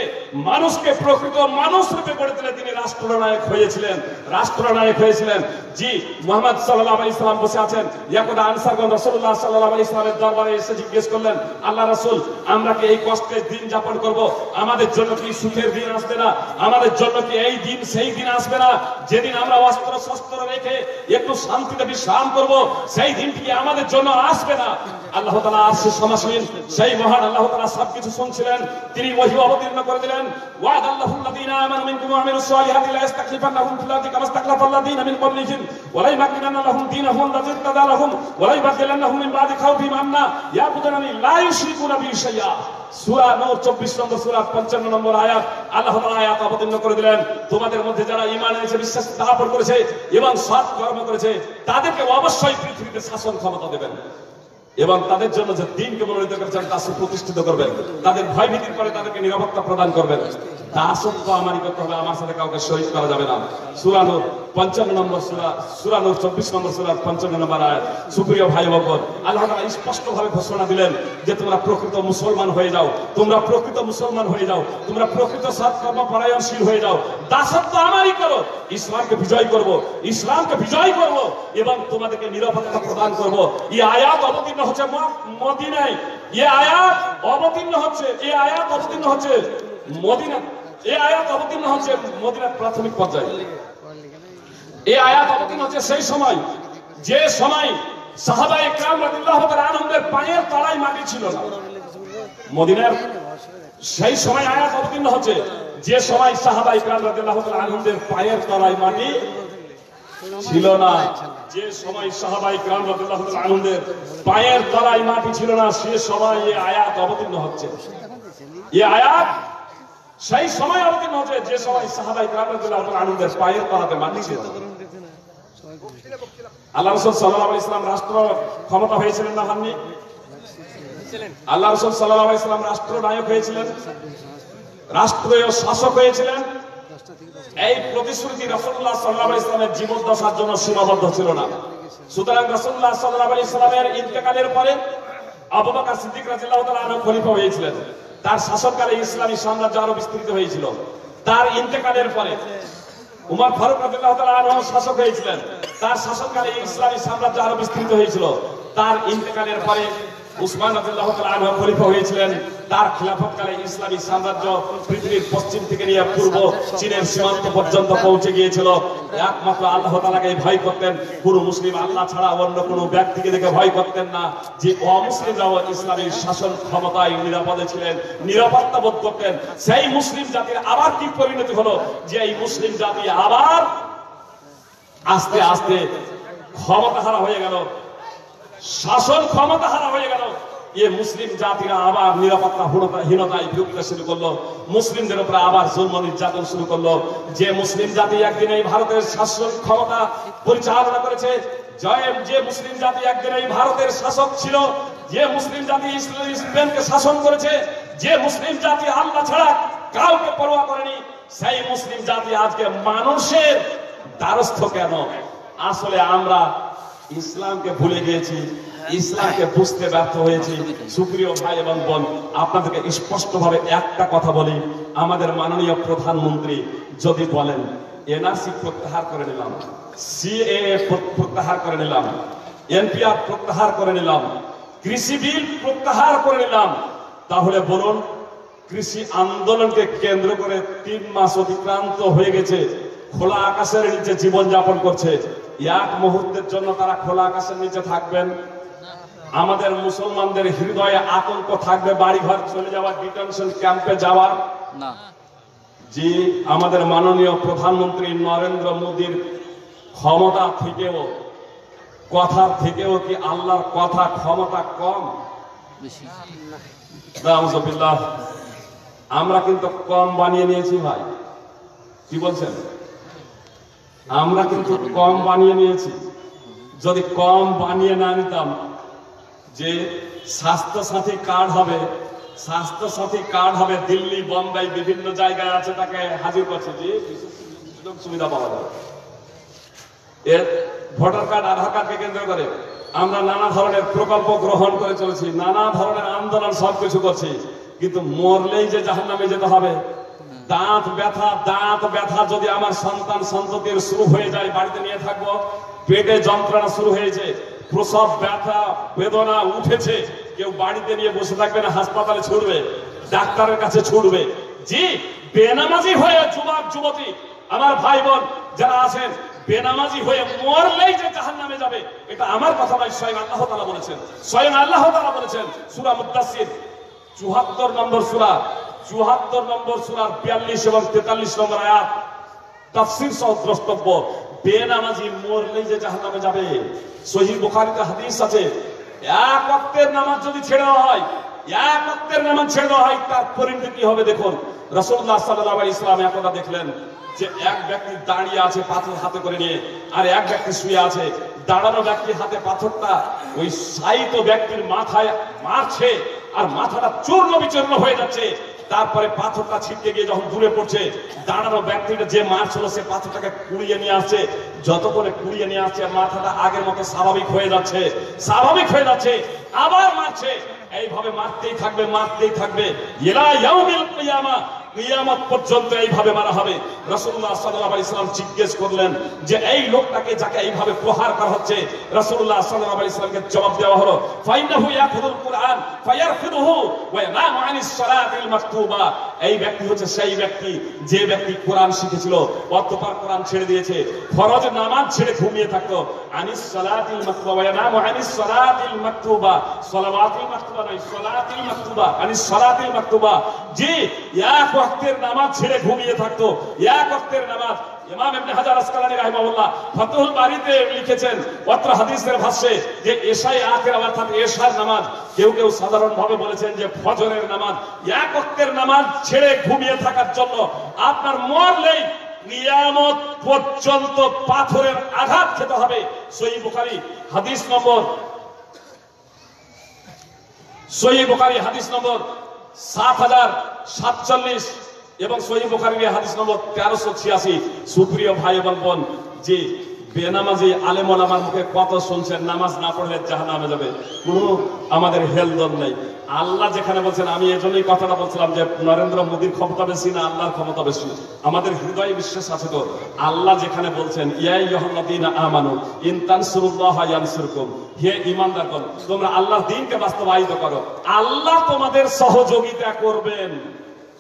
মানুষকে প্রকৃত মানুষ রূপে গড়ে তুলে তিনি রাষ্ট্রনায়ক হয়েছিলেন, রাষ্ট্রনায়ক হয়েছিলেন। জি, মুহাম্মদ সাল্লাল্লাহু আলাইহি সাল্লাম বসে আছেন। একদা আনসারগণ রাসূলুল্লাহ সাল্লাল্লাহু আলাইহি সাল্লামের দরবারে এসে জিজ্ঞেস করলেন, আল্লাহ রাসূল, আমরা কি এই কষ্টের দিন যাপন করব? আমাদের জন্য কি সুখের দিন আসবে না? আমাদের জন্য কি এই দিন সেই দিন আসবে না যেদিন আমরা অস্ত্র শস্ত্র রেখে একটু শান্তিতে বিশ্রাম করব? সেই দিনটি আমাদের জন্য আসবে না? আল্লাহ তাআলা আরশে সমাসীন সেই মহান আল্লাহ তাআলা সবকিছু শুনছিলেন। তিনি ওহী অবতীর্ণ করে দিলেন, ওয়াদাল্লাহুল্লাযীনা আমানু মিনকুম ওয়া আমিলুস সালিহাতি লা ইস্তাখলিফান্নাহুম ফিল আরদি কামা ইস্তাখলাফাল্লাযীনা মিন ক্বাবলিহিম ওয়া লা ইউমাক্কিনান্না লাহুম দীনাহুম আল্লাযী ইরতাদা লাহুম ওয়া লা ইউবাদদিলান্নাহুম মিন বা'দি খাওফিহিম আমনা ইয়াবুদুনানি লা ইউশরিকুনা বি শাইআ। সূরা নূর 24 নম্বর সূরা 55 নম্বর আয়াত। আল্লাহ তাআলা আয়াত অবতীর্ণ করে দিলেন, তোমাদের মধ্যে যারা ঈমান এনেছে, বিশ্বাস স্থাপন করেছে এবং সৎ কর্ম করেছে, তাদেরকে অবশ্যই পৃথিবীতে শাসন ক্ষমতা দেবেন এবং তাদের জন্য যে দিনকে মনোনীত করেছেন তা সুপ্রতিষ্ঠিত করবেন, তাদের ভয় ভীতির পরে তাদেরকে নিরাপত্তা প্রদান করবেন। দাসত্ব আমারই করতে হবে, আমার সাথে কাউকে শরীক করা যাবে না। সূরা নূর 55 নম্বর সূরা নূর 24 নম্বর সূরা 55 নম্বর আয়াত। সুপ্রিয় ভাই ও বোন, আল্লাহ তাআলা স্পষ্টভাবে ঘোষণা দিলেন যে তোমরা প্রকৃত মুসলমান হয়ে যাও, তোমরা প্রকৃত মুসলমান হয়ে যাও, তোমরা প্রকৃত সৎকর্ম পরায়ণশীল হয়ে যাও, দাসত্ব আমারই করো, ইসলামকে বিজয় করব, ইসলামকে বিজয় করব এবং তোমাদেরকে নিরাপত্তা প্রদান করব। এই আয়াত অবতীর্ণ হচ্ছে মদিনায়, এই আয়াত অবতীর্ণ হচ্ছে মদিনা, এই আয়াত অবতীর্ণ হচ্ছে মদিনার প্রাথমিক পর্যায়ে। এই আয়াত অবতীর্ণ হচ্ছে সেই সময়, যে সময় সাহাবায়ে কেরাম রাদিয়াল্লাহু তাআলা আনহুদের পায়ের তলায় মাটি ছিল না। মদিনার সেই সময় আয়াত অবতীর্ণ হচ্ছে যে সময় সাহাবায়ে কেরাম রাদিয়াল্লাহু তাআলা আনহুদের পায়ের তলায় মাটি ছিল না। যে সময় সাহাবায়ে কেরাম রাদিয়াল্লাহু তাআলা আনহুদের পায়ের তলায় মাটি ছিল না, সে সময় এই আয়াত অবতীর্ণ হচ্ছে। এই আয়াত সেই সময় অবতীর্ণ হচ্ছে যে সময় সাহাবায়ে কেরাম রাদিয়াল্লাহু তাআলা আনহুদের পায়ের তলাতে মাটি ছিল। আল্লাহ রাসূল সাল্লাল্লাহু আলাইহি ওয়াসাল্লাম রাষ্ট্র ক্ষমতা হয়েছিলেন না হননি? আল্লাহ রাসূল সাল্লাল্লাহু আলাইহি ওয়াসাল্লাম রাষ্ট্রনায়ক হয়েছিলেন, রাষ্ট্রীয় শাসক হয়েছিলেন। এই প্রতিশ্রুতি রাসূলুল্লাহ সাল্লাল্লাহু আলাইহি ওয়াসাল্লামের জীবদ্দশার জন্য সীমাবদ্ধ ছিল না। সুতরাং রাসূলুল্লাহ সাল্লাল্লাহু আলাইহি ওয়াসাল্লামের ইন্তেকালের পরে আবু বকর সিদ্দিক রাদিয়াল্লাহু তাআলা আনহু খলিফা হয়েছিলেন। তার শাসনকালে ইসলামী সাম্রাজ্য আরো বিস্তৃত হয়েছিল। তার ইন্তেকালের পরে উমর ফারুক রাদিয়াল্লাহু তাআলা আনহু শাসক হয়েছিলেন। তার শাসনকালে ইসলামী সাম্রাজ্য আরো বিস্তৃত হয়েছিল। তার ইন্তেকালের পরে উসমান রাদিয়াল্লাহু তাআলা আনহু খলিফা হয়েছিলেন। তার খিলাফতকালে ইসলামী সাম্রাজ্য পৃথিবীর পশ্চিম থেকে নিয়ে পূর্ব চীনের সীমান্ত পর্যন্ত পৌঁছে গিয়েছিল। একমাত্র আল্লাহ তাআলাকে ভয় করতেন। পুরো মুসলিম আল্লাহ ছাড়া অন্য কোনো ব্যক্তিকে দেখে ভয় করতেন না। যে অমুসলিমরাও ইসলামী শাসন ক্ষমতায় নিরাপদে ছিলেন, নিরাপত্তা বোধ করতেন। সেই মুসলিম জাতির আবার কি পরিণতি হলো যে এই মুসলিম জাতি আবার আস্তে আস্তে ক্ষমতা হারা হয়ে গেল, শাসন ক্ষমতা হারা হয়ে গেল। ये মুসলিম জাতিরা আবার নিরাপত্তাহীনতায় ভুগতে শুরু করলো, মুসলিমদের উপর আবার জুলম নির্যাতন শুরু করলো। যে মুসলিম জাতি একদিন এই ভারতের শাসন ক্ষমতা পরিচালনা করেছে, যে মুসলিম জাতি একদিন এই ভারতের শাসক ছিল, যে মুসলিম জাতি স্পেনকে শাসন করেছে, যে মুসলিম জাতি আল্লাহ ছাড়া কাউকে পরোয়া করেনি, সেই মুসলিম জাতি আজকে মানুষের দ্বারস্থ কেন? আসলে আমরা ইসলামকে ভুলে গিয়েছি, ইসলামকে বুঝতে ব্যর্থ হয়েছি। সুপ্রিয় ভাই এবং বোন, আপনাদেরকে স্পষ্টভাবে একটা কথা বলি, আমাদের মাননীয় প্রধানমন্ত্রী যদি বলেন এনআরসি প্রত্যাহার করে নিলাম, সিএএ প্রত্যাহার করে নিলাম, এনপিআর প্রত্যাহার করে নিলাম, কৃষি বিল প্রত্যাহার করে নিলাম, তাহলে বলুন কৃষি আন্দোলনকে কেন্দ্র করে 3 মাস অতিক্রান্ত হয়ে গেছে, খোলা আকাশের নিচে জীবন যাপন করছে, এক মুহূর্তের জন্য তারা খোলা আকাশের নিচে থাকবেন? আমাদের মুসলমানদের হৃদয়ে আতঙ্ক থাকবে বাড়ি ঘর চলে যাওয়া, ডিটেনশন ক্যাম্পে যাওয়ার না? জি, আমাদের মাননীয় প্রধানমন্ত্রী নরেন্দ্র মোদীর ক্ষমতা থেকেও, কথার থেকেও কি আল্লাহর কথা ক্ষমতা কম? নাউজুবিল্লাহ। আমরা কিন্তু কম বানিয়ে নিয়েছি ভাই, কি বলছেন? আমরা কিন্তু কম বানিয়ে নিয়েছি। যদি কম বানিয়ে না নিতাম, যে স্বাস্থ্যসাথী কার্ড হবে, স্বাস্থ্যসাথী কার্ড হবে দিল্লি, বোম্বাই, বিভিন্ন জায়গায় আছে, তাকে হাজির করছে যে সুযোগ সুবিধা পাওয়া যাবে। এর ভোটার কার্ড, আধার কার্ডকে কেন্দ্র করে আমরা নানা ধরনের প্রকল্প গ্রহণ করে চলেছি, নানা ধরনের আন্দোলন সবকিছু করছি, কিন্তু মরলেই যে জাহান্নামে যেতে হবে। দাঁত ব্যথা যদি আমার সন্তান সন্ততির শুরু হয়ে যায়, বাড়িতে নিয়ে থাকবো। পেটে যন্ত্রণা শুরু হয়েছে, প্রসব ব্যথা বেদনা উঠেছে, কেউ বাড়িতে নিয়ে বসে থাকবে না, হাসপাতালে ছুটবে, ডাক্তারের কাছে ছুটবে। জি, বেনামাজি হয়ে যুবক যুবতী আমার ভাই বোন যারা আছেন, বেনামাজি হয়ে মরলেই যে জাহান্নামে যাবে, এটা আমার কথা নয়, স্বয়ং আল্লাহ তাআলা বলেছেন। স্বয়ং আল্লাহ তাআলা বলেছেন সূরা মুদ্দাসসির ৭৪ নম্বর সূরা, ৭৪ নম্বর সূরার ৪২ এবং ৪৩ নম্বর আয়াত তাফসীর সহ দ্রষ্টব্য। বেনামাজি মরলেই যে জাহান্নামে যাবে। সহিহ বুখারীতে হাদিস আছে, এক ওয়াক্তের নামাজ যদি ছেড়ে দেওয়া হয়, এক ওয়াক্তের নামাজ ছেড়ে দেওয়া হয়, তার পরিণতি কি হবে দেখুন। রাসূলুল্লাহ সাল্লাল্লাহু আলাইহি ওয়াসাল্লাম একদা দেখলেন যে এক ব্যক্তি দাঁড়িয়ে আছে পাথর হাতে করে নিয়ে, আর এক ব্যক্তি শুয়ে আছে। দাঁড়ানো ব্যক্তি হাতে পাথরটা ওই শায়িত ব্যক্তির মাথায় মারছে, আর মাথাটা চূর্ণ বিচূর্ণ হয়ে যাচ্ছে। তারপরে পাথরটা ছিটকে গিয়ে যখন দূরে পড়ছে, দাঁড়ানো ব্যক্তিটা যে মারছিল সে পাথরটাকে কুড়িয়ে নিয়ে আসছে। যতক্ষণে কুড়িয়ে নিয়ে আসছে, মাথাটা আগের মতো স্বাভাবিক হয়ে যাচ্ছে, আবার মারছে। এইভাবে মারতেই থাকবে ইলা ইয়াউমিল কিয়ামা, কিয়ামত পর্যন্ত এইভাবে মারা হবে। রাসূলুল্লাহ সাল্লাল্লাহু আলাইহি ওয়াসাল্লাম জিজ্ঞেস করলেন যে এই লোকটাকে যাকে এইভাবে প্রহার করা হচ্ছে, রাসূলুল্লাহ সাল্লাল্লাহু আলাইহি ওয়াসাল্লামকে জবাব দেওয়া হলো, ফাইন্নাহু ইয়াখুযুল কুরআন ফায়ারফিদুহু ওয়া ইয়ানামু আনিস সালাতিল মাকতুবা। এই ব্যক্তি হচ্ছে সেই ব্যক্তি যে ব্যক্তি কোরআন শিখেছিল, অতঃপর কোরআন ছেড়ে দিয়েছে, ফরজ নামাজ ছেড়ে ঘুমিয়ে থাকতো। আনিস সালাতিল মাকতুবা ওয়া ইয়ানামু আনিস সালাতিল মাকতুবা, সালাওয়াতিল মাকতুবা নয়, সালাতিল মাকতুবা, আনিস সালাতিল মাকতুবা। জি, এক ওয়াক্তের নামাজ ছেড়ে ঘুমিয়ে থাকতো, এক ওয়াক্তের নামাজ। ইমাম ইবনে হাজার আসকালানী রাহিমাহুল্লাহ ফাতহুল বারীতে লিখেছেন অত্র হাদিসের ভাষ্যে যে এশায়ে আখিরা অর্থাৎ এশার নামাজ, কেউ কেউ সাধারণভাবে বলেছেন যে ফজরের নামাজ, এক ওয়াক্তের নামাজ ছেড়ে ঘুমিয়ে থাকার জন্য আপনার মরলেই কিয়ামত পর্যন্ত পাথরের আঘাত খেতে হবে। সহিহ বুখারী হাদিস নম্বর 7047 এবং সহিহ বুখারীর হাদিস নম্বর 1386। সুপ্রিয় ভাই এবং বোন, যে বেনামাজি আলেম ওলামার মুখে কত শুনছেন নামাজ না পড়লে জাহান্নামে যাবে, কোনো আমাদের হেলদল নেই। আল্লাহ যেখানে বলছেন, আমি এজন্যই কথাটা বলছিলাম যে নরেন্দ্র মোদীর ক্ষমতা বেশি না আল্লাহর ক্ষমতা বেশি, আমাদের হৃদয়ে বিশ্বাস আছে তো। আল্লাহ যেখানে বলছেন ইয়া আইয়ুহাল্লাযীনা আমানু ইন তানসুরুল্লাহা ইয়ানসুরকুম, হে ঈমানদারগণ তোমরা আল্লাহর দ্বীনকে বাস্তবায়িত করো, আল্লাহ তোমাদের সহযোগিতা করবেন।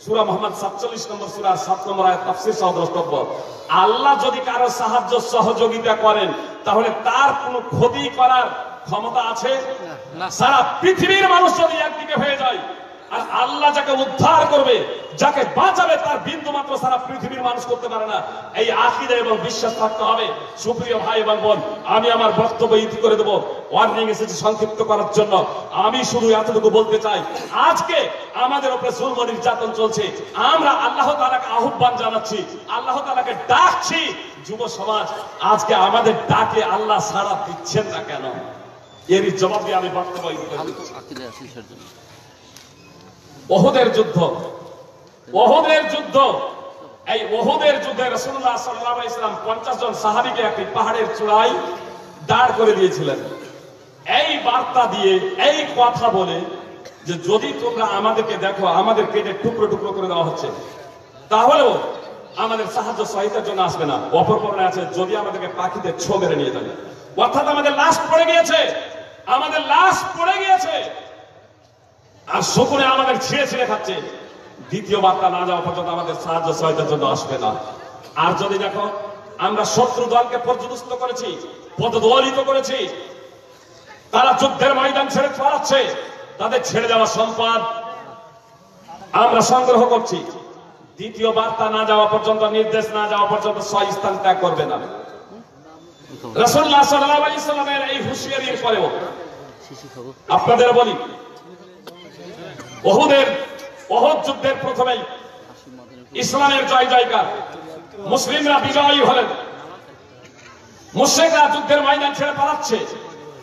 সূরা মুহাম্মদ 47 নম্বর সূরা 7 নম্বর আয়াত তাফসীর সহ দ্রষ্টব্য। আল্লাহ যদি কারো সাহায্য সহযোগিতা করেন তাহলে তার কোনো ক্ষতি করার ক্ষমতা আছে? সারা পৃথিবীর মানুষ যদি একদিকে হয়ে যায় আর আল্লাহ যাকে উদ্ধার করবে, যাকে বাঁচাবে, তার বিন্দু মাত্র সারা পৃথিবীর মানুষ করতে পারে না। এই আকীদা এবং বিশ্বাস থাকতে হবে। সুপ্রিয় ভাই এবং বোন, আমি আমার বক্তব্য ইতি করে দেব, ওয়ার্নিং এসেছে সংক্ষিপ্ত করার জন্য। আমি শুধু এতটুকু বলতে চাই, আজকে আমাদের উপরে জুলম নির্যাতন চলছে, আমরা আল্লাহ তাআলাকে আহ্বান জানাচ্ছি, আল্লাহ তাআলাকে ডাকছি। যুব সমাজ, আজকে আমাদের ডাকে আল্লাহ সাড়া দিচ্ছেন না কেন? এরই জবাব দিয়ে আমি বক্তব্য ইতি করে দেব। ওহুদের যুদ্ধ, এই ওহুদের যুদ্ধে রাসূলুল্লাহ সাল্লাল্লাহু আলাইহি ওয়াসাল্লাম 50 জন সাহাবীকে একটি পাহাড়ের চূড়ায় দাঁড় করে দিয়েছিলেন, এই বার্তা দিয়ে, এই কথা বলে যে যদি তোমরা আমাদেরকে দেখো আমাদের কেটে টুকরো টুকরো করে দেওয়া হচ্ছে, তাহলেও আমাদের সাহায্য সহায়তার জন্য আসবে না। অপর পরনে আছে যদি আমাদেরকে পাখিতে ছো মেরে নিয়ে যাবে, অর্থাৎ আমাদের লাশ পড়ে গিয়েছে, আর শকুনে আমাদের ছিঁড়ে ছিঁড়ে খাচ্ছে। দ্বিতীয় বার্তা না যাওয়া পর্যন্ত আমাদের সাহায্য সহায়তার জন্য আসবে না। আর যদি দেখো আমরা শত্রু দলকে পর্যদস্ত করেছি, পদদলিত করেছি, তারা যুদ্ধের ময়দান ছেড়ে পালাচ্ছে, তাদের ছেড়ে যাওয়া সম্পদ আমরা সংগ্রহ করছি। দ্বিতীয় বার্তা না যাওয়া পর্যন্ত, নির্দেশ না যাওয়া পর্যন্ত স্থান ত্যাগ করবে না। রাসূলুল্লাহ সাল্লাল্লাহু আলাইহি ওয়াসাল্লামের এই হুঁশিয়ারির পরেও আপনাদের বলি, ওহুদ যুদ্ধের প্রথমেই ইসলামের জয় জয়কার, মুসলিমরা বিজয়ী হলেন। মুশরিকরা যুদ্ধের ময়দান ছেড়ে পালাচ্ছে,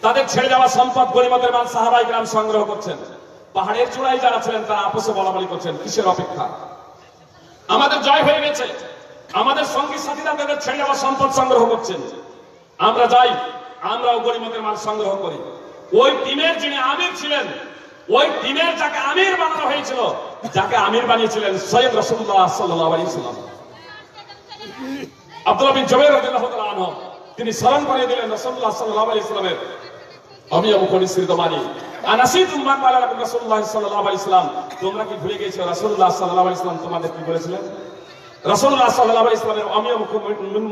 তাদের ছেড়ে যাওয়া সম্পদ গনিমতের মাল সাহাবায়ে কিরাম সংগ্রহ করছেন। পাহাড়ের চূড়ায় যারা ছিলেন তারা আপসে বলাবলি করছেন, কিসের অপেক্ষা? আমাদের জয় হয়ে গেছে, আমাদের সঙ্গী সাথীরা তাদের ছেড়ে যাওয়া সম্পদ সংগ্রহ করছেন, আমরা যাই, আমরাও গনিমতের মাল সংগ্রহ করি। ওই টিমের যিনি আমির ছিলেন, ওই টিমের যাকে আমির বানানো হয়েছিল, যাকে আমির বানিয়েছিলেন সৈয়দ রাসূলুল্লাহ সাল্লাল্লাহু আলাইহি ওয়াসাল্লাম, আব্দুল্লাহ বিন জুবাইর রাদিয়াল্লাহু তাআলা আনহু, তিনি স্মরণ করিয়ে দিলেন রাসূলুল্লাহ সাল্লাল্লাহু আলাইহি ওয়াসাল্লামের অমিয় মুখনিসৃত বাণী, আনাসিতুম মা ক্বালা লাকুম রাসূলুল্লাহ সাল্লাল্লাহু আলাইহি ওয়াসাল্লাম, তোমরা কি ভুলে গেছো রাসূলুল্লাহ সাল্লাল্লাহু আলাইহি ওয়াসাল্লাম তোমাদের কি বলেছিলেন? রাসূলুল্লাহ সাল্লাল্লাহু আলাইহি ওয়াসাল্লামের অমিয়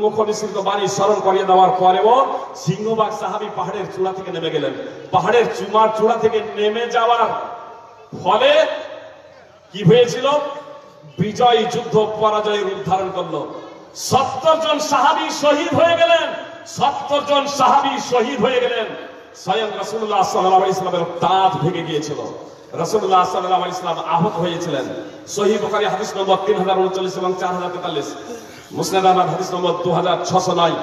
মুখনিসৃত বাণী স্মরণ করিয়ে দেওয়ার পরেও সিংহবাগ সাহাবী পাহাড়ের চূড়া থেকে নেমে গেলেন। পাহাড়ের চূড়া থেকে নেমে যাওয়ার ফলে কি হয়েছিল? বিজয় যুদ্ধ পরাজয়ের উদ্ধারণ করলো। 70 জন সাহাবী শহীদ হয়ে গেলেন, 70 জন সাহাবী শহীদ হয়ে গেলেন। স্বয়ং রাসূলুল্লাহ সাল্লাল্লাহু আলাইহি ওয়াসাল্লামের দাঁত ভেঙে গিয়েছিল, রাসূলুল্লাহ সাল্লাল্লাহু আলাইহি ওয়াসাল্লাম আহত হয়েছিলেন। সহিহ বুখারী হাদিস নম্বর 3039 এবং 4043, মুসনাদ আহমদ হাদিস নম্বর 2609।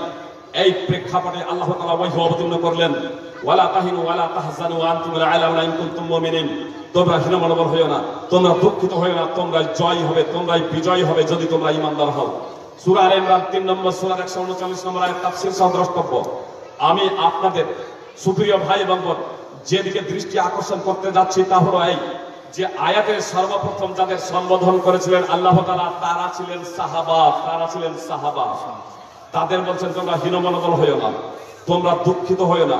এই প্রেক্ষাপটে আল্লাহ তাআলা ওয়াহী অবতীর্ণ করলেন, ওয়ালা তাহিনু ওয়ালা তাহজানু ওয়া আনতুমুল আ'লাউনা ইন কুনতুম মুমিনিন, তোমরা হীনমনোবল হইও না, তোমরা দুঃখিত হইও না, তোমরা জয় হবে, তোমরাই বিজয়ী হবে যদি তোমরা ঈমানদার হও। সূরা আলে ইমরান 3 নম্বর সূরা 139 নম্বর আয়াত তাফসীর সহ দ্রষ্টব্য। আমি আপনাদের সুপ্রিয় ভাই এবং বোন যেদিকে দৃষ্টি আকর্ষণ করতে যাচ্ছি তা হলো এই যে আয়াতের সর্বপ্রথম যাদের সম্বোধন করেছিলেন আল্লাহ তাআলা, তারা ছিলেন সাহাবা। তাদের বলছেন তোমরা হীনমনোবল হইও না, তোমরা দুঃখিত হইও না,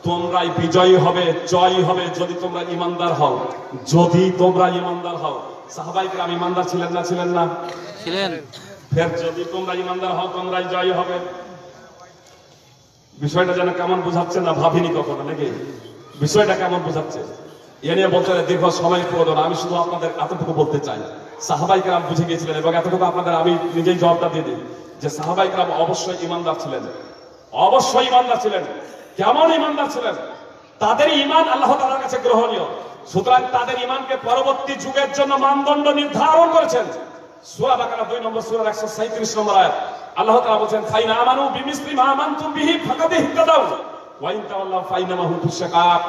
তোমরাই বিজয়ী হবে, জয়ী হবে যদি তোমরা ঈমানদার হও, যদি তোমরা ঈমানদার হও। সাহাবায়ে কিরাম ঈমানদার ছিলেন না? ছিলেন। ফের যদি তোমরা ঈমানদার হও তোমরাই জয়ী হবে। বিষয়টা যেন কেমন বোঝাচ্ছে না ভাবিনি কখনো, নাকি? বিষয়টা কেমন বোঝাচ্ছে এ নিয়ে বলতে দীর্ঘ সময় প্রয়োজন। আমি শুধু আপনাদের এতটুকু বলতে চাই, সাহাবায়ে কেরাম বুঝে গিয়েছিলেন, এবং এতটুকু আপনাদের আমি নিজেই জবাবটা দিয়ে দিই যে সাহাবায়ে কেরাম অবশ্যই ঈমানদার ছিলেন, অবশ্যই ঈমানদার ছিলেন। কেমন ঈমানদার ছিলেন? তাদের ঈমান আল্লাহ তাআলার কাছে গ্রহণীয়, সুতরাং তাদের ঈমানকে পরবর্তী যুগের জন্য মানদণ্ড নির্ধারণ করেছেন। সূরা বাকারা 2 নম্বর সূরার 137 নম্বর আয়াত আল্লাহ তাআলা বলেন, ফাইন আমানু বিমিসলি মা আমানতুম বিহি ফাকাদ ইহতাদাউ ওয়া ইন তাওয়াল্লাউ ফাইন্নামা হুম ফিশ শিকাক।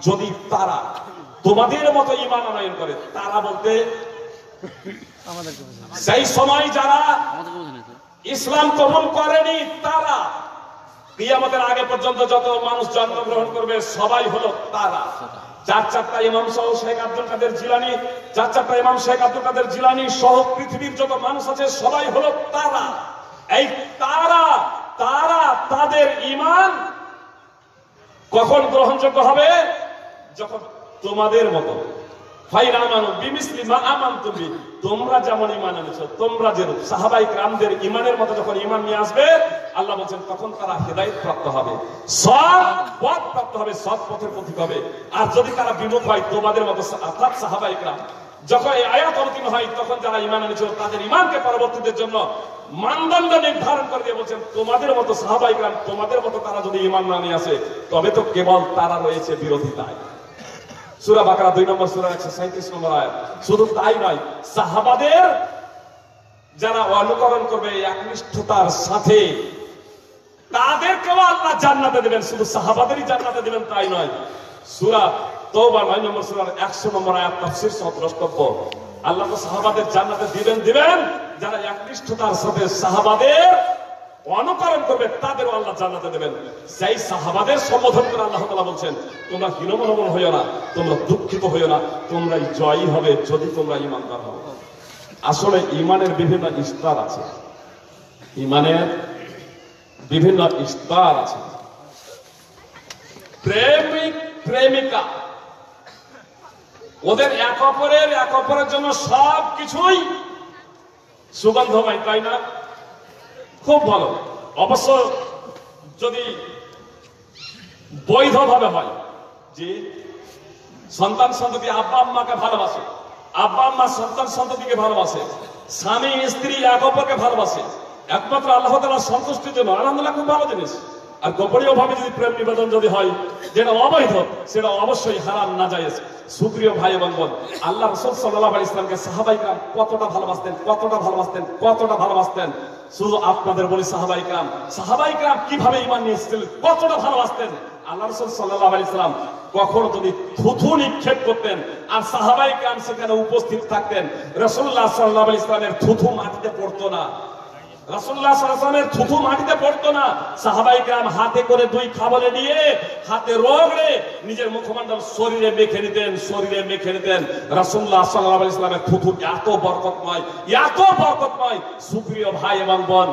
যদি তারা তোমাদের মতো ঈমান আনয়ন করে, তারা বলতে সেই সময় যারা ইসলাম কবুল করেনি, তারা কিয়ামতের আগে পর্যন্ত যত মানুষ জন্মগ্রহণ করবে সবাই হলো তারা। চারটা ইমাম সহ শেখ আব্দুল কাদের জিলানী, চারটা ইমাম শেখ আব্দুল কাদের জিলানী সহ পৃথিবীর যত মানুষ আছে সবাই হলো তারা। এই তারা তাদের ঈমান কখন গ্রহণযোগ্য হবে? যখন তোমাদের মতো ফাইন আমানু বিমিসলি মা আমানতুম বি, তোমরা যেমন ঈমান এনেছো, তোমরা যেরূপ সাহাবায়ে কেরামদের ঈমানের মতো যখন ঈমান নিয়ে আসবে, আল্লাহ বলেন তখন তারা হেদায়েত প্রাপ্ত হবে, সৎ পথ প্রাপ্ত হবে, সৎ পথের পথিক হবে। আর যদি তারা বিমুখ হয় তোমাদের মতো, অর্থাৎ সাহাবায়ে কেরাম যখন এই আয়াত অবতীর্ণ হয়, তখন যারা ঈমান এনেছিল তাদের ঈমানকে পরবর্তীদের জন্য মানদণ্ড নির্ধারণ করে দিয়ে বলছেন তোমাদের মতো সাহাবায়ে কেরাম, তোমাদের মতো তারা যদি ঈমান না নিয়ে আসে, তবে তো কেবল তারা রয়েছে বিরোধিতায়। সূরা বাকারা 2 নম্বর সূরার 137 নম্বর আয়াত। শুধু তাই নয়, সাহাবাদের যারা অনুকরণ করবে একনিষ্ঠতার সাথে, তাদেরকেও আল্লাহ জান্নাতে দেবেন। শুধু সাহাবাদেরই জান্নাতে দেবেন তাই নয়, সূরা তওবা 9 নম্বর সূরার 100 নম্বর আয়াত তাফসীর সহ দ্রষ্টব্য। আল্লাহ তো সাহাবাদের জান্নাতে দিবেন, যারা একনিষ্ঠতার সাথে সাহাবাদের অনুকরণ করবে তাদেরও আল্লাহ জান্নাতে দেবেন। সেই সাহাবাদের সম্বোধন করে আল্লাহ তাআলা বলছেন, তোমরা হীনমন্যমন হইও না, তোমরা দুঃখিত হইও না, তোমরাই জয়ী হবে যদি তোমরা ঈমানদার হও। আসলে ঈমানের বিভিন্ন স্তর আছে, ঈমানের বিভিন্ন স্তর আছে। প্রেমিক প্রেমিকা ওদের এক অপরের জন্য সবকিছুই সুগন্ধময়, তাই না? খুব ভালো। অবশ্য যদি বৈধভাবে হয়, যে সন্তান সন্ততি আব্বা আম্মাকে ভালোবাসে, আব্বা আম্মা সন্তান সন্ততিকে ভালোবাসে, স্বামী স্ত্রী এক অপরকে ভালোবাসে একমাত্র আল্লাহ তাআলার সন্তুষ্টির জন্য, আলহামদুলিল্লাহ, খুব ভালো জিনিস। আর গোপনীয় ভাবে যদি প্রেম নিবেদন যদি হয়, যেটা অবৈধ, সেটা অবশ্যই হারাম, নাজায়েজ। সুপ্রিয় ভাই এবং বোন, আল্লাহ রাসূল সাল্লাল্লাহু আলাইহি ওয়াসাল্লামকে সাহাবায়ে কেরাম কতটা ভালোবাসতেন। শুধু আপনাদের বলি, সাহাবায়ে কেরাম কিভাবে ঈমান নিয়ে এসেছিলেন, কতটা ভালোবাসতেন। আল্লাহ রাসূল সাল্লাল্লাহু আলাইহি ওয়াসাল্লাম কখনো যদি থুথু নিক্ষেপ করতেন আর সাহাবায়ে কেরাম সেখানে উপস্থিত থাকতেন, রাসূলুল্লাহ সাল্লাল্লাহু আলাইহি ওয়াসাল্লামের থুথু মাটিতে পড়তো না, রাসূলুল্লাহ সাল্লাল্লাহু আলাইহি ওয়াসাল্লামের থুথু মাটিতে পড়তো না। সাহাবায়ে কেরাম হাতে করে 2 খাবলে নিয়ে হাতে রগড়ে নিজের মুখমণ্ডল শরীরে মেখে নিতেন। রাসূলুল্লাহ সাল্লাল্লাহু আলাইহি ওয়াসাল্লামের থুথু এত বরকতময়। সুপ্রিয় ভাই এবং বোন,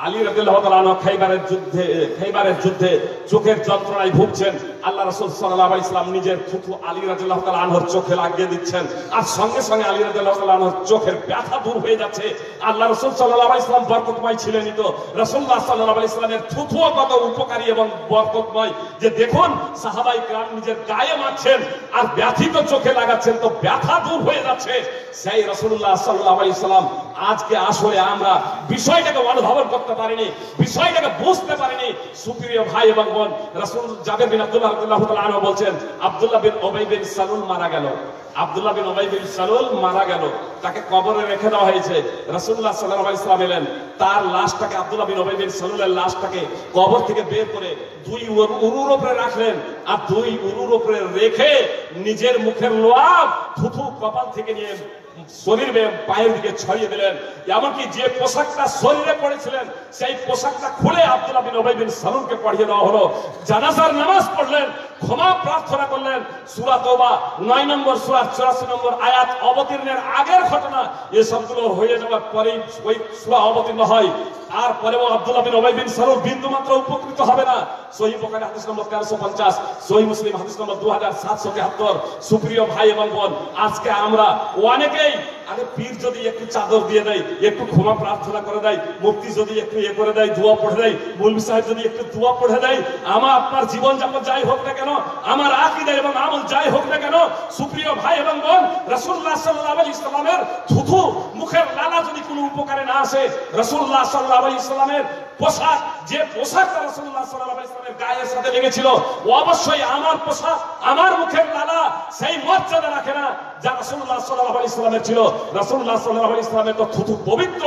আলী রাদিয়াল্লাহু তাআলা আনহু খাইবারের যুদ্ধে চোখের যন্ত্রণায় ভুগছেন। আল্লাহ রাসূল সাল্লাল্লাহু আলাইহি ওয়াসাল্লাম নিজের থুথু আলী রাদিয়াল্লাহু তাআলা আনহুর চোখে লাগিয়ে দিচ্ছেন, আর সঙ্গে সঙ্গে আলী রাদিয়াল্লাহু তাআলা আনহুর চোখের ব্যথা দূর হয়ে যাচ্ছে। আল্লাহ রাসূল সাল্লাল্লাহু আলাইহি ওয়াসাল্লাম বরকতময় ছিলেনই তো, রাসূলুল্লাহ সাল্লাল্লাহু আলাইহি ওয়াসাল্লামের থুথুও কত উপকারী এবং বরকতময় যে দেখুন সাহাবায়ে কেরাম নিজের গায়ে মাখছেন আর ব্যথিত চোখে লাগাচ্ছেন, তো ব্যথা দূর হয়ে যাচ্ছে। সেই রাসূলুল্লাহ সাল্লাল্লাহু আলাইহি ওয়াসাল্লাম আজকে আসলে আমরা বিষয়টাকে অনুধাবন করতে পারিনি, বিষয়টাকে বুঝতে পারিনি। সুপ্রিয় ভাই এবং বোন, রাসূল জাবের বিন আব্দুল্লাহ রাদিয়াল্লাহু তাআলা আনহু বলছেন, আব্দুল্লাহ বিন উবাই বিন সালুল মারা গেল, তাকে কবরে রেখে দেওয়া হয়েছে। রাসূলুল্লাহ সাল্লাল্লাহু আলাইহি ওয়াসাল্লাম এলেন, তার লাশটাকে, আব্দুল্লাহ বিন উবাই বিন সালুলের লাশটাকে কবর থেকে বের করে 2 উরুর উপরে রাখলেন, আর 2 উরুর উপরে রেখে নিজের মুখের লোয়াব থুথু কপাল থেকে নিয়ে শরীরে পায়ের দিকে ছড়িয়ে দিলেন। এমনকি যে পোশাকটা শরীরে পড়েছিলেন সেই পোশাকটা খুলে আব্দুল্লাহ বিন উবাই বিন সালুলকে পরিয়ে দেওয়া হলো। জানাজার নামাজ পড়লেন, ক্ষমা প্রার্থনা করলেন। সূরা তওবা 9 নম্বর সূরা 84 নম্বর আয়াত অবতীর্ণের আগের ঘটনা, এসবগুলো হয়ে যাওয়ার পরেই ওই সূরা অবতীর্ণ হয়। আর পরেও আব্দুল্লাহ বিন উবাই বিন সালুল বিন্দু মাত্র উপকৃত হবে না। সহিহ বুখারী হাদিস নম্বর 1350, সহিহ মুসলিম হাদিস নম্বর 2773। সুপ্রিয় ভাই এবং বোন, আজকে আমরা অনেকেই আরে পীর যদি একটু চাদর দিয়ে দেয়, একটু ক্ষমা প্রার্থনা করে দেয়, মুফতি যদি একটু করে দেয়, দোয়া পড়ে দেয়, মৌলভী সাহেব যদি একটু দোয়া পড়ে দেয়, আমার আপনার জীবন যাপন যাই হোক না কেন, আমার আকীদা এবং আমল যাই হোক না কেন, সুপ্রিয় ভাই এবং বোন, রাসূলুল্লাহ সাল্লাল্লাহু আলাইহি ওয়াসাল্লামের থুথু মুখের লালা যদি কোনো উপকারে না আসে, রাসূলুল্লাহ সাল্লাল্লাহু আলাইহি ওয়াসাল্লামের পোশাক, যে পোশাকটা রাসূলুল্লাহ সাল্লাল্লাহু আলাইহি ওয়াসাল্লামের গায়ের সাথে লেগেছিল, অবশ্যই আমার পোশাক, আমার মুখের লালা সেই মর্যাদা রাখে না যা রাসূলুল্লাহ সাল্লাল্লাহু আলাইহি ওয়াসাল্লামের ছিল। রাসূলুল্লাহ সাল্লাল্লাহু আলাইহি ওয়াসাল্লামের তো থুতু পবিত্র,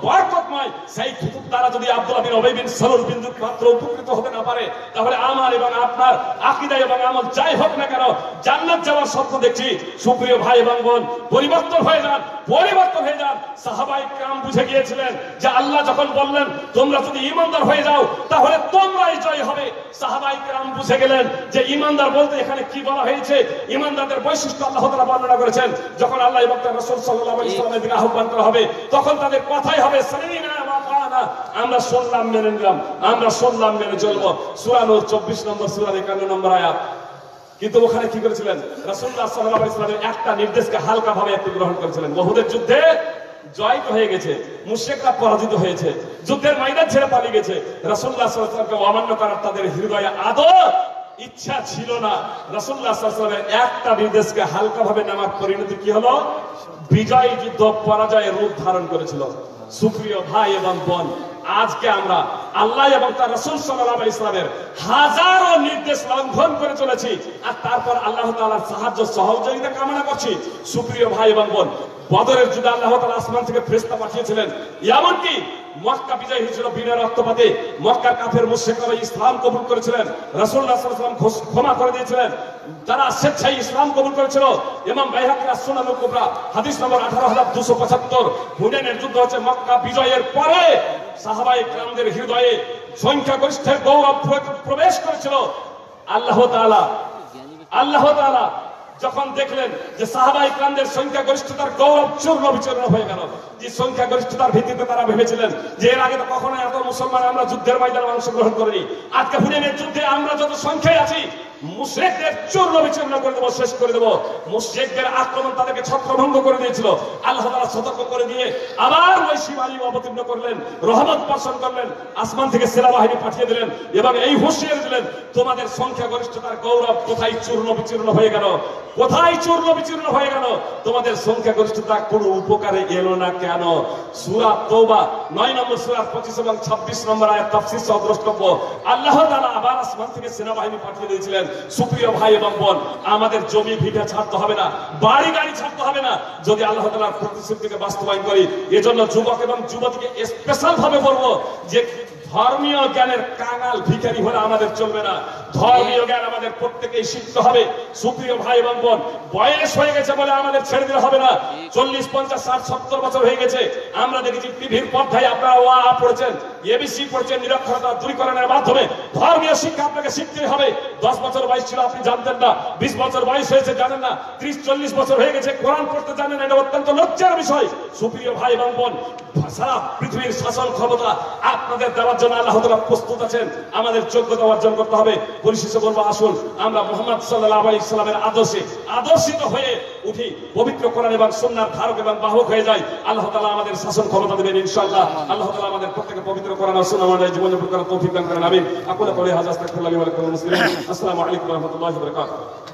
বরকতময়, সেই থুতুর দ্বারা যদি আব্দুল্লাহ বিন উবাই বিন সালুল বিন্দু মাত্র উপকৃত হতে না পারে, তাহলে আমার এবং আপনার আকীদা এবং আমল যাই হোক না কেন জান্নাত যাওয়ার স্বপ্ন দেখছি। সুপ্রিয় ভাই এবং বোন, পরিবর্তন হয়ে যান, পরিবর্তন হয়ে যান। সাহাবায়ে কেরাম বুঝে গিয়েছিলেন যে আল্লাহ যখন বললেন তোমরা যদি ঈমানদার হয়ে যাও তাহলে তোমরাই জয় হবে, সাহাবায়ে কেরাম বুঝে গেলেন যে ঈমানদার বলতে এখানে কি বলা হয়েছে। ঈমানদারদের বৈশিষ্ট্য আল্লাহ তাআলা বর্ণনা করেছেন। যখন আল্লাহ এবং তার রাসূল সাল্লাল্লাহু আলাইহি ওয়াসাল্লামের দিকে আহ্বান করা হবে, তখন তাদের কথাই হবে সামি'না ওয়া আতা'না, আমরা শুনলাম মেনে নিলাম, আমরা শুনলাম মেনে চলবো। সূরা নূর 24 নম্বর সূরার 51 নম্বর আয়াত। কিন্তু ওখানে কি করেছিলেন? রাসূলুল্লাহ সাল্লাল্লাহু আলাইহি ওয়াসাল্লামের একটা নির্দেশকে হালকা ভাবে একটু গ্রহণ করেছিলেন। উহুদের যুদ্ধে জয় তো হয়ে গেছে, মুশরিকরা পরাজিত হয়েছে, যুদ্ধের ময়দান ছেড়ে পালিয়ে গেছে, রাসূলুল্লাহ সাল্লাল্লাহু আলাইহি ওয়াসাল্লামকে অমান্য করার তাদের হৃদয়ে আদৌ ইচ্ছা ছিল না। রাসূলুল্লাহ সাল্লাল্লাহু আলাইহি ওয়াসাল্লামের একটা নির্দেশকে হালকা ভাবে নেওয়ার পরিণতি কি হলো? বিজয় যুদ্ধ পরাজয়ের রূপ ধারণ করেছিল। সুপ্রিয় ভাই এবং বোন, আজকে আমরা আল্লাহ এবং তার রাসূল সাল্লাল্লাহু আলাইহি ওয়াসাল্লামের হাজারো নির্দেশ লঙ্ঘন করে চলেছি, আর তারপর আল্লাহ তাআলার সাহায্য সহযোগিতা কামনা করছি। সুপ্রিয় ভাই এবং বোন, বদরের যুদ্ধে আল্লাহ তাআলা আসমান থেকে ফেরেশতা পাঠিয়েছিলেন, এমনকি মক্কা বিজয় হয়েছিল বিনা রক্তপাতে, মক্কার কাফের মুশরিকরা ইসলাম কবুল করেছিলেন, রাসূলুল্লাহ সাল্লাল্লাহু আলাইহি ওয়াসাল্লাম ক্ষমা করে দিয়েছিলেন, তারা স্বেচ্ছায় ইসলাম কবুল করেছিল। ইমাম বাইহাকী সুনানুল কুবরা হাদিস নম্বর 18275, হুনাইনের যুদ্ধ হচ্ছে মক্কা বিজয়ের পরে সাহাবায়ে কেরামদের হৃদয়ে সংখ্যাগরিষ্ঠের গৌরব প্রবেশ করেছিল। আল্লাহ তাআলা যখন দেখলেন যে সাহাবায়ে কেরামদের সংখ্যাগরিষ্ঠতার গৌরব চূর্ণ বিচূর্ণ হয়ে গেল, যে সংখ্যাগরিষ্ঠতার ভিত্তিতে তারা ভেবেছিলেন যে এর আগে তো কখনো এত মুসলমান আমরা যুদ্ধের ময়দানে অংশগ্রহণ করিনি, আজকে হুনাইনের যুদ্ধে আমরা যত সংখ্যায় আছি মুশরিকদের চূর্ণ বিচূর্ণ করে দেবো, শেষ করে দেবো। মুশরিকদের আক্রমণ তাদেরকে ছত্রভঙ্গ করে দিয়েছিল। আল্লাহ তাআলা সতর্ক করে দিয়ে আবার ওই সীমানি অবতীর্ণ করলেন, রহমত বর্ষণ করলেন, আসমান থেকে সেনাবাহিনী পাঠিয়ে দিলেন এবং এই হুঁশিয়ারি দিলেন তোমাদের সংখ্যাগরিষ্ঠতার গৌরব কোথায় চূর্ণ বিচূর্ণ হয়ে গেল, কোথায় চূর্ণ বিচূর্ণ হয়ে গেল, তোমাদের সংখ্যাগরিষ্ঠতা কোনো উপকারে এলো না কেন। সূরা তাওবা 9 নম্বর সূরার 25 এবং 26 নম্বর আয়াত তাফসীর সহ দ্রষ্টব্য। আল্লাহ তাআলা আবার আসমান থেকে সেনাবাহিনী পাঠিয়ে দিয়েছিলেন। সুপ্রিয় ভাই এবং বোন, আমাদের জমি ভিটা ছাড়তে হবে না, বাড়ি গাড়ি ছাড়তে হবে না, যদি আল্লাহ তাআলার প্রতিশ্রুতিকে বাস্তবায়ন করি। এজন্য যুবক এবং যুবতীকে স্পেশাল ভাবে বলবো যে ধর্মীয় জ্ঞানের কাঙাল ভিখারি হলে আমাদের চলবে না, ধর্মীয় জ্ঞান আমাদের প্রত্যেকেই শিখতে হবে। সুপ্রিয় ভাই এবং বোন, বয়স হয়ে গেছে বলে আমাদের ছেড়ে দিলে হবে না। 40, 50, 60, 70 বছর হয়ে গেছে, আমরা দেখেছি টিভির পর্দায় আপনারা ওয়া পড়েছেন, এবিসি পড়ছেন, নিরক্ষরতা দূরীকরণের মাধ্যমে ধর্মীয় শিক্ষা আপনাকে শিখতেই হবে। 10 বছর বয়স ছিল আপনি জানতেন না, 20 বছর বয়স হয়েছে জানেন না, 30, 40 বছর হয়ে গেছে কোরআন পড়তে জানেন না, এটা অত্যন্ত লজ্জার বিষয়। সুপ্রিয় ভাই এবং বোন, সারা পৃথিবীর শাসন ক্ষমতা আপনাদের দেওয়ার জন্য আল্লাহ তাআলা প্রস্তুত আছেন, আমাদের যোগ্যতা অর্জন করতে হবে। পরিশেষে বলবো, আসুন আমরা মুহাম্মদ সাল্লাল্লাহু আলাইহি ওয়াসাল্লামের আদর্শে আদর্শিত হয়ে উঠি, পবিত্র কোরআন এবং সুন্নাহর ধারক এবং বাহক হয়ে যাই। আল্লাহ তাআলা আমাদের শাসন ক্ষমতা দেবেন ইনশাআল্লাহ। আল্লাহ তাআলা আমাদের প্রত্যেককে পবিত্র কোরআন ও সুন্নাহ অনুযায়ী জীবনযাপন করার তৌফিক দান করেন, আমিন। আকুলু কওলি হাযা আস্তাগফিরুল্লাহ লি ওয়া লাকুম। আসসালামু আলাইকুম ওয়া রাহমাতুল্লাহি ওয়া বারাকাতুহু।